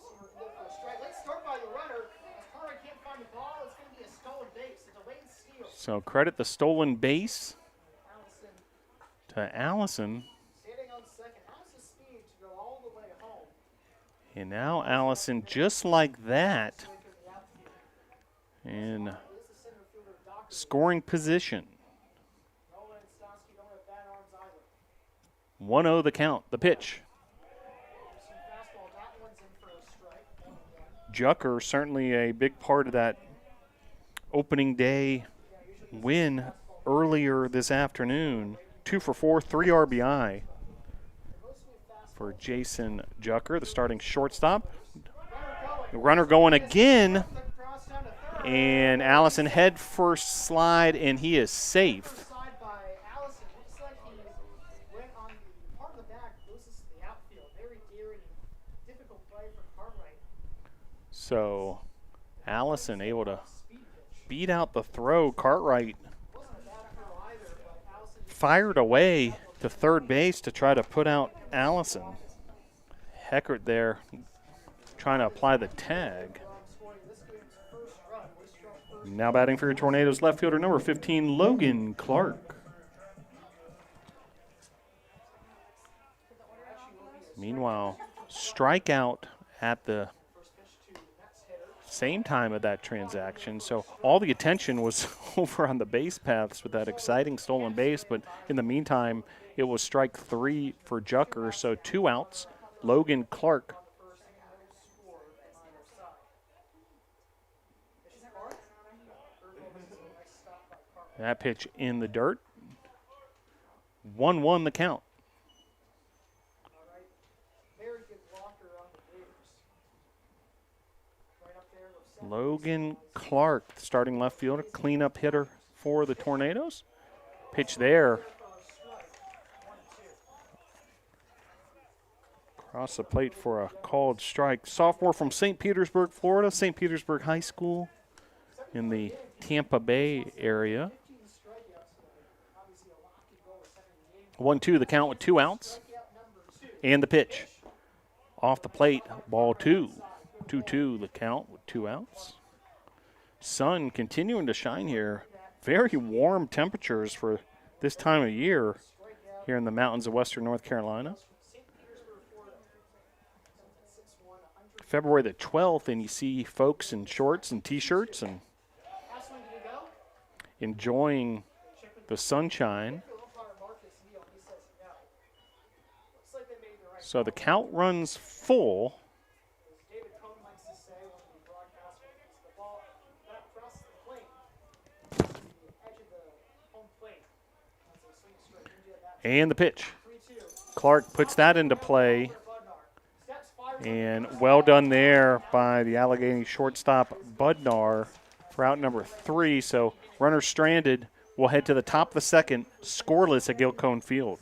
So credit the stolen base to Allison. And now Allison, just like that, in scoring position. 1-0 the count, the pitch. Jucker certainly a big part of that opening day win earlier this afternoon. 2 for 4, 3 RBI for Jason Jucker, the starting shortstop. The runner going again, and Allison head first slide, and he is safe. So Allison able to beat out the throw. Cartwright fired away to third base to try to put out Allison. Heckert there trying to apply the tag. Now batting for your Tornadoes, left fielder number 15, Logan Clark. Meanwhile, strikeout at the same time of that transaction, so all the attention was over on the base paths with that exciting stolen base, but in the meantime, it was strike 3 for Jucker, so 2 outs, Logan Clark. That pitch in the dirt. 1-1 the count. Logan Clark, starting left fielder, cleanup hitter for the Tornadoes. Pitch there. Across the plate for a called strike. Sophomore from St. Petersburg, Florida, St. Petersburg High School in the Tampa Bay area. 1-2 the count with 2 outs. And the pitch. Off the plate, ball 2. 2-2 the count with 2 outs. Sun continuing to shine here. Very warm temperatures for this time of year here in the mountains of western North Carolina. February the 12th, and you see folks in shorts and T-shirts and enjoying the sunshine. So the count runs full. And the pitch. Clark puts that into play. And well done there by the Allegheny shortstop Budnar for out number 3. So runner stranded. We'll head to the top of the second, scoreless at Gilcone Field.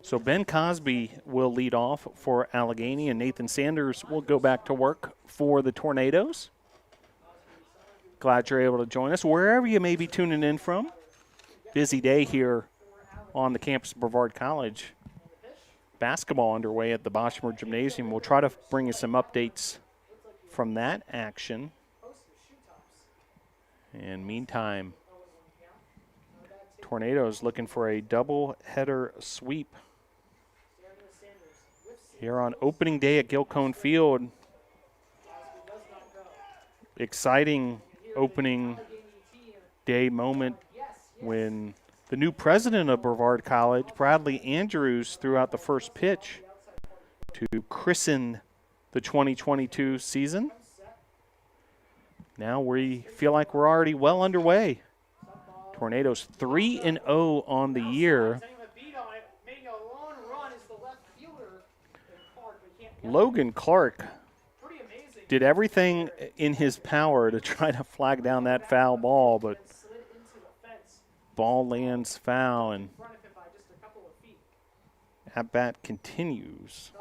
So Ben Cosby will lead off for Allegheny, and Nathan Sanders will go back to work for the Tornadoes. Glad you're able to join us wherever you may be tuning in from. Busy day here on the campus of Brevard College. Basketball underway at the Boschmer Gymnasium. We'll try to bring you some updates from that action. And meantime, Tornadoes looking for a double-header sweep here on opening day at Gilcone Field. Exciting opening day moment when the new president of Brevard College, Bradley Andrews, threw out the first pitch to christen the 2022 season. Now we feel like we're already well underway. Tornadoes 3-0 on the year. Logan Clark did everything in his power to try to flag down that foul ball, but ball lands foul, and at bat continues.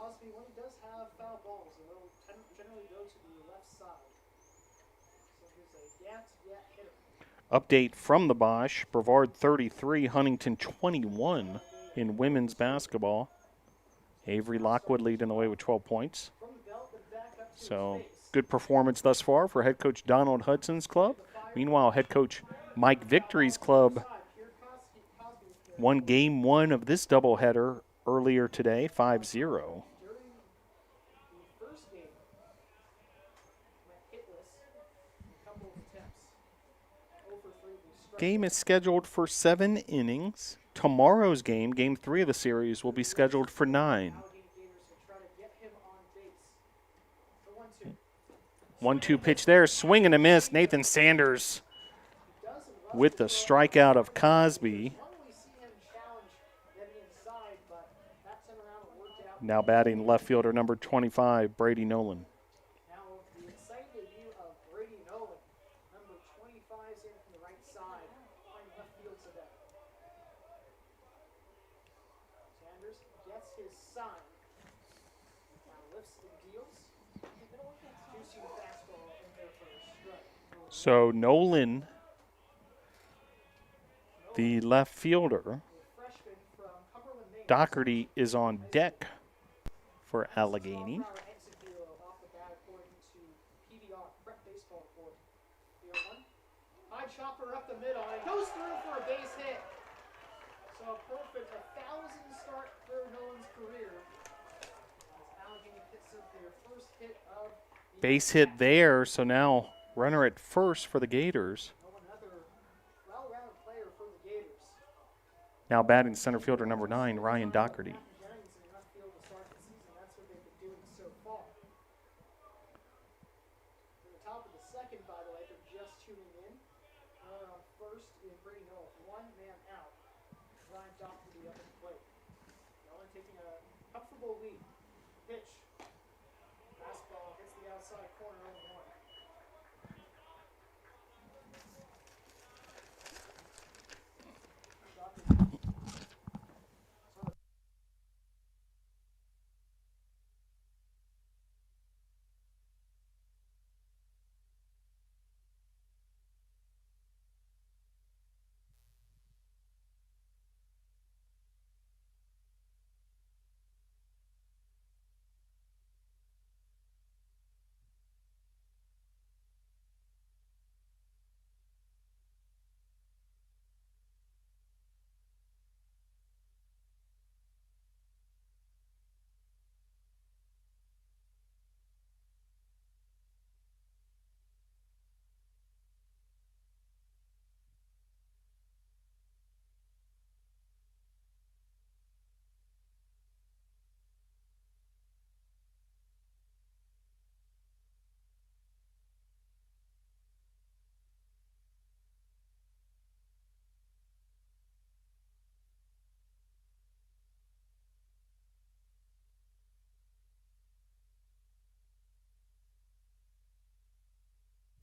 Update from the Bosch, Brevard 33, Huntington 21 in women's basketball. Avery Lockwood leading the way with 12 points. So good performance thus far for head coach Donald Hudson's club. Meanwhile, head coach Mike Victory's club won game one of this doubleheader earlier today, 5-0. During the first game, went hitless in a couple of attempts. 0 for 3 with strike. Game is scheduled for 7 innings. Tomorrow's game, game 3 of the series, will be scheduled for 9. Allegheny Gators will try to get him on base. The 1-2. 1-2 pitch there, swing and a miss. Nathan Sanders with the strikeout of Cosby. Normally see him challenge getting inside, but that time around it worked out. Now batting left fielder number 25, Brady Nolan. Now the exciting debut of Brady Nolan, number 25 is in from the right side, playing left field today. Sanders gets his sign. Now lifts and deals. Two-seam fastball in there for a strike. So Nolan, the left fielder, Freshman from Cumberland, Maine. Doherty is on deck for Allegheny. Off the bat according to PBR, Prep Baseball Report. The 0-1. High chopper up the middle and goes through for a base hit. So a perfect 1,000 start for Nolan's career. As Allegheny picks up their first hit of the Base hit there, so now runner at first for the Gators. another well-rounded player for the Gators. Now batting center fielder number 9, Ryan Doherty. Jennings in left field to start the season. That's what they've been doing so far. To the top of the second, by the way, if you're just tuning in. On first in Brady Nolan, 1 man out. Ryan Doherty up at the plate. Nolan taking a comfortable lead. Pitch. Fastball hits the outside corner 0-1.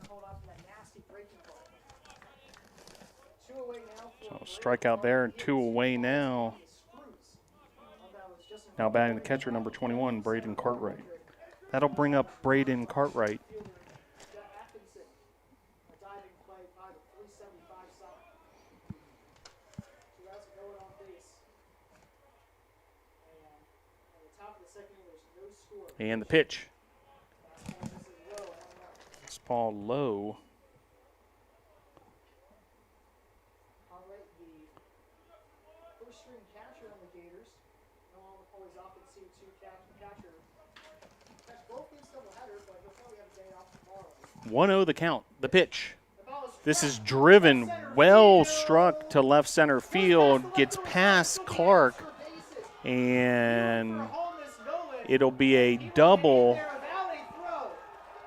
Hold off that nasty breaking ball. 2 away now for So strikeout there and 2 away now. Now batting the catcher number 21, Braden Cartwright. That'll bring up Braden Cartwright. Atkinson, a diving play by the 375 side. 2 outs going on base. And at the top of the second inning, there's no score. And the pitch. Fastball misses low, 1-1. This ball low. Cartwright, the first string catcher on the Gators. No always often see 2 catcher. Catch both these doubleheaders, but he'll probably have a day off tomorrow. 1-0 the count. The pitch. The ball is This is struck driven, left center well field. struck to left center field, gets past Clark, For bases. and For home is Nolan. it'll be a He was double, there, a valley throw.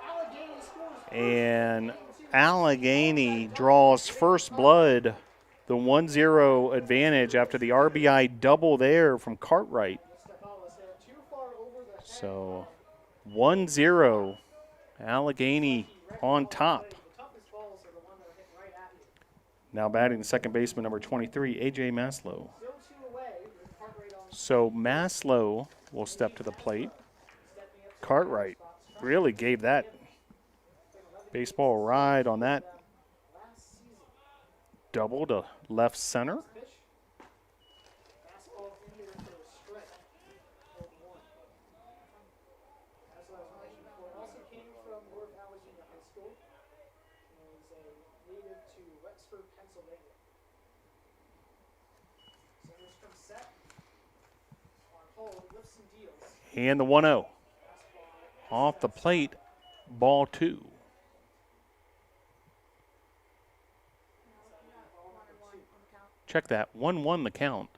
Allegheny scores first. and Allegheny draws first blood, the 1-0 advantage after the RBI double there from Cartwright. That ball was hit too far over the head. So 1-0, Allegheny on top. The toughest balls are the ones that are hit right at you. Now batting the second baseman, number 23, A.J. Maslow. Still 2 away with Cartwright on So Maslow will step to the plate. stepping up. Cartwright really gave that baseball a ride on that Last season. double to left center. Pitch. Fastball in there for a strike. 0-1. As I was mentioning before, also came from North Allegheny High School. And is a native to Wexford, Pennsylvania. And the 1-0. Off the plate, ball 2. Check that, 1-1 the count.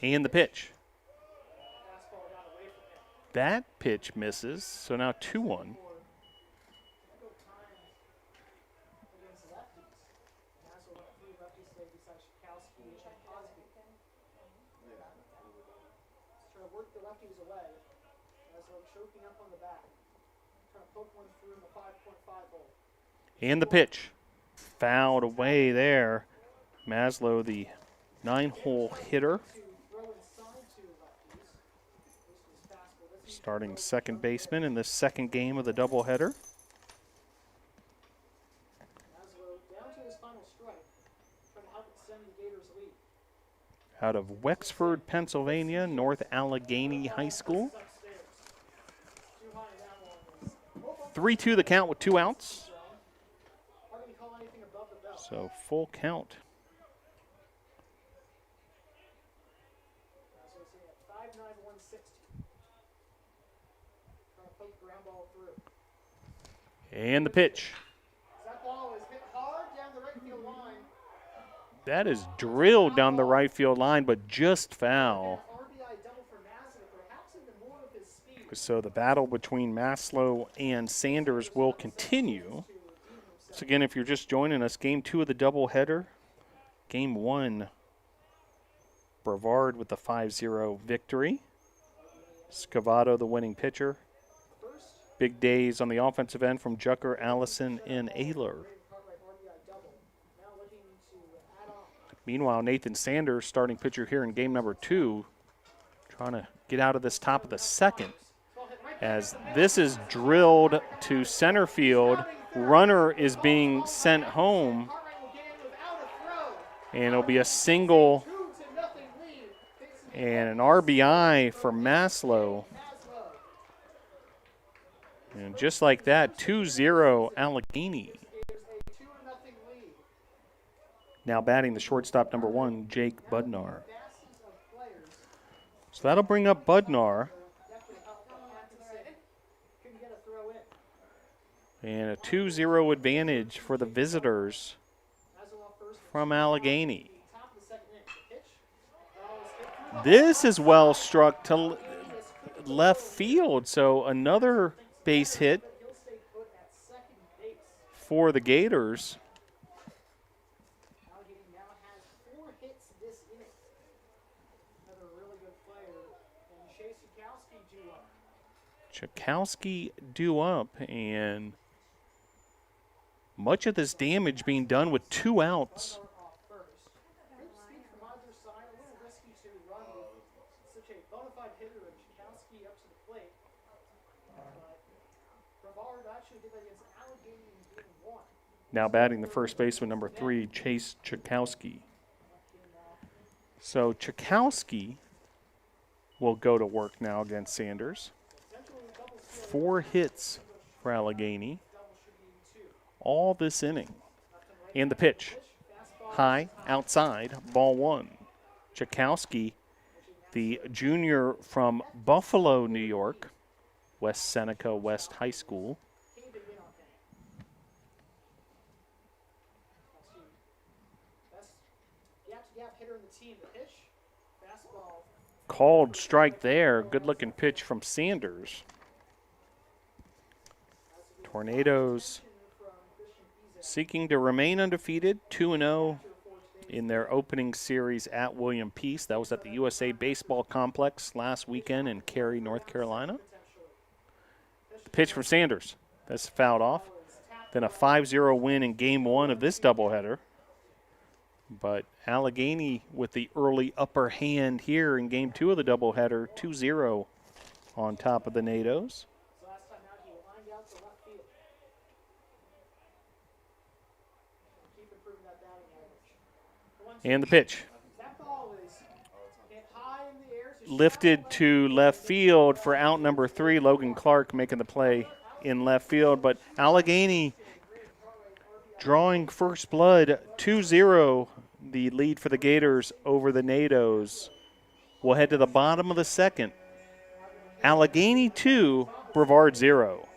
And the pitch. That pitch misses, so now 2-1. And the pitch. Fouled away there. Maslow, the 9-hole hitter. Starting second baseman in this second game of the doubleheader. Out of Wexford, Pennsylvania, North Allegheny High School. 3-2 the count with 2 outs. So full count. And the pitch. That is drilled down the right field line, but just foul. So the battle between Maslow and Sanders will continue. So again, if you're just joining us, Game 2 of the doubleheader. Game 1, Brevard with the 5-0 victory. Scavato, the winning pitcher. Big days on the offensive end from Jucker, Allison, and Ayler. Meanwhile, Nathan Sanders, starting pitcher here in game number 2, trying to get out of this top of the second. As this is drilled to center field, runner is being sent home, and it'll be a single and an RBI for Maslow. And just like that, 2-0 Allegheny. Now batting the shortstop, number 1, Jake Budnar. So that'll bring up Budnar. And a 2-0 advantage for the visitors from Allegheny. This is well struck to left field, so another base hit for the Gators. Chakowski due up, and much of this damage being done with 2 outs. Now batting the first baseman, number 3, Chase Chakowski. So Chakowski will go to work now against Sanders. 4 hits for Allegheny. All this inning. And the pitch. High, outside, ball 1. Chakowski, the junior from Buffalo, New York, West Seneca West High School. Called strike there. Good-looking pitch from Sanders. Tornadoes seeking to remain undefeated, 2-0 in their opening series at William Peace. That was at the USA Baseball Complex last weekend in Cary, North Carolina. Pitch from Sanders. That's fouled off. Then a 5-0 win in game 1 of this doubleheader. But Allegheny with the early upper hand here in game 2 of the doubleheader, 2-0 on top of the NATOs. And the pitch. Lifted to left field for out number 3, Logan Clark making the play in left field. But Allegheny drawing first blood, 2-0 the lead for the Gators over the NATOs. We'll head to the bottom of the second. Allegheny 2, Brevard 0.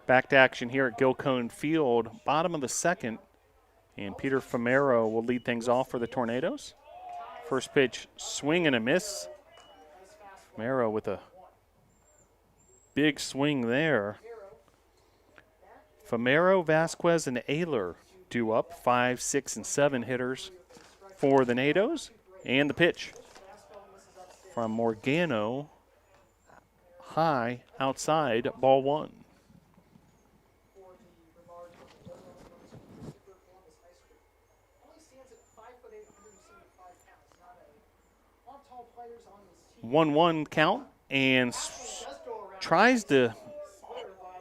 Back to action here at Gilcone Field, bottom of the second. And Peter Famero will lead things off for the Tornadoes. First pitch, swing and a miss. Famero with a big swing there. Famero, Vasquez, and Ayler due up, 5, 6, and 7 hitters for the NATOs. And the pitch from Morgano, high, outside, ball 1. One 1 count, and tries to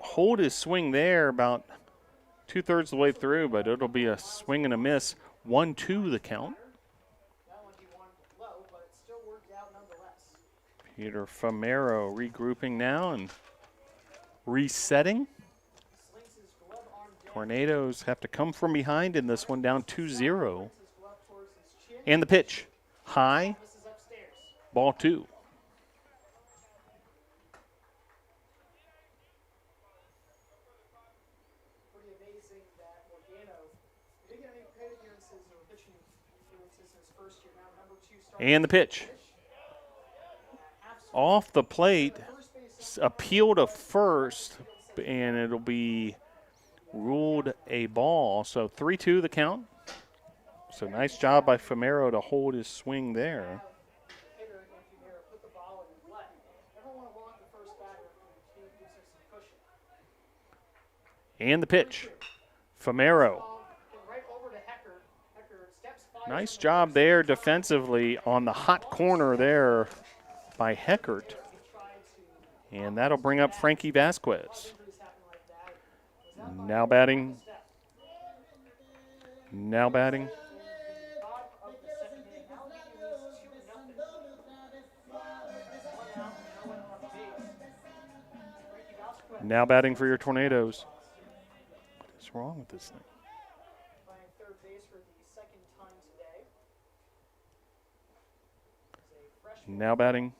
hold his swing there about 2/3 of the way through, but it'll be a swing and a miss. 1-2 the count. Peter Famero regrouping now and resetting. Tornadoes have to come from behind in this one, down 2-0. And the pitch, high, ball 2. And the pitch. Off the plate, appeal to first, and it'll be ruled a ball. So 3-2 the count. So nice job by Famero to hold his swing there. And the pitch. Famero. Nice job there defensively on the hot corner there by Heckert. And that'll bring up Frankie Vasquez. Now batting. Now batting. Now batting for your Tornadoes. What is wrong with this thing? Now batting.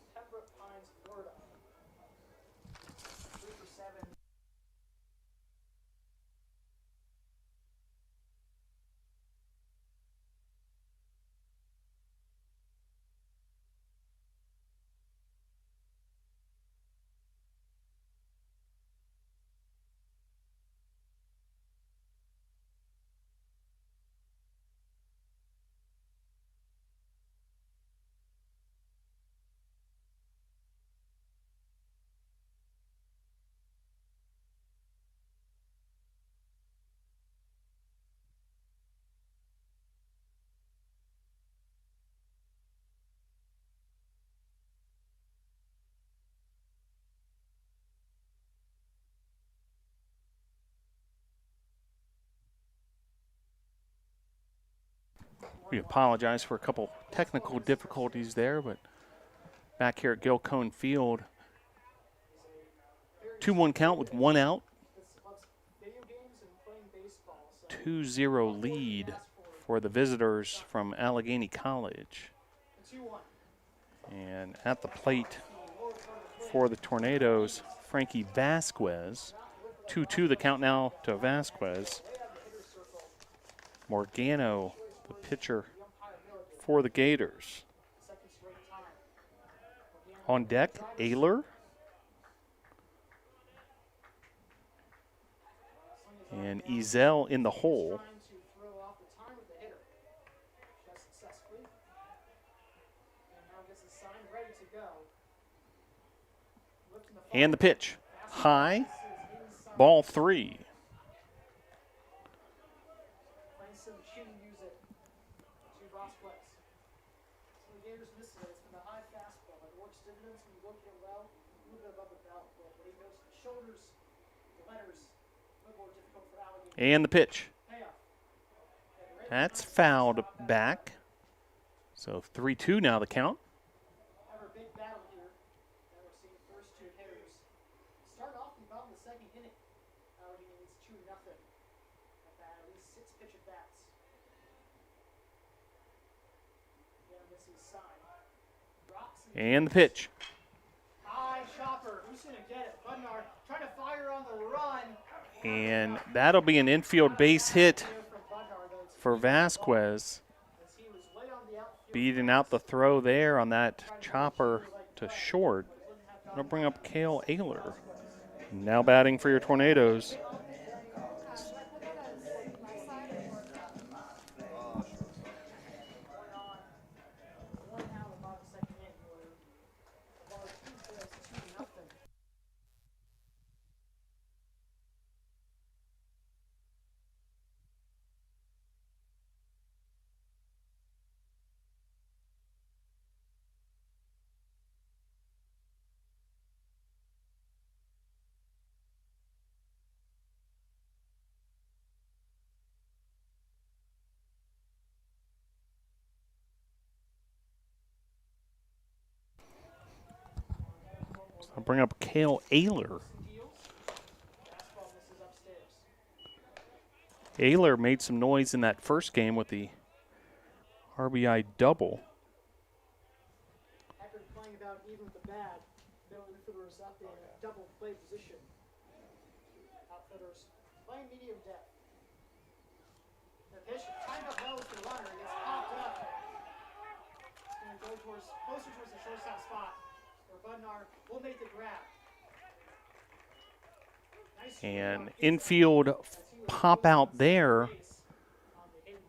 We apologize for a couple technical difficulties there, but back here at Gilcone Field, 2-1 count with 1 out. 2-0 lead for the visitors from Allegheny College. And at the plate for the Tornadoes, Frankie Vasquez. 2-2 the count now to Vasquez. Morgano, the pitcher for the Gators. On deck, Ayler. And Ezel in the hole. And the pitch. High. Ball 3. And the pitch. That's fouled back. So 3-2 now the count. And the pitch. High chopper. Who's going to get it? Budnar trying to fire on the run. And that'll be an infield base hit for Vasquez. Beating out the throw there on that chopper to short. That'll bring up Cale Ayler. Now batting for your Tornadoes. I'll bring up Cale Ayler. Ayler made some noise in that first game with the RBI double. Eckert playing about even with the bat. Bill Outfitters up in double play position. Outfitters playing medium depth. The pitch timed up well with the runner. It gets popped up. It's going to go closer towards the shortstop spot. Budnar will make the grab. And infield pop out there.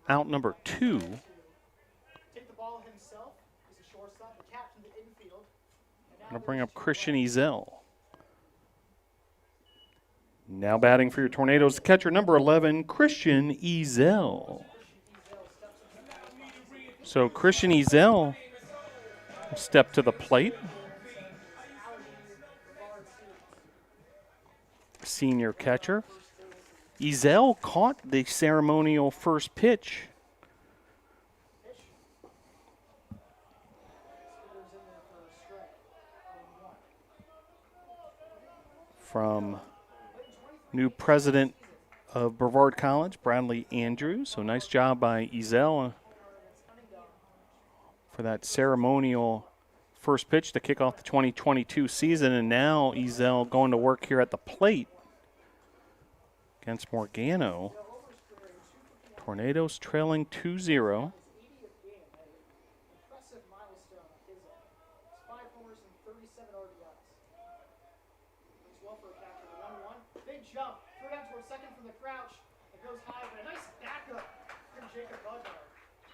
Out number 2. Take the ball himself. He's a shortstop, the captain of the infield. I'll bring up Christian Ezel. Now batting for your Tornadoes, catcher number 11, Christian Ezel. So Christian Ezel will step to the plate. Senior catcher. Ezel caught the ceremonial first pitch. From new president of Brevard College, Bradley Andrews. So nice job by Ezel for that ceremonial first pitch to kick off the 2022 season. And now Ezel going to work here at the plate against Morgano. Tornadoes trailing 2-0.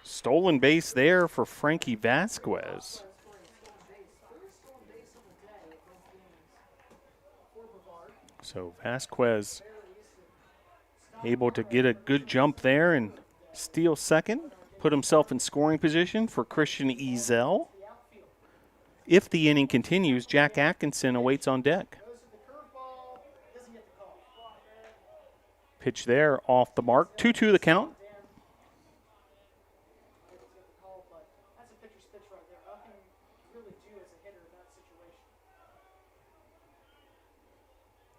Stolen base there for Frankie Vasquez. So Vasquez able to get a good jump there and steal second, put himself in scoring position for Christian Ezel. If the inning continues, Jack Atkinson awaits on deck. Pitch there off the mark. 2-2 the count.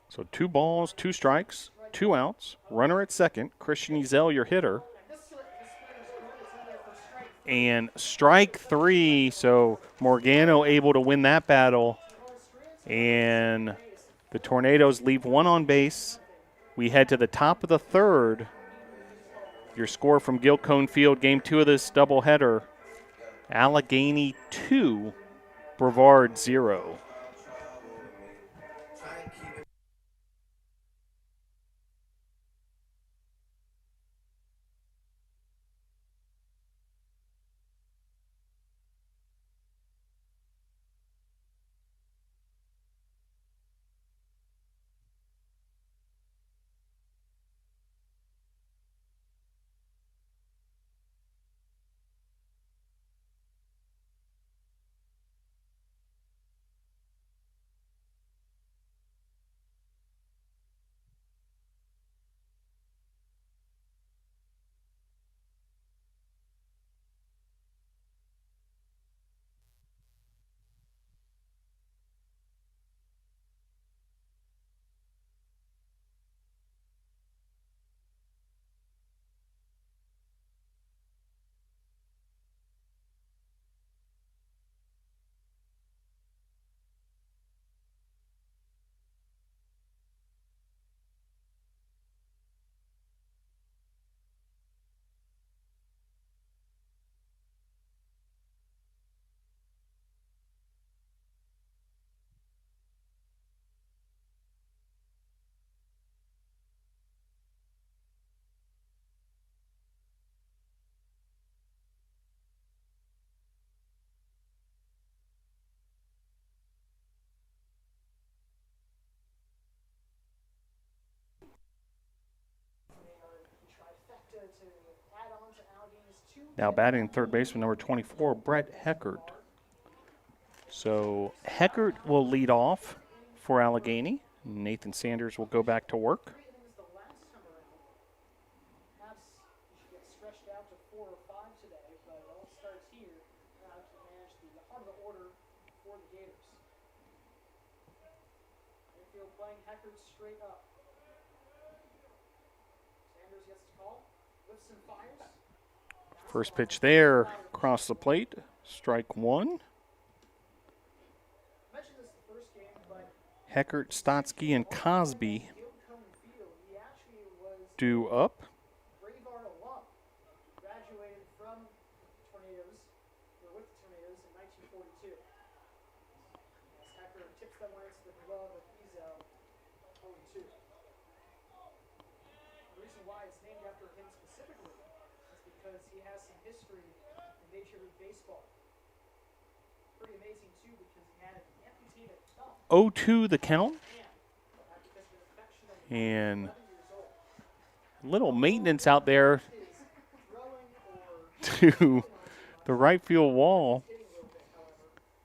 So 2 balls, 2 strikes, 2 outs. Runner at second. Christian Ezel, your hitter. And strike 3. So Morgano able to win that battle. And the Tornadoes leave 1 on base. We head to the top of the 3rd. Your score from Gil Cone Field, game 2 of this doubleheader. Allegheny 2, Brevard 0. Now batting third baseman number 24, Brett Heckert. So Heckert will lead off for Allegheny. Nathan Sanders will go back to work. First pitch there, across the plate, strike 1. Heckert, Stotsky, and Cosby due up. Brevard alum, graduated from Tornadoes, or with the Tornadoes in 1942. As Hecker tips that one into the glove of Ezel, 0-2. The reason why it's named after him specifically is because he has some history in Major League Baseball. Pretty amazing, too, because he had an amputated thumb. 0-2 the count. And little maintenance out there to the right field wall.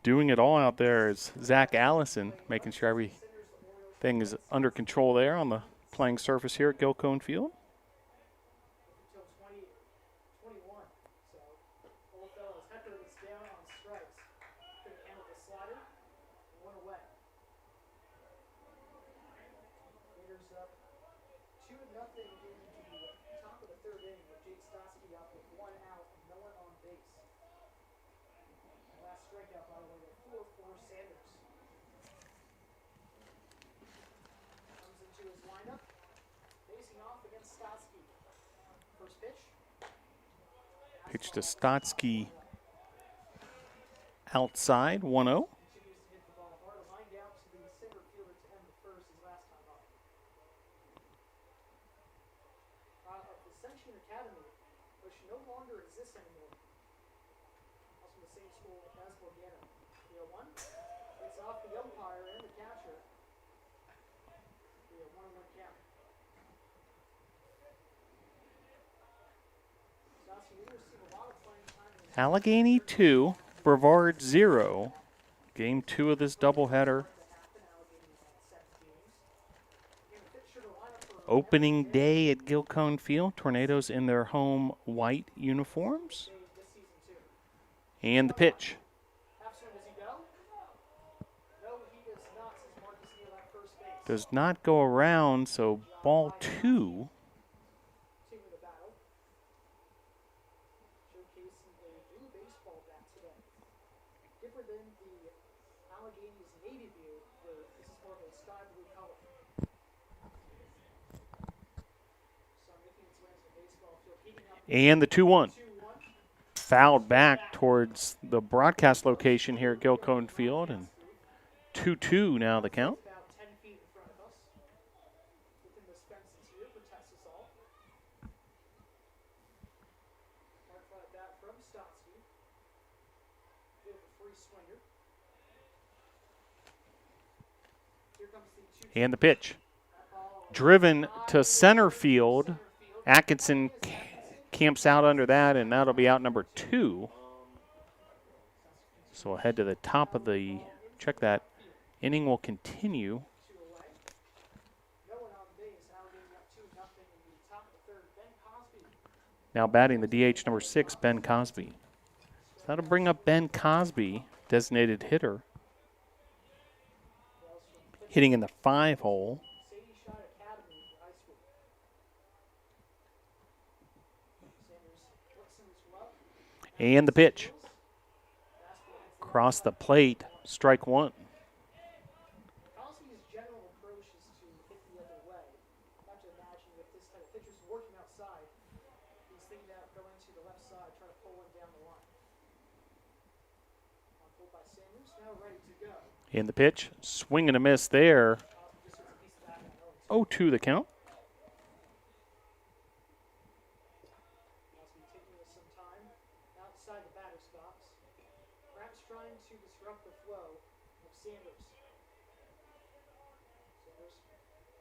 Doing it all out there is Zach Allison, making sure everything is under control there on the playing surface here at Gil Cone Field. Pitch to Stotsky outside, 1-0. Allegheny 2, Brevard 0. Game 2 of this doubleheader. Opening day at Gil Cone Field. Tornadoes in their home white uniforms. And the pitch. Does not go around, so ball 2. Team of the battle. Showcasing a blue baseball bat today. Different than the Allegheny's navy blue, where this is more of a sky blue color. So making its way into the baseball field, heating up And the 2-1. 2-1. Fouled back towards the broadcast location here at Gilcone Field, and 2-2 now the count. About 10 feet in front of us. Within this fences here, protects us all. Hard fly bat from Stotsky. Bit of a free swinger. Here comes the 2-2. And the pitch. Driven to center field. Atkinson camps out under that, and that'll be out number 2. So we'll head to the top of the, check that, inning will continue. No one on base. Allegheny up 2-0 in the top of the third. Ben Cosby. Now batting the DH number 6, Ben Cosby. So that'll bring up Ben Cosby, designated hitter, hitting in the 5 hole. Sadie Shot Academy for high school. Sanders looks in his glove. And the pitch. Across the plate, strike 1. Cosby's general approach is to hit the other way. I have to imagine if this type of pitcher's working outside, he's thinking about going to the left side, trying to pull one down the line. Pulled by Sanders, now ready to go. And the pitch, swing and a miss there. Cosby just hits a piece of that one. 0-2 the count. Cosby taking us some time outside the batter's box. Perhaps trying to disrupt the flow of Sanders. Sanders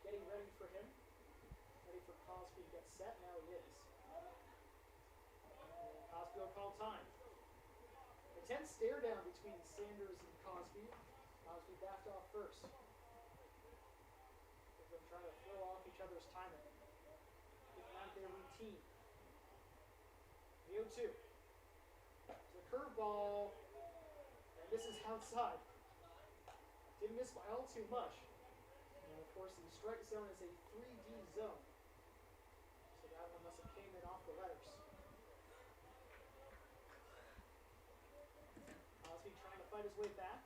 getting ready for him. Ready for Cosby to get set. Now he is. And Cosby will call time. Intense stare down between Sanders and Cosby. Cosby backed off first. They're trying to throw off each other's timing. Getting out their routine. The 0-2. The curveball. And this is outside. Didn't miss by all too much. And of course, the strike zone is a 3D zone. So that one must have came in off the letters. Cosby trying to fight his way back.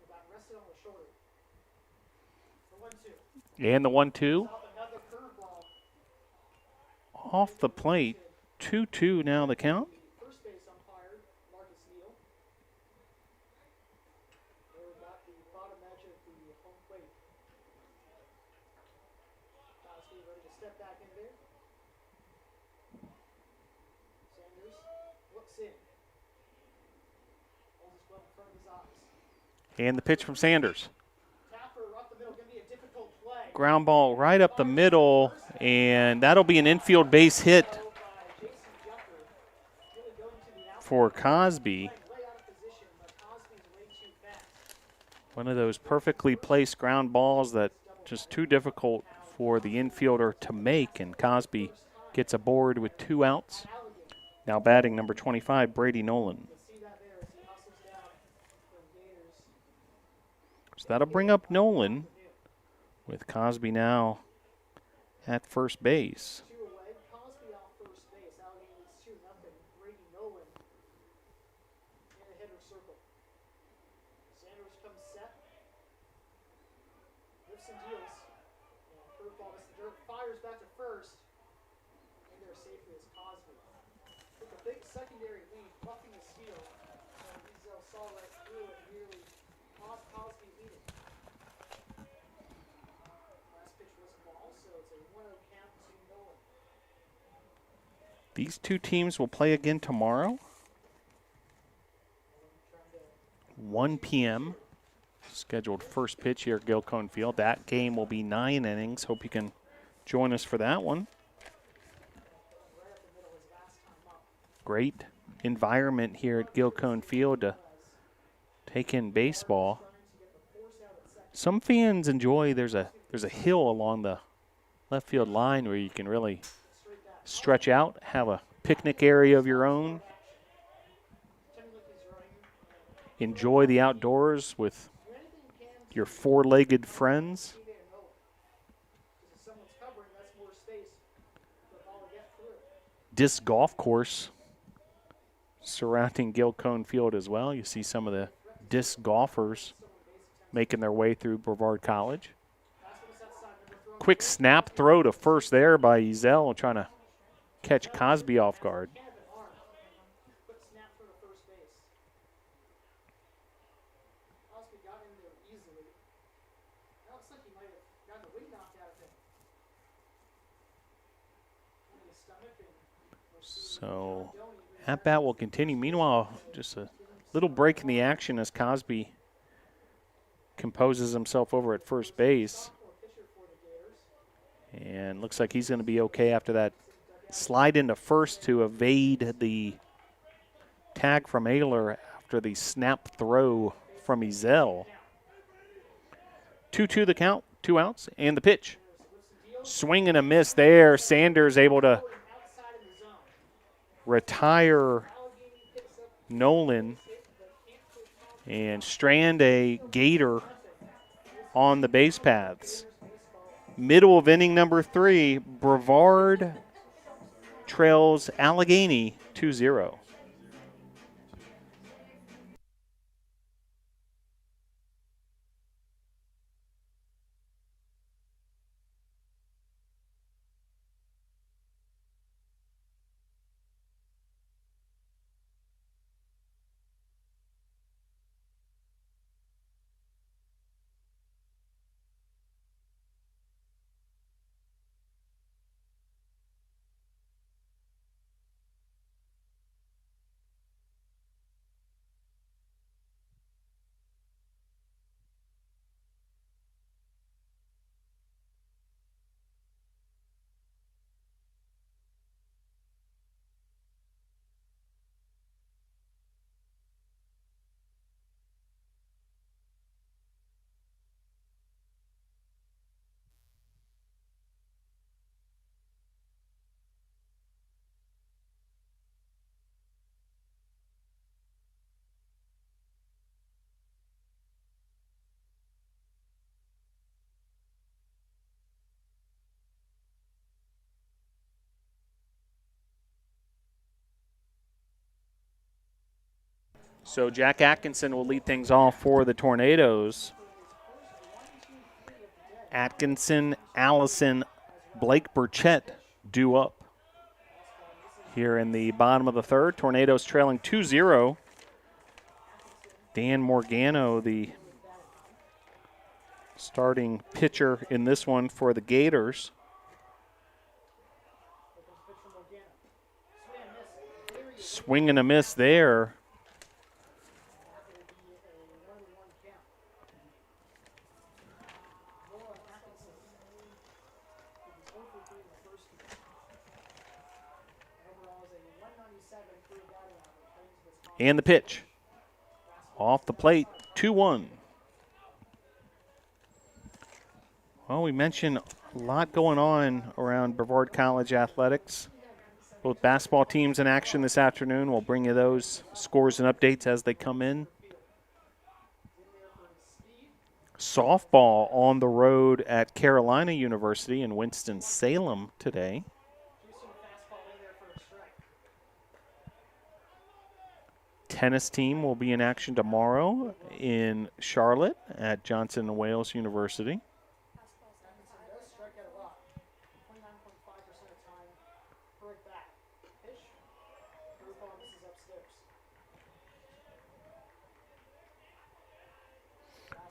The bat rested on the shoulder. The 1-2. And the 1-2 Off another curveball. off the plate. 2-2 now the count. First base umpire, Marcus Neal. There got the bottom edge of the home plate. Cosby ready to step back in there. Sanders looks in. Holds his glove in front of his eyes. And the pitch from Sanders. Tapper up the middle, going to be a difficult play. Ground ball right up the middle, and that'll be an infield base hit By Jason Jumper. Really going to the outside. for Cosby. Way out of position, but Cosby's way too fast. One of those perfectly placed ground balls that just too difficult for the infielder to make, and Cosby gets aboard with 2 outs. Now batting number 25, Brady Nolan. See that there as he hustles down for the Gators. So that'll bring up Nolan with Cosby now at first base. 2 away. Cosby off first base. Allegheny leads 2-0. Brady Nolan in the hitter circle. Sanders comes set. Lifts and deals. And curveball is the dirt. Fires back to first. And there safely is Cosby. Took a big secondary lead, buffing the steal. And Diesel saw right through it, nearly lost Cosby leading. Last pitch was a ball, so it's a 1-0 count to Nolan. These two teams will play again tomorrow, 1 p.m. Scheduled first pitch here at Gilcone Field. That game will be 9 innings. Hope you can join us for that one. Great environment here at Gilcone Field to take in baseball. Some fans enjoy, there's a hill along the left field line where you can really stretch out, have a picnic area of your own, enjoy the outdoors with your four-legged friends. Disc golf course surrounding Gil Cone Field as well. You see some of the disc golfers making their way through Brevard College. Quick snap throw to first there by Ezel, trying to catch Cosby off guard. So at bat will continue. Meanwhile, just a little break in the action as Cosby composes himself over at first base. And looks like he's going to be okay after that slide into first to evade the tag from Ayler after the snap throw from Ezel. 2-2 the count, 2 outs, and the pitch. Swing and a miss there. Sanders able to retire Nolan and strand a Gator on the base paths. Middle of inning number 3, Brevard trails Allegheny 2-0. So Jack Atkinson will lead things off for the Tornadoes. Atkinson, Allison, Blake Burchett due up here in the bottom of the third. Tornadoes trailing 2-0. Dan Morgano, the starting pitcher in this one for the Gators. Swing and a miss there. And the pitch. Off the plate, 2-1. Well, we mentioned a lot going on around Brevard College athletics. Both basketball teams in action this afternoon. We'll bring you those scores and updates as they come in. Softball on the road at Carolina University in Winston-Salem today. Tennis team will be in action tomorrow in Charlotte at Johnson & Wales University.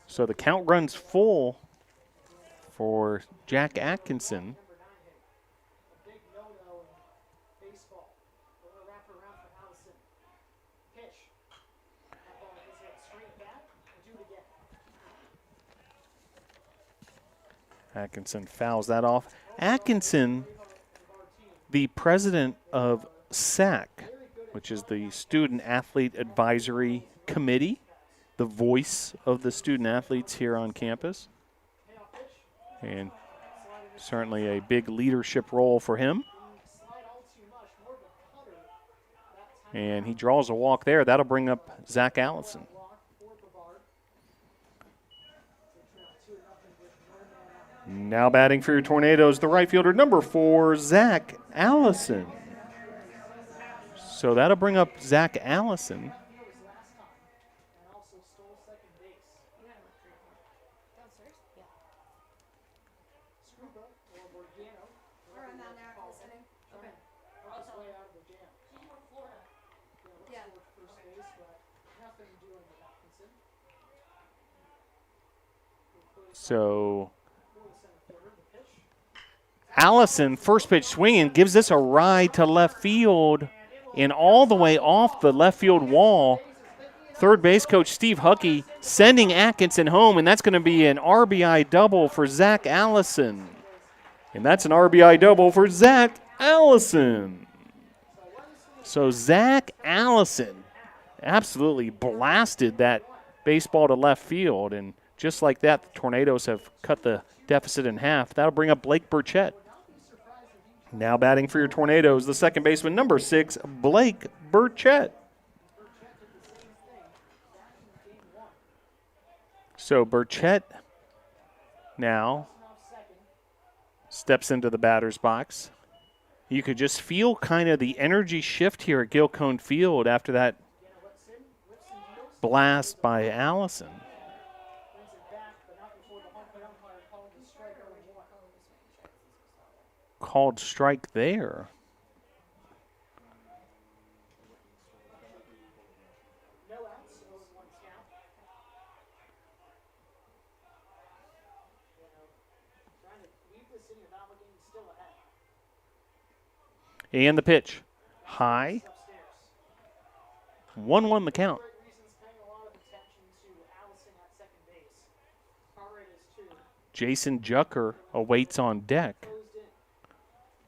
So the count runs full for Jack Atkinson. Atkinson fouls that off. Atkinson, the president of SAC, which is the Student Athlete Advisory Committee, the voice of the student athletes here on campus. And certainly a big leadership role for him. And he draws a walk there. That'll bring up Zach Allison. Now batting for your Tornadoes, the right fielder, number 4, Zach Allison. So that'll bring up Zach Allison. So Allison, first pitch swinging, gives this a ride to left field and all the way off the left field wall. Third base coach Steve Huckey sending Atkinson home, and that's going to be an RBI double for Zach Allison. And that's an RBI double for Zach Allison. So Zach Allison absolutely blasted that baseball to left field, and just like that, the Tornadoes have cut the deficit in half. That'll bring up Blake Burchett. Now batting for your Tornadoes, the second baseman, number 6, Blake Burchett. So Burchett now steps into the batter's box. You could just feel kind of the energy shift here at Gilcone Field after that blast by Allison. Called strike there. And the pitch. High. 1-1 the count. Jason Jucker awaits on deck.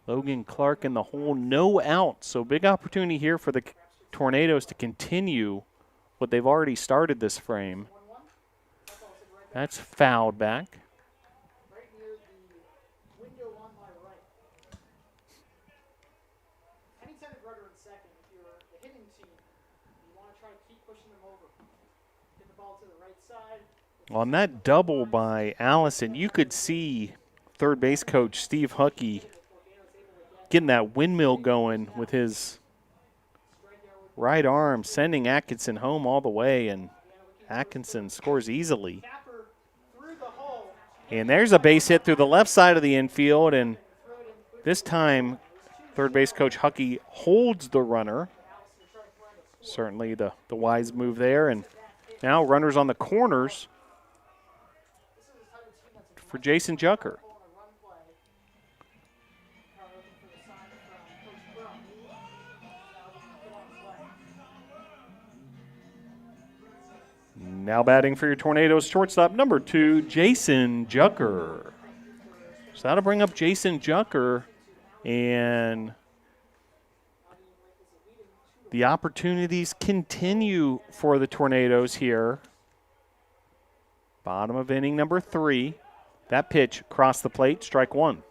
Logan Clark in the hole, no out. So big opportunity here for the Tornadoes to continue what they've already started this frame. That's fouled back. On that double by Allison, you could see third base coach Steve Huckey getting that windmill going with his right arm, sending Atkinson home all the way, and Atkinson scores easily. And there's a base hit through the left side of the infield, and this time third base coach Huckey holds the runner. Certainly the wise move there, and now runners on the corners for Jason Jucker. Now batting for your Tornadoes, shortstop number 2, Jason Jucker. So that'll bring up Jason Jucker, and the opportunities continue for the Tornadoes here. Bottom of inning number 3. That pitch across the plate, strike 1.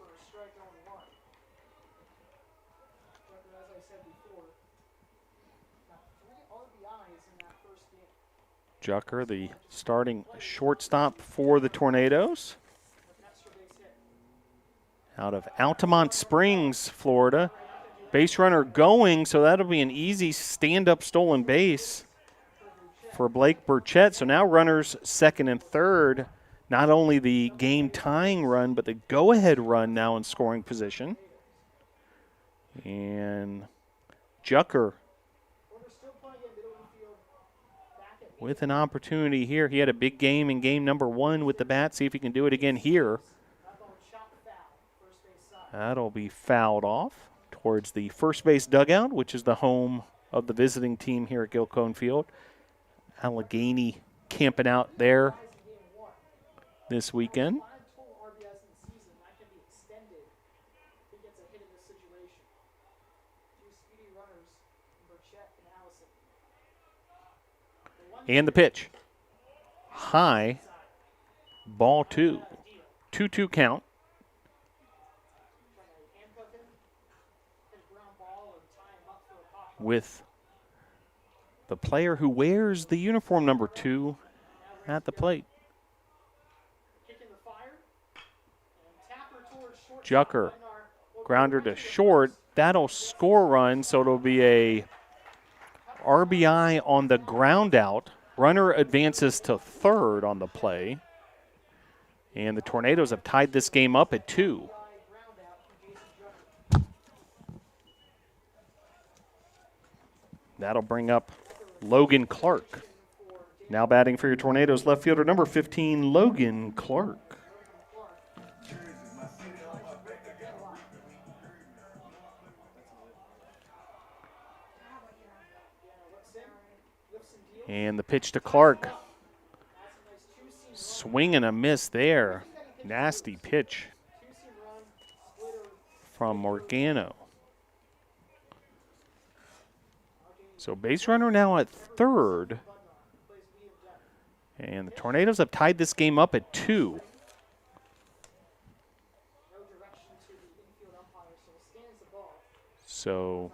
Jucker, the starting shortstop for the Tornadoes. Out of Altamont Springs, Florida. Base runner going, so that'll be an easy stand-up stolen base for Blake Burchett. So now runners second and third. Not only the game-tying run, but the go-ahead run now in scoring position. And Jucker with an opportunity here. He had a big game in game number 1 with the bat. See if he can do it again here. That'll be fouled off towards the first base dugout, which is the home of the visiting team here at Gilcone Field. Allegheny camping out there this weekend. And the pitch. High. Ball 2. 2-2 count. With the player who wears the uniform number 2 at the plate. Jucker, grounder to short. That'll score run, so it'll be a RBI on the ground out. Runner advances to third on the play. And the Tornadoes have tied this game up at 2. That'll bring up Logan Clark. Now batting for your Tornadoes, left fielder number 15, Logan Clark. And the pitch to Clark. Swing and a miss there. Nasty pitch from Morgano. So base runner now at third. And the Tornadoes have tied this game up at 2. So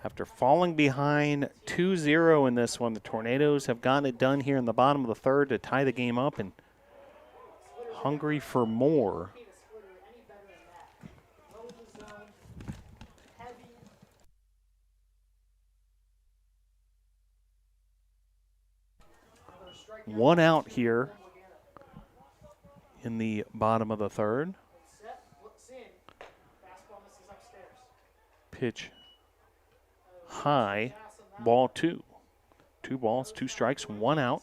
after falling behind 2-0 in this one, the Tornadoes have gotten it done here in the bottom of the third to tie the game up and hungry for more. One out here in the bottom of the third. Pitch high, ball 2. 2 balls, 2 strikes, 1 out.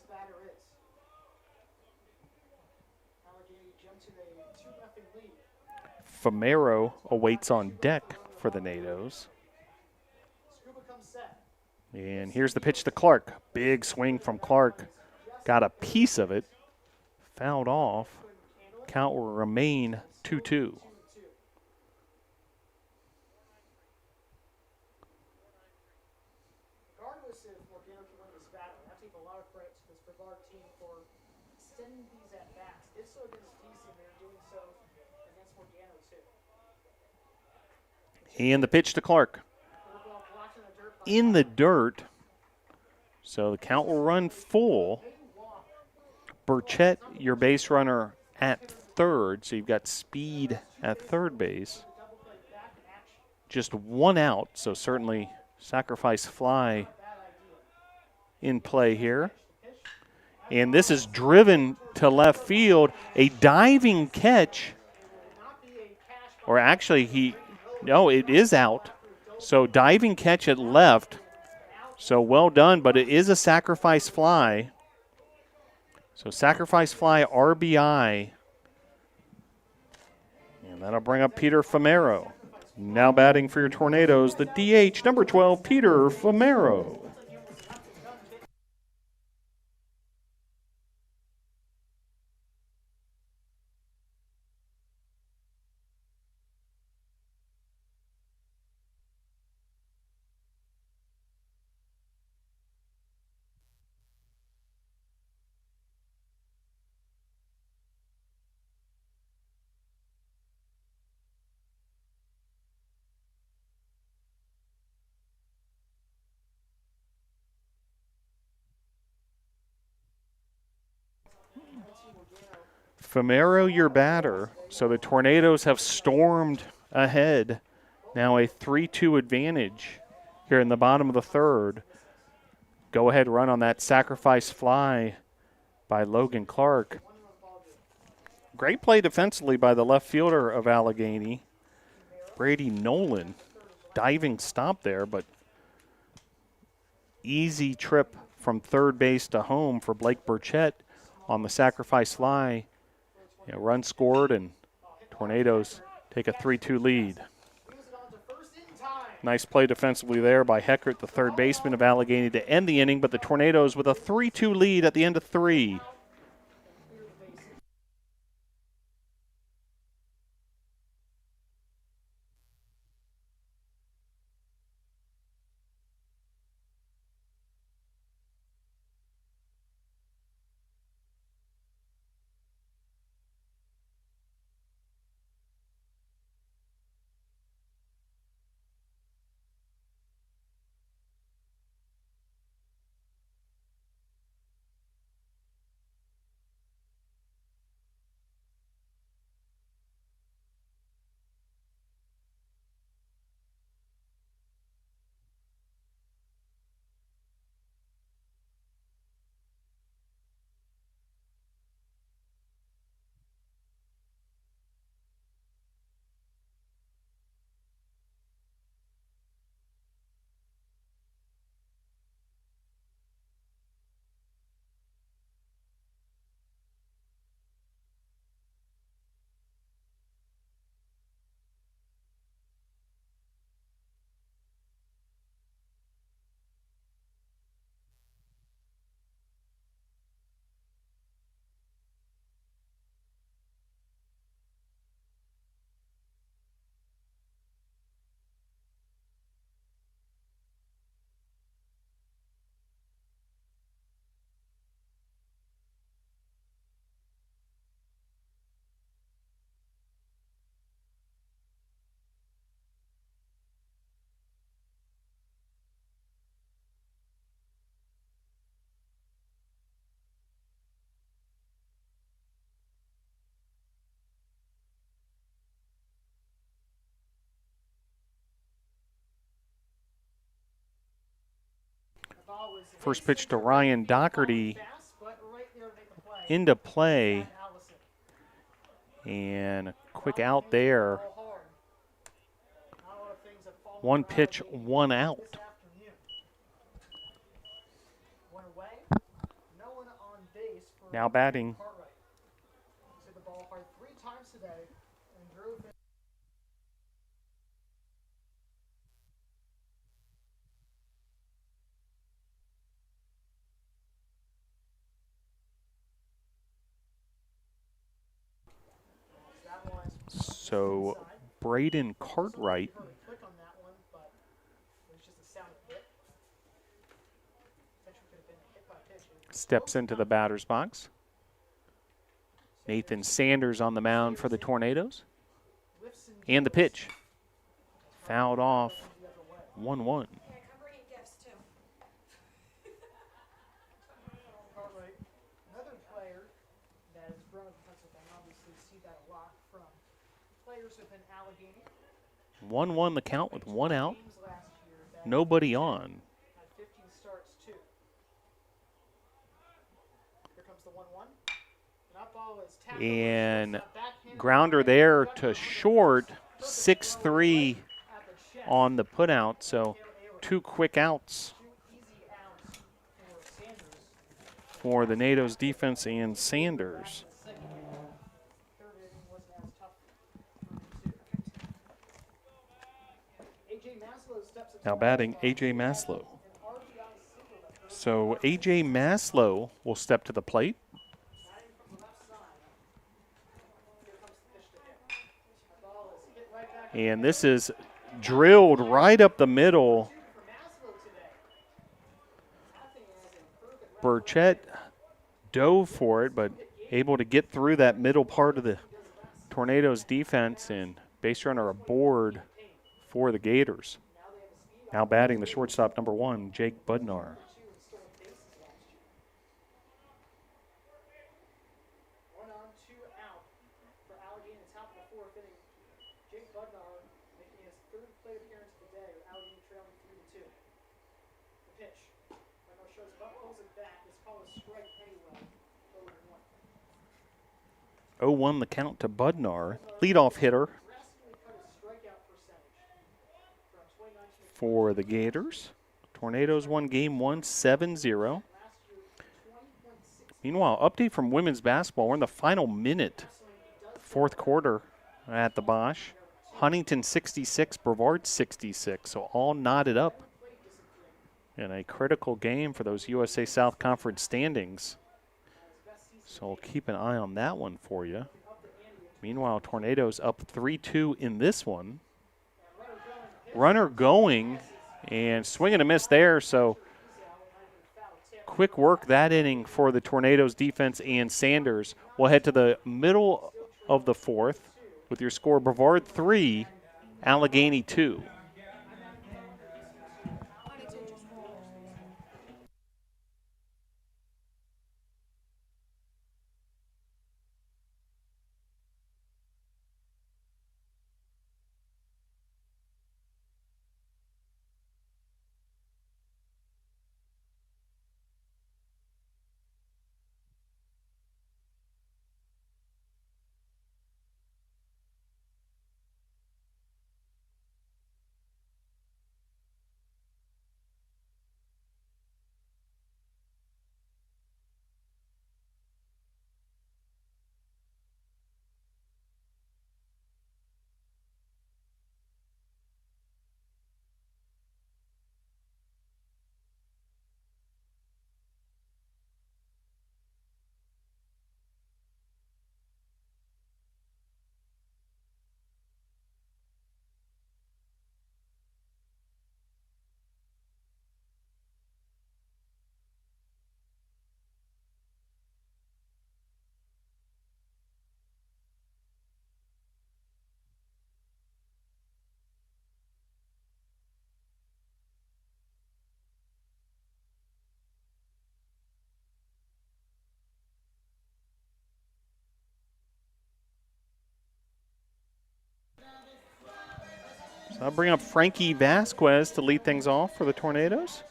Famero awaits on deck for the Nados. And here's the pitch to Clark. Big swing from Clark. Got a piece of it. Fouled off. Count will remain 2-2. Regardless if Morgano can win this battle, I take a lot of credit to this Brevard team for extending these at bats. Did so against DC, and they're doing so against Morgano too. And the pitch to Clark. In the dirt. So the count will run full. Burchett, your base runner at third. So you've got speed at third base. Just 1 out, so certainly sacrifice fly in play here. And this is driven to left field. A diving catch. Or actually, it is out. So diving catch at left. So well done, but it is a sacrifice fly. So sacrifice fly RBI. And that'll bring up Peter Famero. Now batting for your Tornadoes, the DH, number 12, Peter Famero. Famero, your batter. So the Tornadoes have stormed ahead. Now a 3-2 advantage here in the bottom of the third. Go ahead run on that sacrifice fly by Logan Clark. Great play defensively by the left fielder of Allegheny, Brady Nolan. Diving stop there, but easy trip from third base to home for Blake Burchett on the sacrifice fly. Run scored, and Tornadoes take a 3-2 lead. Nice play defensively there by Heckert, the third baseman of Allegheny, to end the inning, but the Tornadoes with a 3-2 lead at the end of 3. First pitch to Ryan Doherty Fast, but right there to make the play. into play. And Allison. And a quick out there. Ball hard. Not a lot of things have fallen One for pitch, Allegheny one out. this afternoon. One away. No one on base for Now batting. Cartwright. He's hit the ball hard 3 times today and drove in. That one's So Braden Cartwright heard a click on that one, but it was just a sound of hit. Potentially could have been a hit by pitch. steps into the batter's box. Nathan Sanders on the mound for the Tornadoes. And the pitch. Fouled off. 1-1. Yeah, come bring gifts too. Cartwright, another player that has grown up in Pennsylvania, obviously see that a lot from players within Allegheny. 1-1 the count with 1 out. Games last year that Nobody on. had 15 starts too. Here comes the 1-1. And that ball is tapped over And the backhand grounder play. there Got to it short. perfect 6-3 at the chest. on the putout. So 2 quick outs 2 easy outs for Sanders. for the Natos defense and Sanders. Second inning. Third inning wasn't as tough for him too. AJ Maslow steps into Now the batting box. A.J. Maslow. An RBI single that goes So A.J. Maslow will step to the plate. batting from the left side. Here comes the pitch to him. That ball is hit right back And this is drilled right up the middle. for Maslow today. Nothing has improved at Burchett dove for it, but able to get through that middle part of the Tornadoes defense, and base runner aboard for the Gators. Now batting the shortstop, number 1, Jake Budnar. 1 on, 2 out for Allegheny. Top of the 4th inning. Jake Budnar making his 3rd plate appearance of the day with Allegheny trailing 3-2. The pitch. Budnar shows up, pulls it back. It's called a strike anyway. 0-1. 0-1 the count to Budnar, leadoff hitter Drastically cut his strikeout percentage from 29 to for the Gators. Tornadoes won game 1, 7-0. last year, 20.6. Meanwhile, update from women's basketball. We're in the final minute, 4th quarter at the Bosch. Huntington 66, Brevard 66, so all knotted up in a critical game for those USA South Conference standings. So we'll keep an eye on that one for you. Meanwhile, Tornadoes up 3-2 in this one. Runner going and swing and a miss there, so quick work that inning for the Tornadoes defense and Sanders. We'll head to the middle of the 4th with your score Brevard 3, Allegheny 2. So I'll bring up Frankie Vasquez to lead things off for the Tornadoes.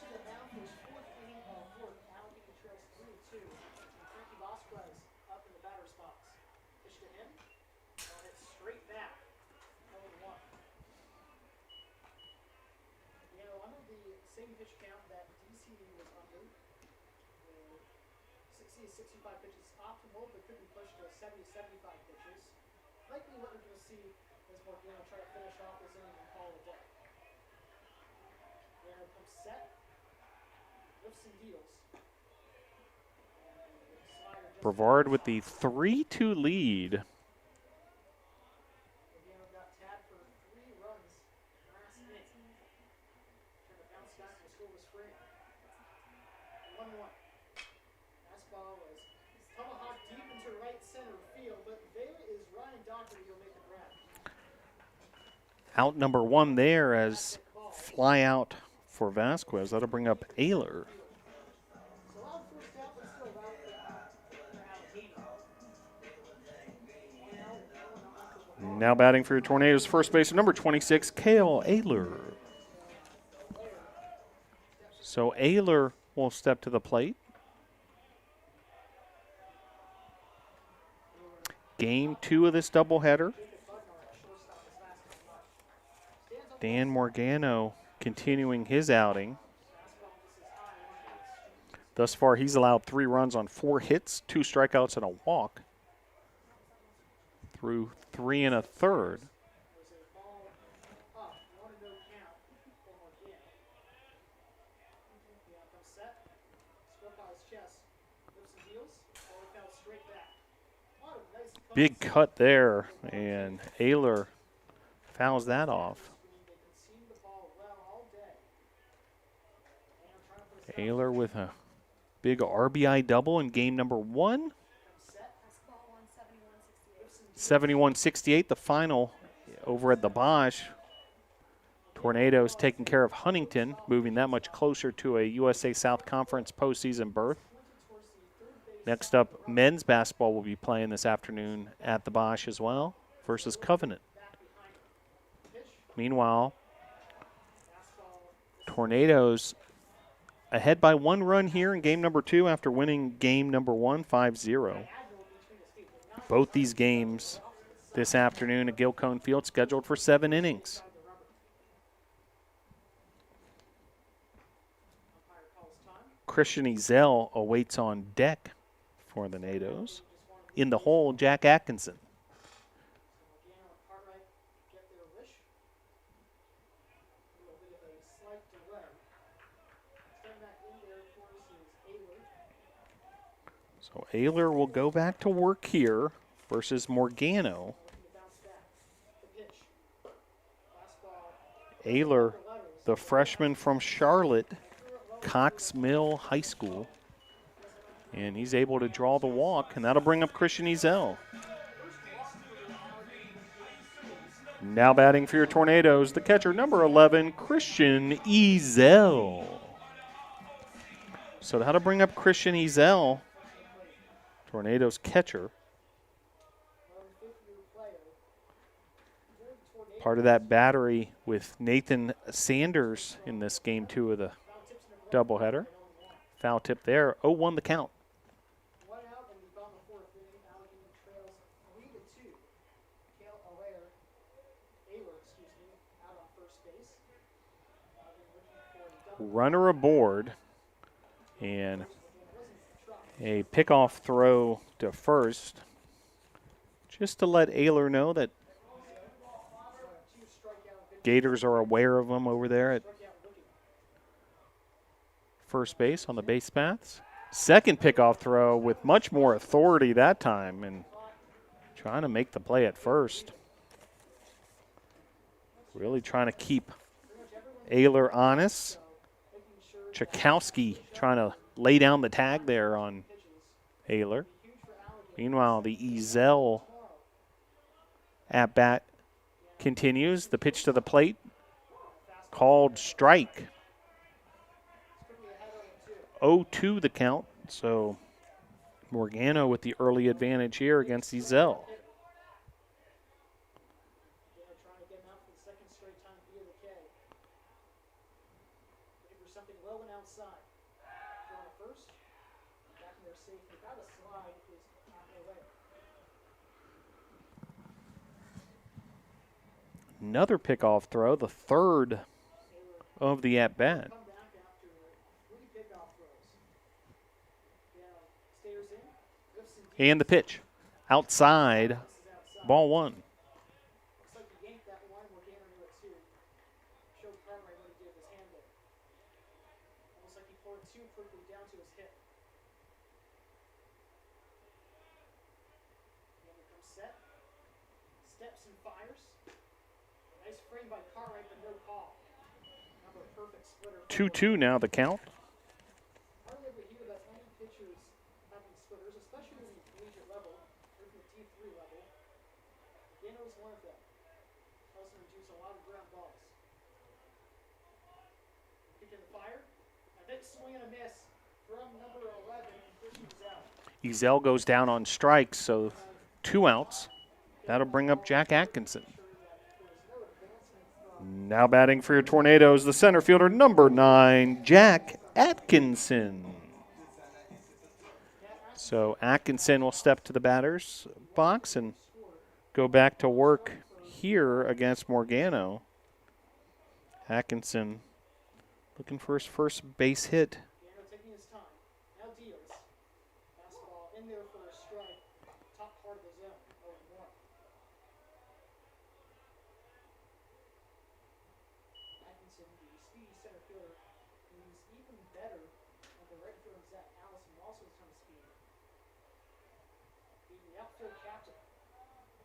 same pitch count that DCD was under. 60 to 65 pitches optimal, but could be pushed to 70 to 75 pitches. Likely what we're going to see is Morgano try to finish off this inning and call it a day. There comes set, lifts and deals. Brevard with the 3-2 lead. Morgano got tagged for 3 runs last inning. Trying to bounce back from a scoreless frame. 1-1. Fastball was tomahawk deep into right center field, but there is Ryan Doherty who'll make the grab. Out number 1 there as fly out for Vasquez. That'll bring up Ayler. So out first out, but still out for Allegheny. Now batting for your Tornadoes, first baseman number 26, Cale Ayler. So Ayler will step to the plate. Game 2 of this doubleheader. Dan Morgano continuing his outing. Thus far, he's allowed 3 runs on 4 hits, 2 strikeouts, and a walk through 3 1/3. Big cut there, and Ayler fouls that off. Ayler with a big RBI double in game number 1. 71-68, the final over at the Bosch. Tornadoes taking care of Huntington, moving that much closer to a USA South Conference postseason berth. Next up, men's basketball will be playing this afternoon at the Bosch as well versus Covenant. Meanwhile, Tornadoes ahead by 1 run here in game number 2 after winning game number 1 5-0. Both these games this afternoon at Gilcone Field scheduled for 7 innings. Christian Ezel awaits on deck for the Nados. In the hole, Jack Atkinson. So Ayler will go back to work here versus Morgano. Ayler, the freshman from Charlotte, Cox Mill High School. And he's able to draw the walk, and that'll bring up Christian Ezel. Now batting for your Tornadoes, the catcher, number 11, Christian Ezel. So that'll bring up Christian Ezel, Tornadoes catcher. Part of that battery with Nathan Sanders in this game 2 of the doubleheader. Foul tip there, 0-1 the count. Runner aboard, and a pickoff throw to first, just to let Ayler know that Gators are aware of him over there at first base on the base paths. Second pickoff throw with much more authority that time, and trying to make the play at first. Really trying to keep Ayler honest. Chakowski trying to lay down the tag there on Ayler. Meanwhile, the Ezel at-bat continues. The pitch to the plate, called strike. 0-2 the count, so Morgano with the early advantage here against Ezel. Another pickoff throw, the third of the at-bat. Stares in. Drifts in deep. And the pitch. Outside. Ball one. Looks like he yanked that one. Morgana knew it too. Showed Cartwright what he did with his hand there. Almost like he pulled it too quickly down to his hip. Again, comes set. Steps and fires. Nice frame by Cartwright, but no call. Number perfect splitter. 2-2 now the count. Hardly ever hear about any pitchers having splitters, especially at the collegiate level, or even the D3 level. Gano is one of them. Also induce a lot of ground balls. Kick in the fire. A big swing and a miss from number 11, and pitching is out. Ezel goes down on strikes, so 2 outs. That'll bring up Jack Atkinson. Now batting for your Tornadoes, the center fielder, number 9, Jack Atkinson. So Atkinson will step to the batter's box and go back to work here against Morgano. Atkinson looking for his first base hit. Gano taking his time. Now deals. Fastball in there for a strike. Top part of the zone. 0-1. Atkinson, the speedy center fielder, who's even better than the right fielder Zach Allison, who also has a ton of speed. Being the outfield captain.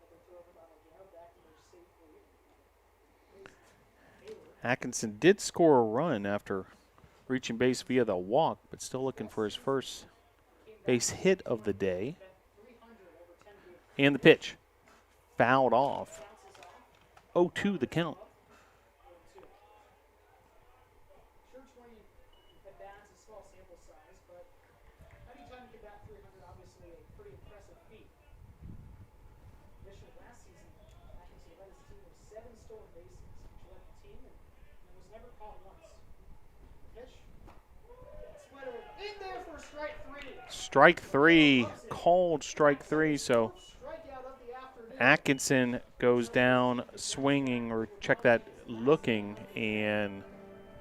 Another throw from Allegheny back in their safe lead. Atkinson did score a run after reaching base via the walk, but still looking for his first base hit of the day. And the pitch. Fouled off. 0-2 the count. Sure, 20 at bats is small sample size, but anytime you can bat 300, obviously a pretty impressive feat. Additionally, last season, Atkinson led his team with 7 stolen bases, which led the team and was never caught once. Pitch. Splitter in there for strike 3. Strike 3, called strike 3, so Strikeout of the afternoon. Atkinson goes down swinging, or check that, looking, and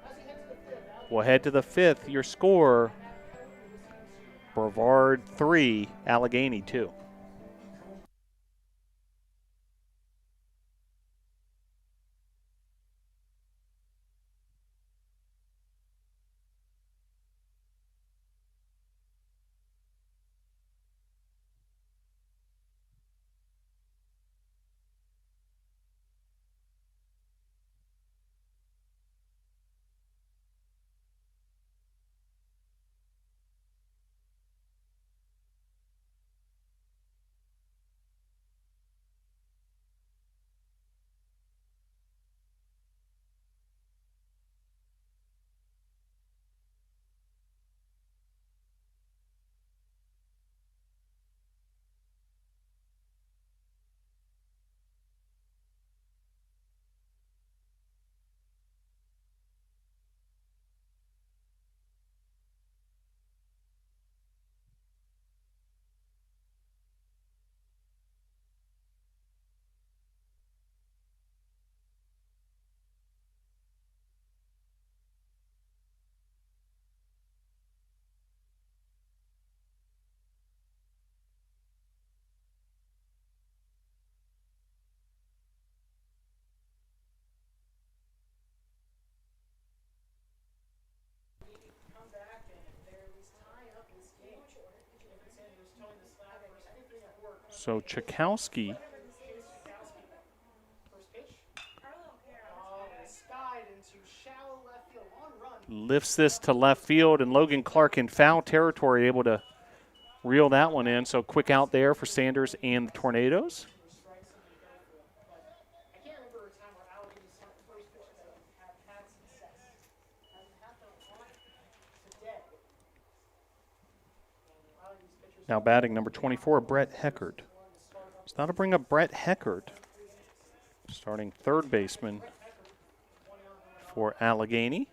As he heads to the fifth, we'll head to the 5th. Your score, Brevard 3, Allegheny 2. come back and they're at least tying up this game. David Sanders towing this flag for his 50th of work. So Chakowski First pitch. Oh, it's skied into shallow left field. Long run. lifts this to left field, and Logan Clark in foul territory able to reel that one in. So quick out there for Sanders and the Tornadoes. Strikes him and go for it. But I can't remember a time where Allegheny's first pitches have had success. Hasn't happened a lot today. And Allegheny's pitchers Now batting number 24, Brett Heckard. So that'll bring up Brett Heckard, starting third baseman for Allegheny.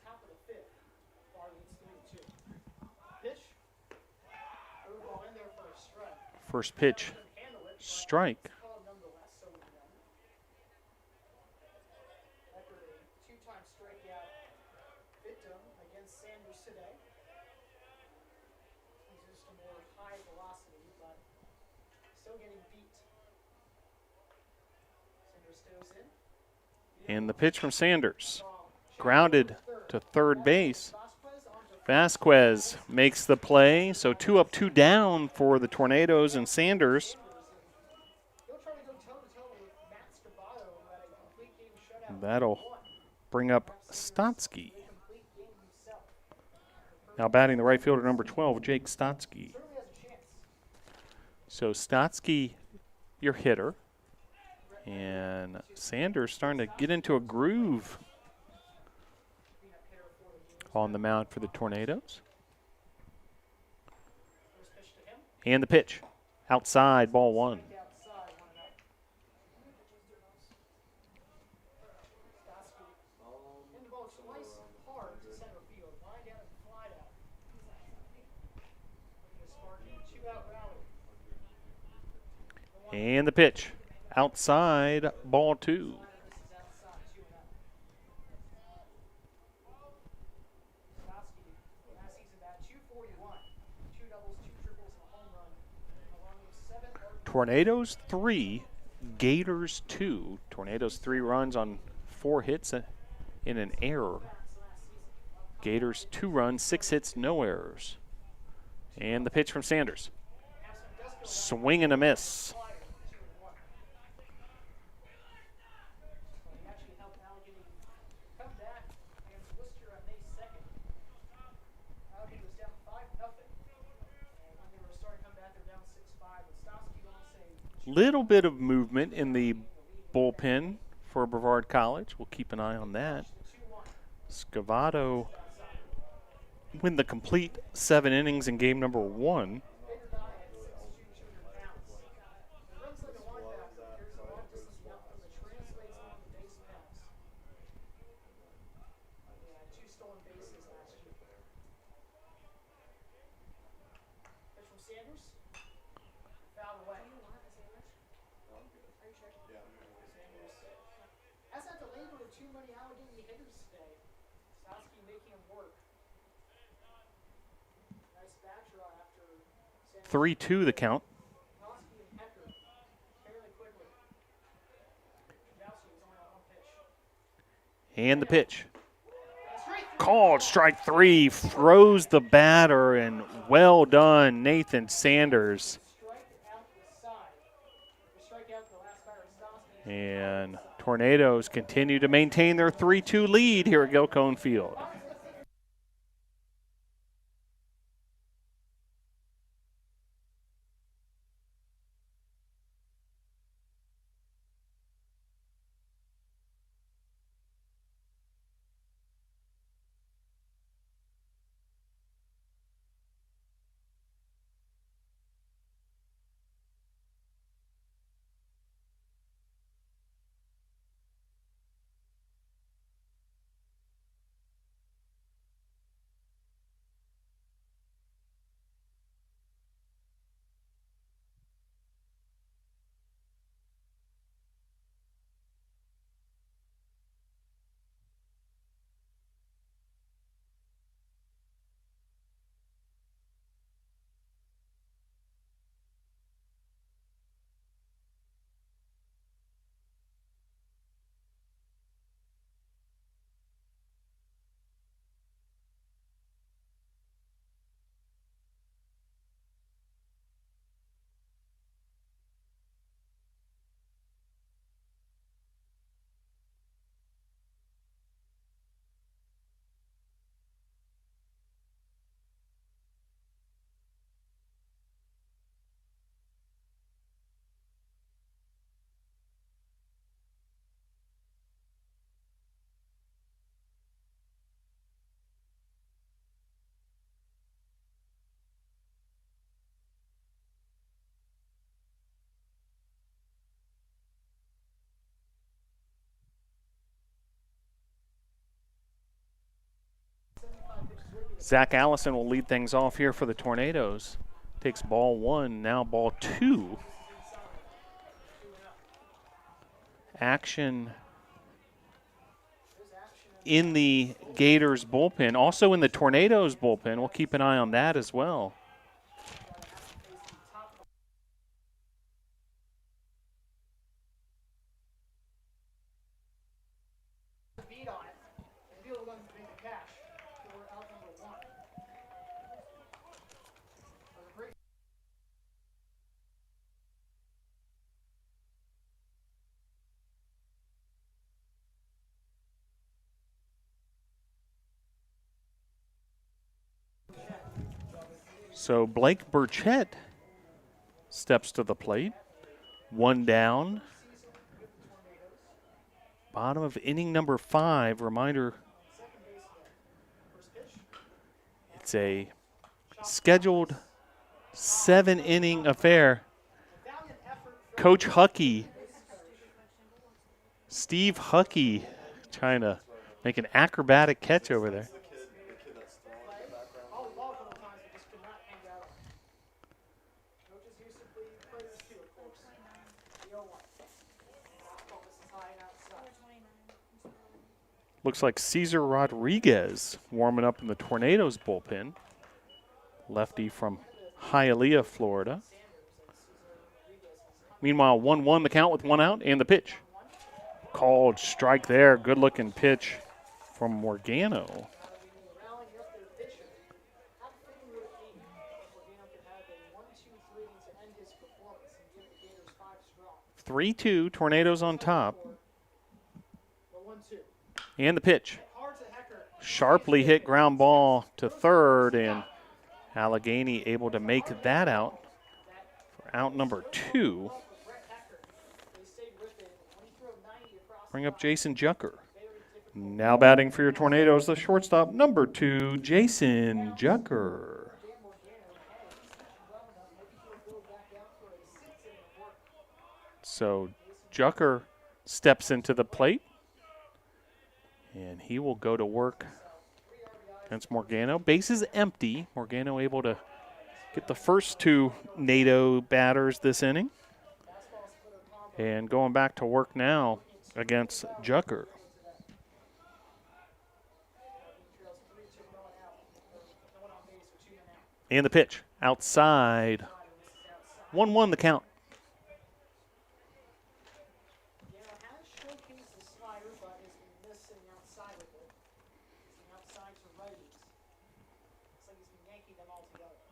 top of the fifth. Bar leads 3-2. Pitch. Curveball in there for a strike. First pitch, Handle it. strike. Called nonetheless, so we know. After a 2-time strikeout victim against Sanders today. This is just a more Still getting beat. Sanders stows in. And the pitch from Sanders. Grounded to third base. Vasquez makes the play, so 2 up, 2 down for the Tornadoes and Sanders. He'll try to go toe-to-toe with Matt Scavato, who had a complete game shutout. That'll bring up Stotsky. Complete game himself. Now batting the right fielder, number 12, Jake Stotsky. Certainly has a chance. So Stotsky, your hitter. And Sanders starting to get into a groove on the mound for the Tornadoes. First pitch to him. And the pitch. Outside, ball 1. Outside, 1-0. Stotsky in the ball twice hard to center field. Line down and fly out. Looking to spark a 2-out rally. And the pitch. Outside, ball 2. This is outside, 2-0. Stotsky, last season bat, 241. 2 doubles, 2 triples, and a home run. Along with 7 RBIs. Tornadoes 3, Gators 2. Tornadoes 3 runs on 4 hits in an error. Gators 2 runs, 6 hits, no errors. And the pitch from Sanders. Swing and a miss. He actually helped Allegheny come back against Worcester on May 2nd. Allegheny was down 5-0. And when they were starting to come back, they were down 6-5. And Stotsky going to say, Little bit of movement in the bullpen for Brevard College. We'll keep an eye on that. 2-1. Scavato win the complete 7 innings in game number 1. Bigger guy at 6'2", 200 pounds. He runs like a linebacker. There's a long distance outfield that translates on the base paths. He had 2 stolen bases last year. Pitch from Sanders. Fouled away. Sanders hasn't had to labor with too many Allegheny hitters today. Stotsky making him work. Nice back draw after Sanders. 3-2 the count. Stotsky and Hecker fairly quickly. Jowski was only on 1 pitch. And the pitch. Straight Called strike 3, throws the batter, and well done, Nathan Sanders. strike out the side. The strike out the last batter, Stotsky. And Tornadoes continue to maintain their 3-2 lead here at Gilcone Field. Zach Allison will lead things off here for the Tornadoes. Takes ball 1, now ball 2. Action in the Gators bullpen, also in the Tornadoes bullpen. We'll keep an eye on that as well. So Blake Burchett steps to the plate. One down. Bottom of inning number 5. Reminder, it's a scheduled 7-inning affair. Coach Huckey, Steve Huckey, trying to make an acrobatic catch over there. Looks like Cesar Rodriguez warming up in the Tornadoes bullpen. Lefty from Hialeah, Florida. Meanwhile, 1-1 the count with 1 out and the pitch. Called strike there. Good looking pitch from Morgano. 3-2, Tornadoes on top. And the pitch. Sharply hit ground ball to third, and Allegheny able to make that out for out number 2. Bring up Jason Jucker. Now batting for your Tornadoes, the shortstop, number 2, Jason Jucker. So Jucker steps into the plate, and he will go to work against Morgano. Base is empty. Morgano able to get the first 2 NATO batters this inning. And going back to work now against Jucker. And the pitch. Outside. 1-1 the count.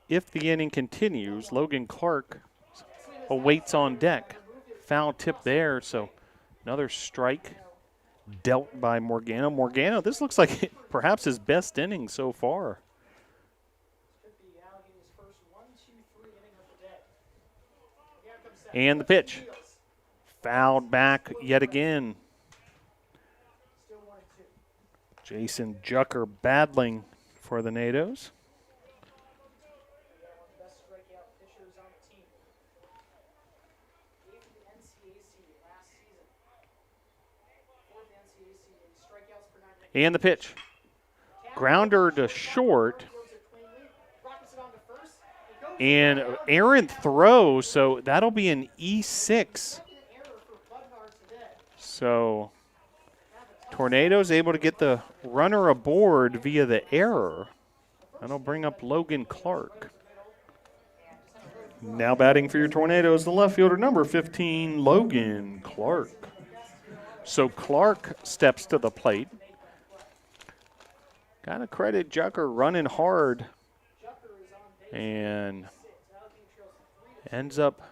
If the inning continues, Logan Clark awaits on deck. Foul tip there, so another strike dealt by Morgano. Morgano, this looks like perhaps his best inning so far. And the pitch. Fouled back yet again. Jason Jucker battling for the NATOs. And the pitch. Grounder to short. And errant throw, so that'll be an E6. So Tornadoes able to get the runner aboard via the error. That'll bring up Logan Clark. Now batting for your Tornadoes, the left fielder, number 15, Logan Clark. So Clark steps to the plate. Got to credit Jucker running hard and ends up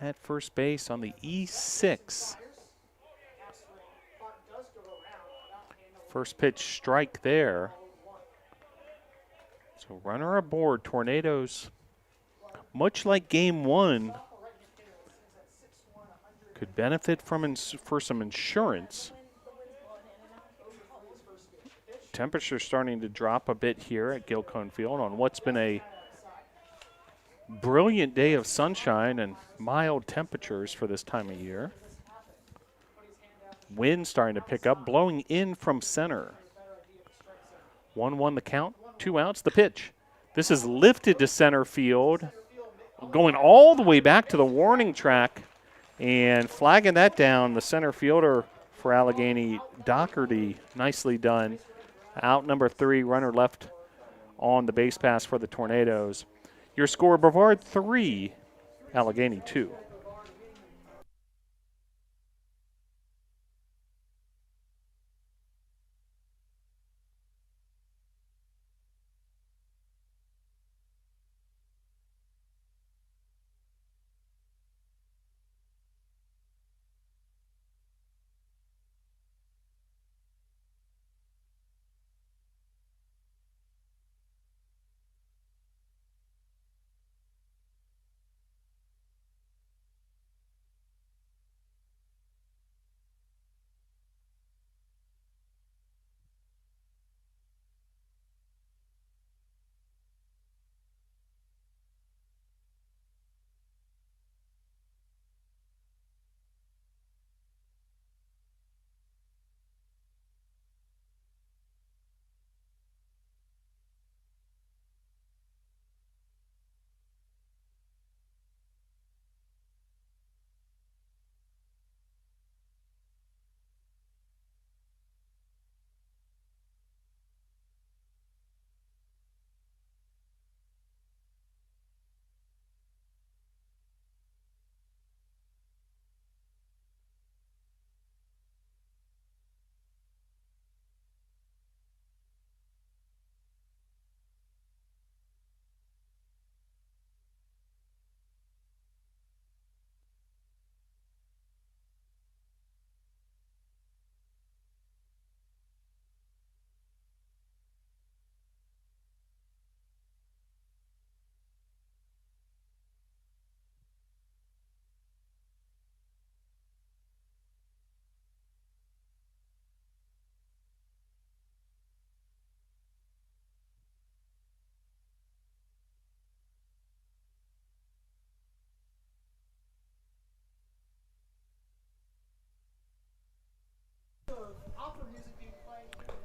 at first base on the E6. First pitch strike there. So runner aboard, Tornadoes, much like game 1, could benefit from for some insurance. Temperature's starting to drop a bit here at Gilcone Field on what's been a brilliant day of sunshine and mild temperatures for this time of year. Wind starting to pick up, blowing in from center. 1-1 the count, 2 outs, the pitch. This is lifted to center field, going all the way back to the warning track and flagging that down. The center fielder for Allegheny, Doherty, nicely done. Out number 3, runner left on the base pass for the Tornadoes. Your score, Brevard 3, Allegheny 2.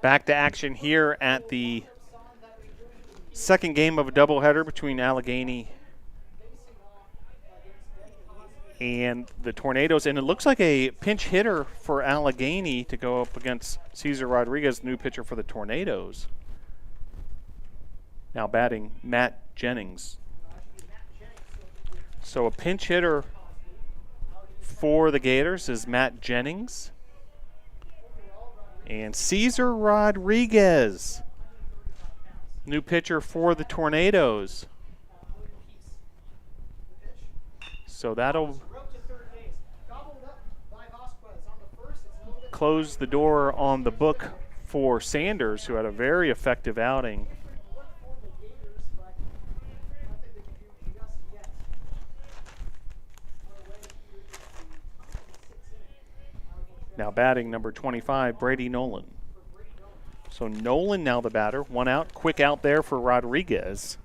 Back to action here at the second game of a doubleheader between Allegheny and the Tornadoes. And it looks like a pinch hitter for Allegheny to go up against Cesar Rodriguez, new pitcher for the Tornadoes. Now batting Matt Jennings. So a pinch hitter for the Gators is Matt Jennings. And Cesar Rodriguez, new pitcher for the Tornadoes. So that'll close the door on the book for Sanders, who had a very effective outing. Now batting number 25, Brady Nolan. So Nolan now the batter. One out. Quick out there for Rodriguez.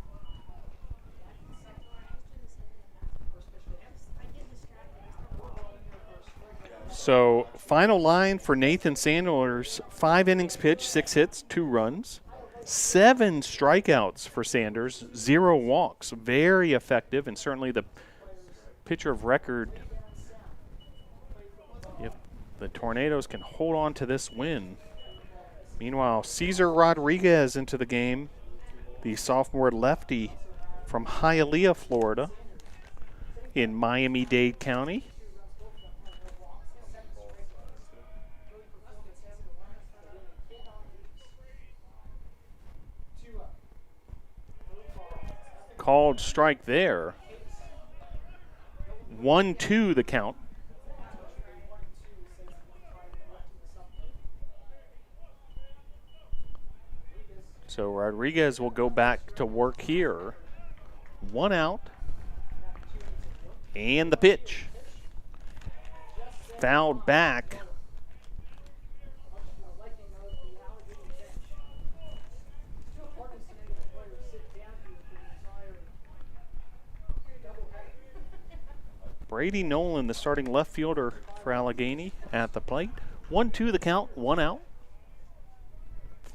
So final line for Nathan Sanders, 5 innings pitched, 6 hits, 2 runs. 7 strikeouts for Sanders, 0 walks. Very effective, and certainly the pitcher of record. If the Tornadoes can hold on to this win. Meanwhile, Cesar Rodriguez into the game, the sophomore lefty from Hialeah, Florida, in Miami-Dade County. Called strike there. 1-2 the count. So Rodriguez will go back to work here. 1 out. And the pitch. Fouled back. Brady Nolan, the starting left fielder for Allegheny, at the plate. 1-2 the count, 1 out.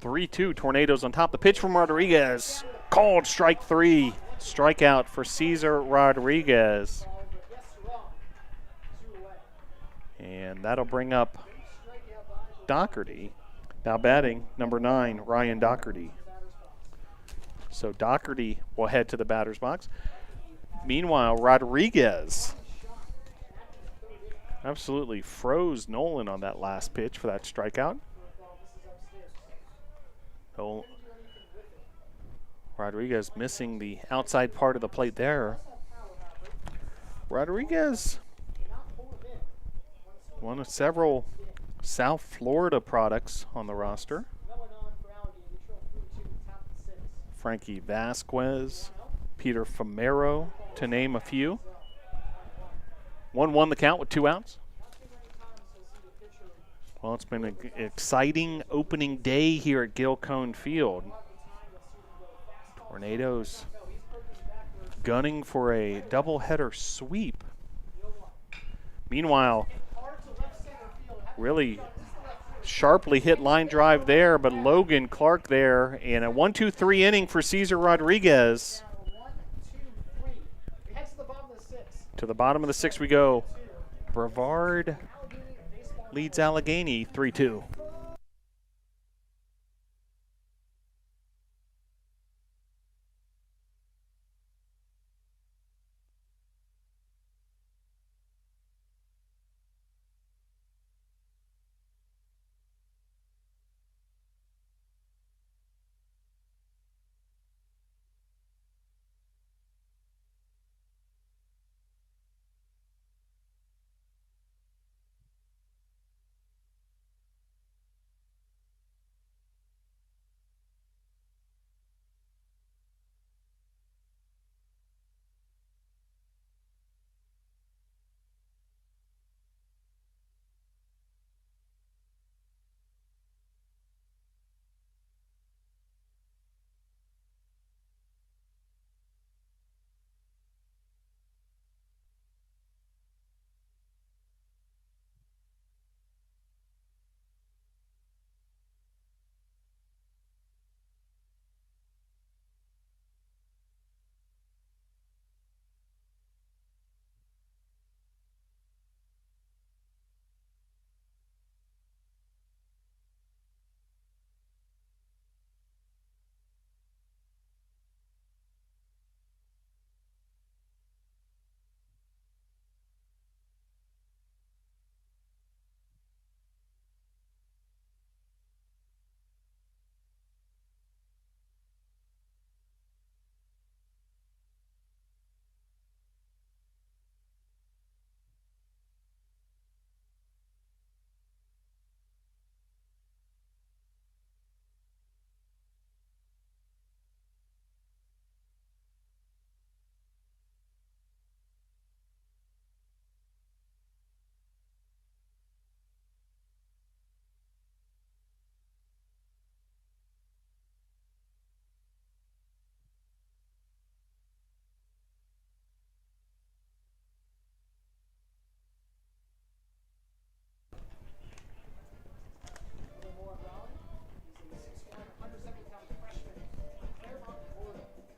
3-2, Tornadoes on top. The pitch from Rodriguez. Called strike 3. Strikeout for Cesar Rodriguez. And that'll bring up Doherty. Now batting, number 9, Ryan Doherty. So Doherty will head to the batter's box. Meanwhile, Rodriguez absolutely froze Nolan on that last pitch for that strikeout. So Rodriguez missing the outside part of the plate there. Rodriguez, one of several South Florida products on the roster. Frankie Vasquez, Peter Famero, to name a few. 1-1 the count with 2 outs. Well, it's been an exciting opening day here at Gil Cone Field. Tornadoes gunning for a doubleheader sweep. Meanwhile, really sharply hit line drive there, but Logan Clark there, and a 1-2-3 inning for Cesar Rodriguez. To the bottom of the 6th we go. Brevard leads Allegheny 3-2.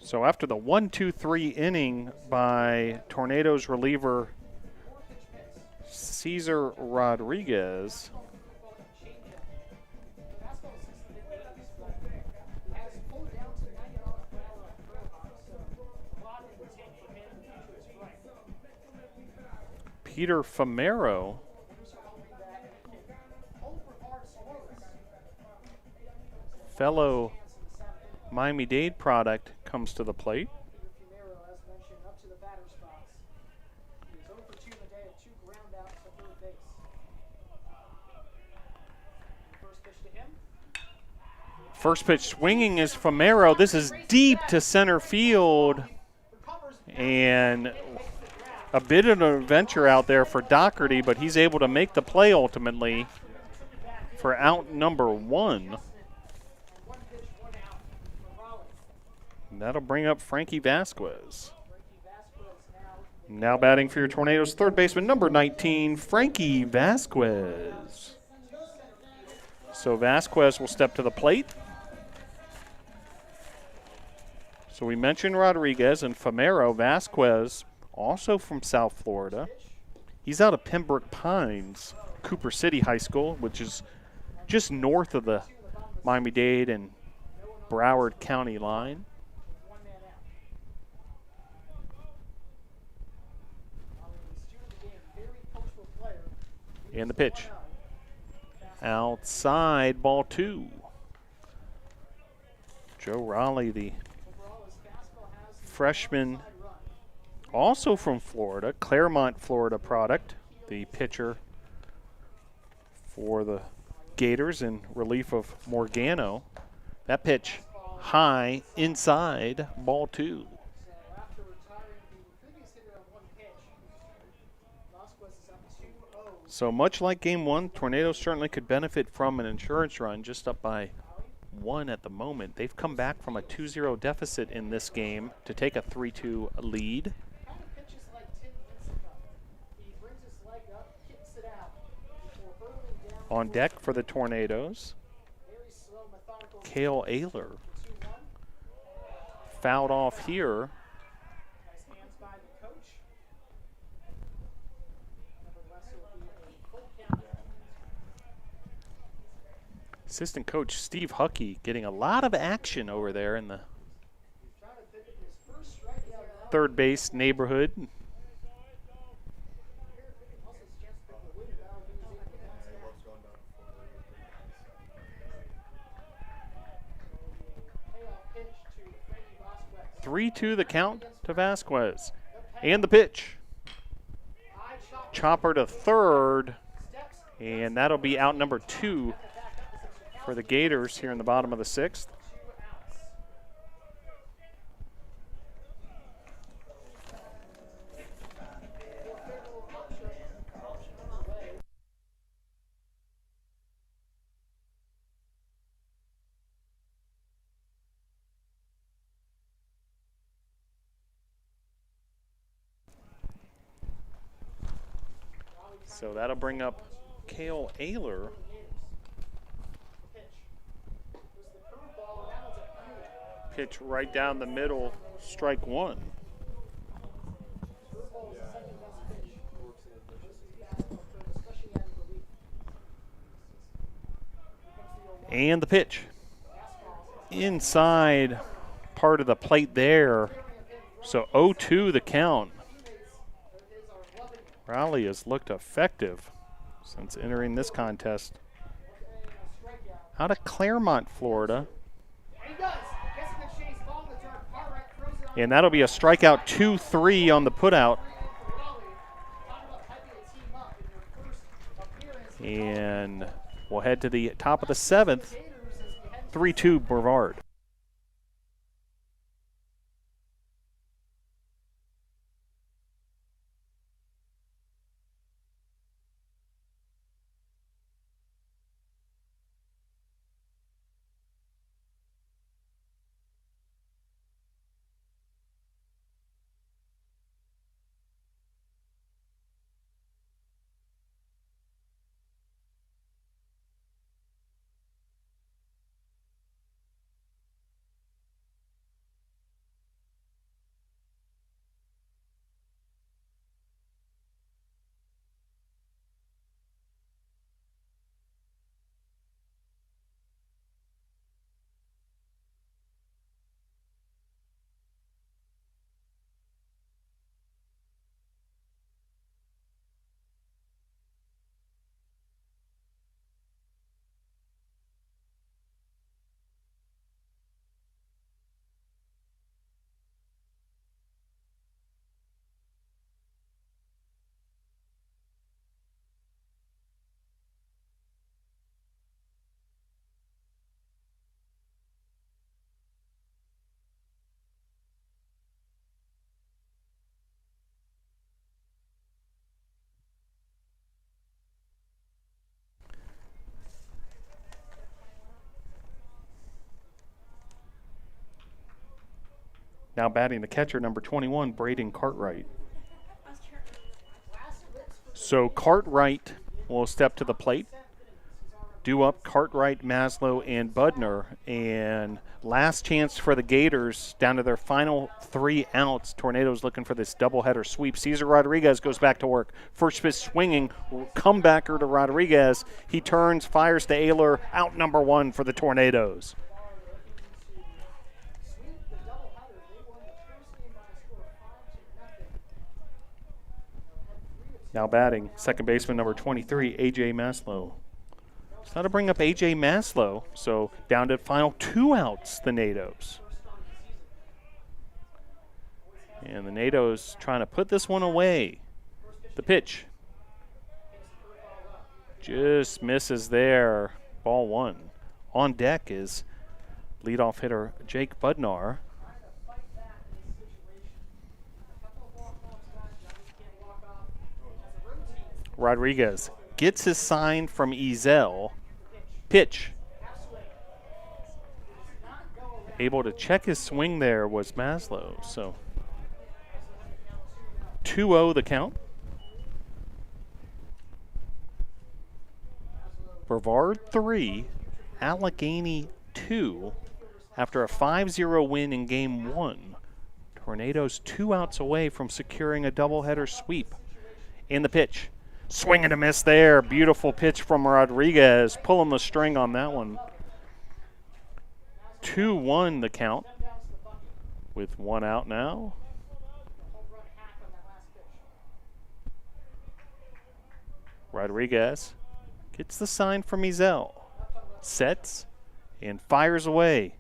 So after the 1-2-3 inning by Tornadoes reliever Cesar Rodriguez, Peter Famero, fellow Miami-Dade product, comes to the plate. First pitch swinging is Famero. This is deep to center field. And a bit of an adventure out there for Doherty, but he's able to make the play ultimately for out number 1. And that'll bring up Frankie Vasquez. Now batting for your Tornadoes, third baseman, number 19, Frankie Vasquez. So Vasquez will step to the plate. So we mentioned Rodriguez and Famero. Vasquez, also from South Florida. He's out of Pembroke Pines, Cooper City High School, which is just north of the Miami-Dade and Brevard County line. And the pitch. Outside, ball 2. Joe Raleigh, the freshman, also from Florida, Claremont, Florida product, the pitcher for the Gators in relief of Morgano. That pitch high, inside, ball 2. So much like game 1, Tornadoes certainly could benefit from an insurance run, just up by 1 at the moment. They've come back from a 2-0 deficit in this game to take a 3-2 lead. On deck for the Tornadoes, Cale Ayler. Fouled off here. Assistant coach Steve Huckey getting a lot of action over there in the third base neighborhood. Three-two the count to Vasquez. And the pitch. Chopper to third. And that'll be out number 2 for the Gators here in the bottom of the 6th. So that'll bring up Cale Ayler. Pitch right down the middle, strike 1. And the pitch. Inside part of the plate there. So 0-2 the count. Raleigh has looked effective since entering this contest. Out of Claremont, Florida. And that'll be a strikeout 2-3 on the putout. And we'll head to the top of the 7th. 3-2 Brevard. Now batting the catcher, number 21, Braden Cartwright. So Cartwright will step to the plate. Due up Cartwright, Maslow, and Budner. And last chance for the Gators down to their final 3 outs. Tornadoes looking for this doubleheader sweep. Cesar Rodriguez goes back to work. First pitch swinging, comebacker to Rodriguez. He turns, fires to Ayler. Out number 1 for the Tornadoes. Now batting, second baseman number 23, A.J. Maslow. It's not to bring up A.J. Maslow, so down to final 2 outs, the NATOs. And the NATOs trying to put this one away. The pitch. Just misses there. Ball 1. On deck is leadoff hitter Jake Budnar. Rodriguez gets his sign from Ezel. Pitch. Able to check his swing there was Maslow. So 2-0 the count. Brevard 3, Allegheny 2 after a 5-0 win in Game 1. Tornadoes 2 outs away from securing a doubleheader sweep. In the pitch. Swing and a miss there. Beautiful pitch from Rodriguez. Pulling the string on that one. 2-1 the count. With 1 out now. Rodriguez gets the sign from Ezel. Sets and fires away.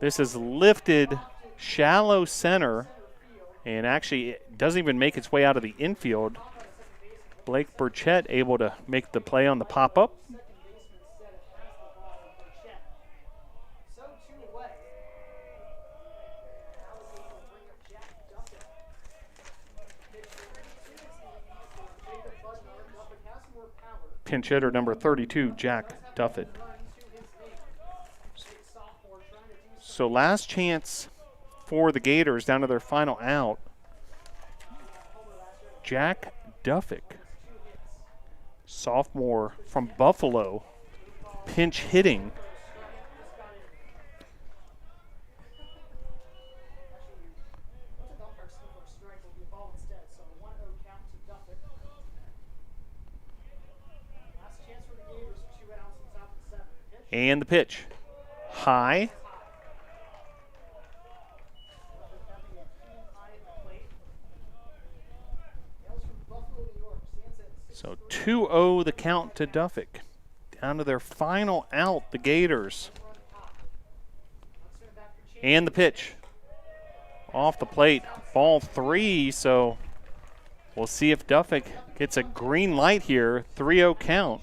This is lifted shallow center and actually it doesn't even make its way out of the infield. Blake Burchett able to make the play on the pop-up. Pinch hitter number 32, Jack Duffett. So last chance for the Gators down to their final out. Jack Duffett, sophomore from Buffalo, pinch hitting. And the pitch. High. So 2-0 the count to Duffick. Down to their final out, the Gators. And the pitch. Off the plate. Ball 3, so we'll see if Duffick gets a green light here. 3-0 count.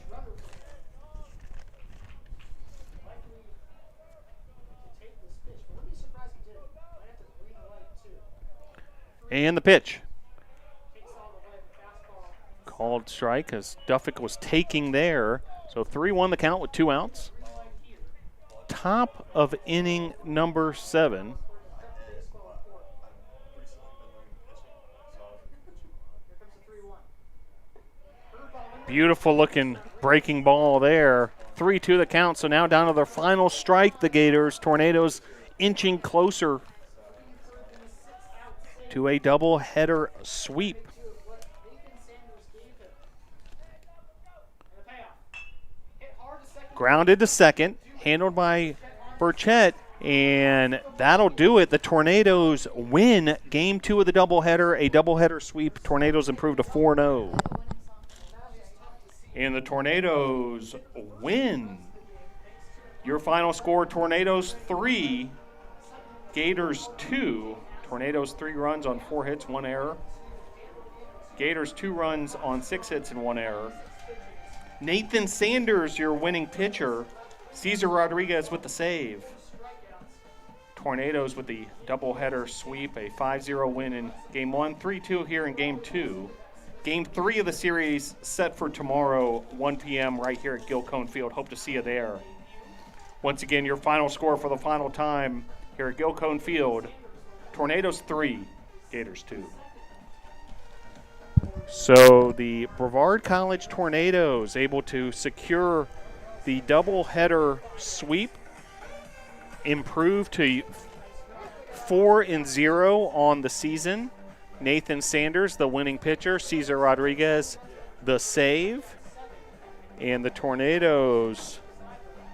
And the pitch. Called strike as Duffick was taking there. So 3-1 the count with 2 outs. Top of inning number 7. Beautiful looking breaking ball there. 3-2 the count. So now down to their final strike, the Gators. Tornadoes inching closer to a double-header sweep. Grounded to second, handled by Burchett, and that'll do it. The Tornadoes win Game 2 of the doubleheader, a doubleheader sweep. Tornadoes improve to 4-0. And the Tornadoes win. Your final score, Tornadoes 3, Gators 2. Tornadoes 3 runs on 4 hits, 1 error. Gators 2 runs on 6 hits and 1 error. Nathan Sanders, your winning pitcher. Cesar Rodriguez with the save. Tornadoes with the doubleheader sweep, a 5-0 win in Game 1, 3-2 here in Game 2. Game 3 of the series set for tomorrow, 1 p.m. right here at Gil Cone Field. Hope to see you there. Once again, your final score for the final time here at Gil Cone Field. Tornadoes 3, Gators 2. So the Brevard College Tornadoes able to secure the doubleheader sweep, improve to 4-0 on the season. Nathan Sanders, the winning pitcher. Cesar Rodriguez, the save. And the Tornadoes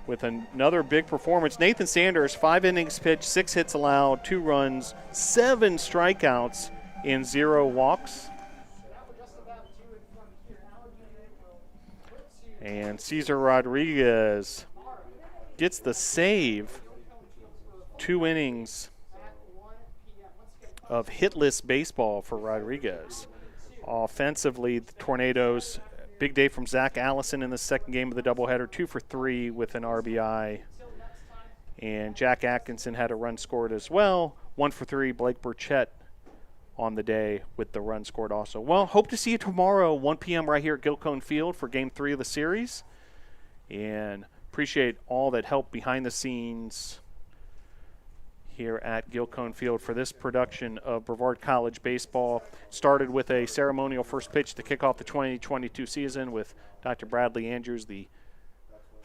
with another big performance. Nathan Sanders, 5 innings pitched, 6 hits allowed, 2 runs, 7 strikeouts, and 0 walks. And Cesar Rodriguez gets the save. 2 innings of hitless baseball for Rodriguez. Offensively, the Tornadoes, big day from Zach Allison in the second game of the doubleheader, 2 for 3 with an RBI. And Jack Atkinson had a run scored as well. 1 for 3, Blake Burchett on the day with the run scored also. Well, hope to see you tomorrow, 1 p.m. right here at Gilcone Field for Game 3 of the series. And appreciate all that help behind the scenes here at Gilcone Field for this production of Brevard College baseball. Started with a ceremonial first pitch to kick off the 2022 season with Dr. Bradley Andrews, the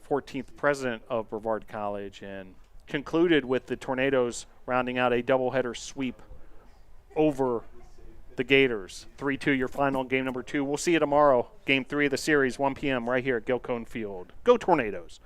14th president of Brevard College, and concluded with the Tornadoes rounding out a doubleheader sweep over the Gators. 3-2 your final game number 2. We'll see you tomorrow, Game 3 of the series, 1 p.m. right here at Gilcone Field. Go Tornadoes.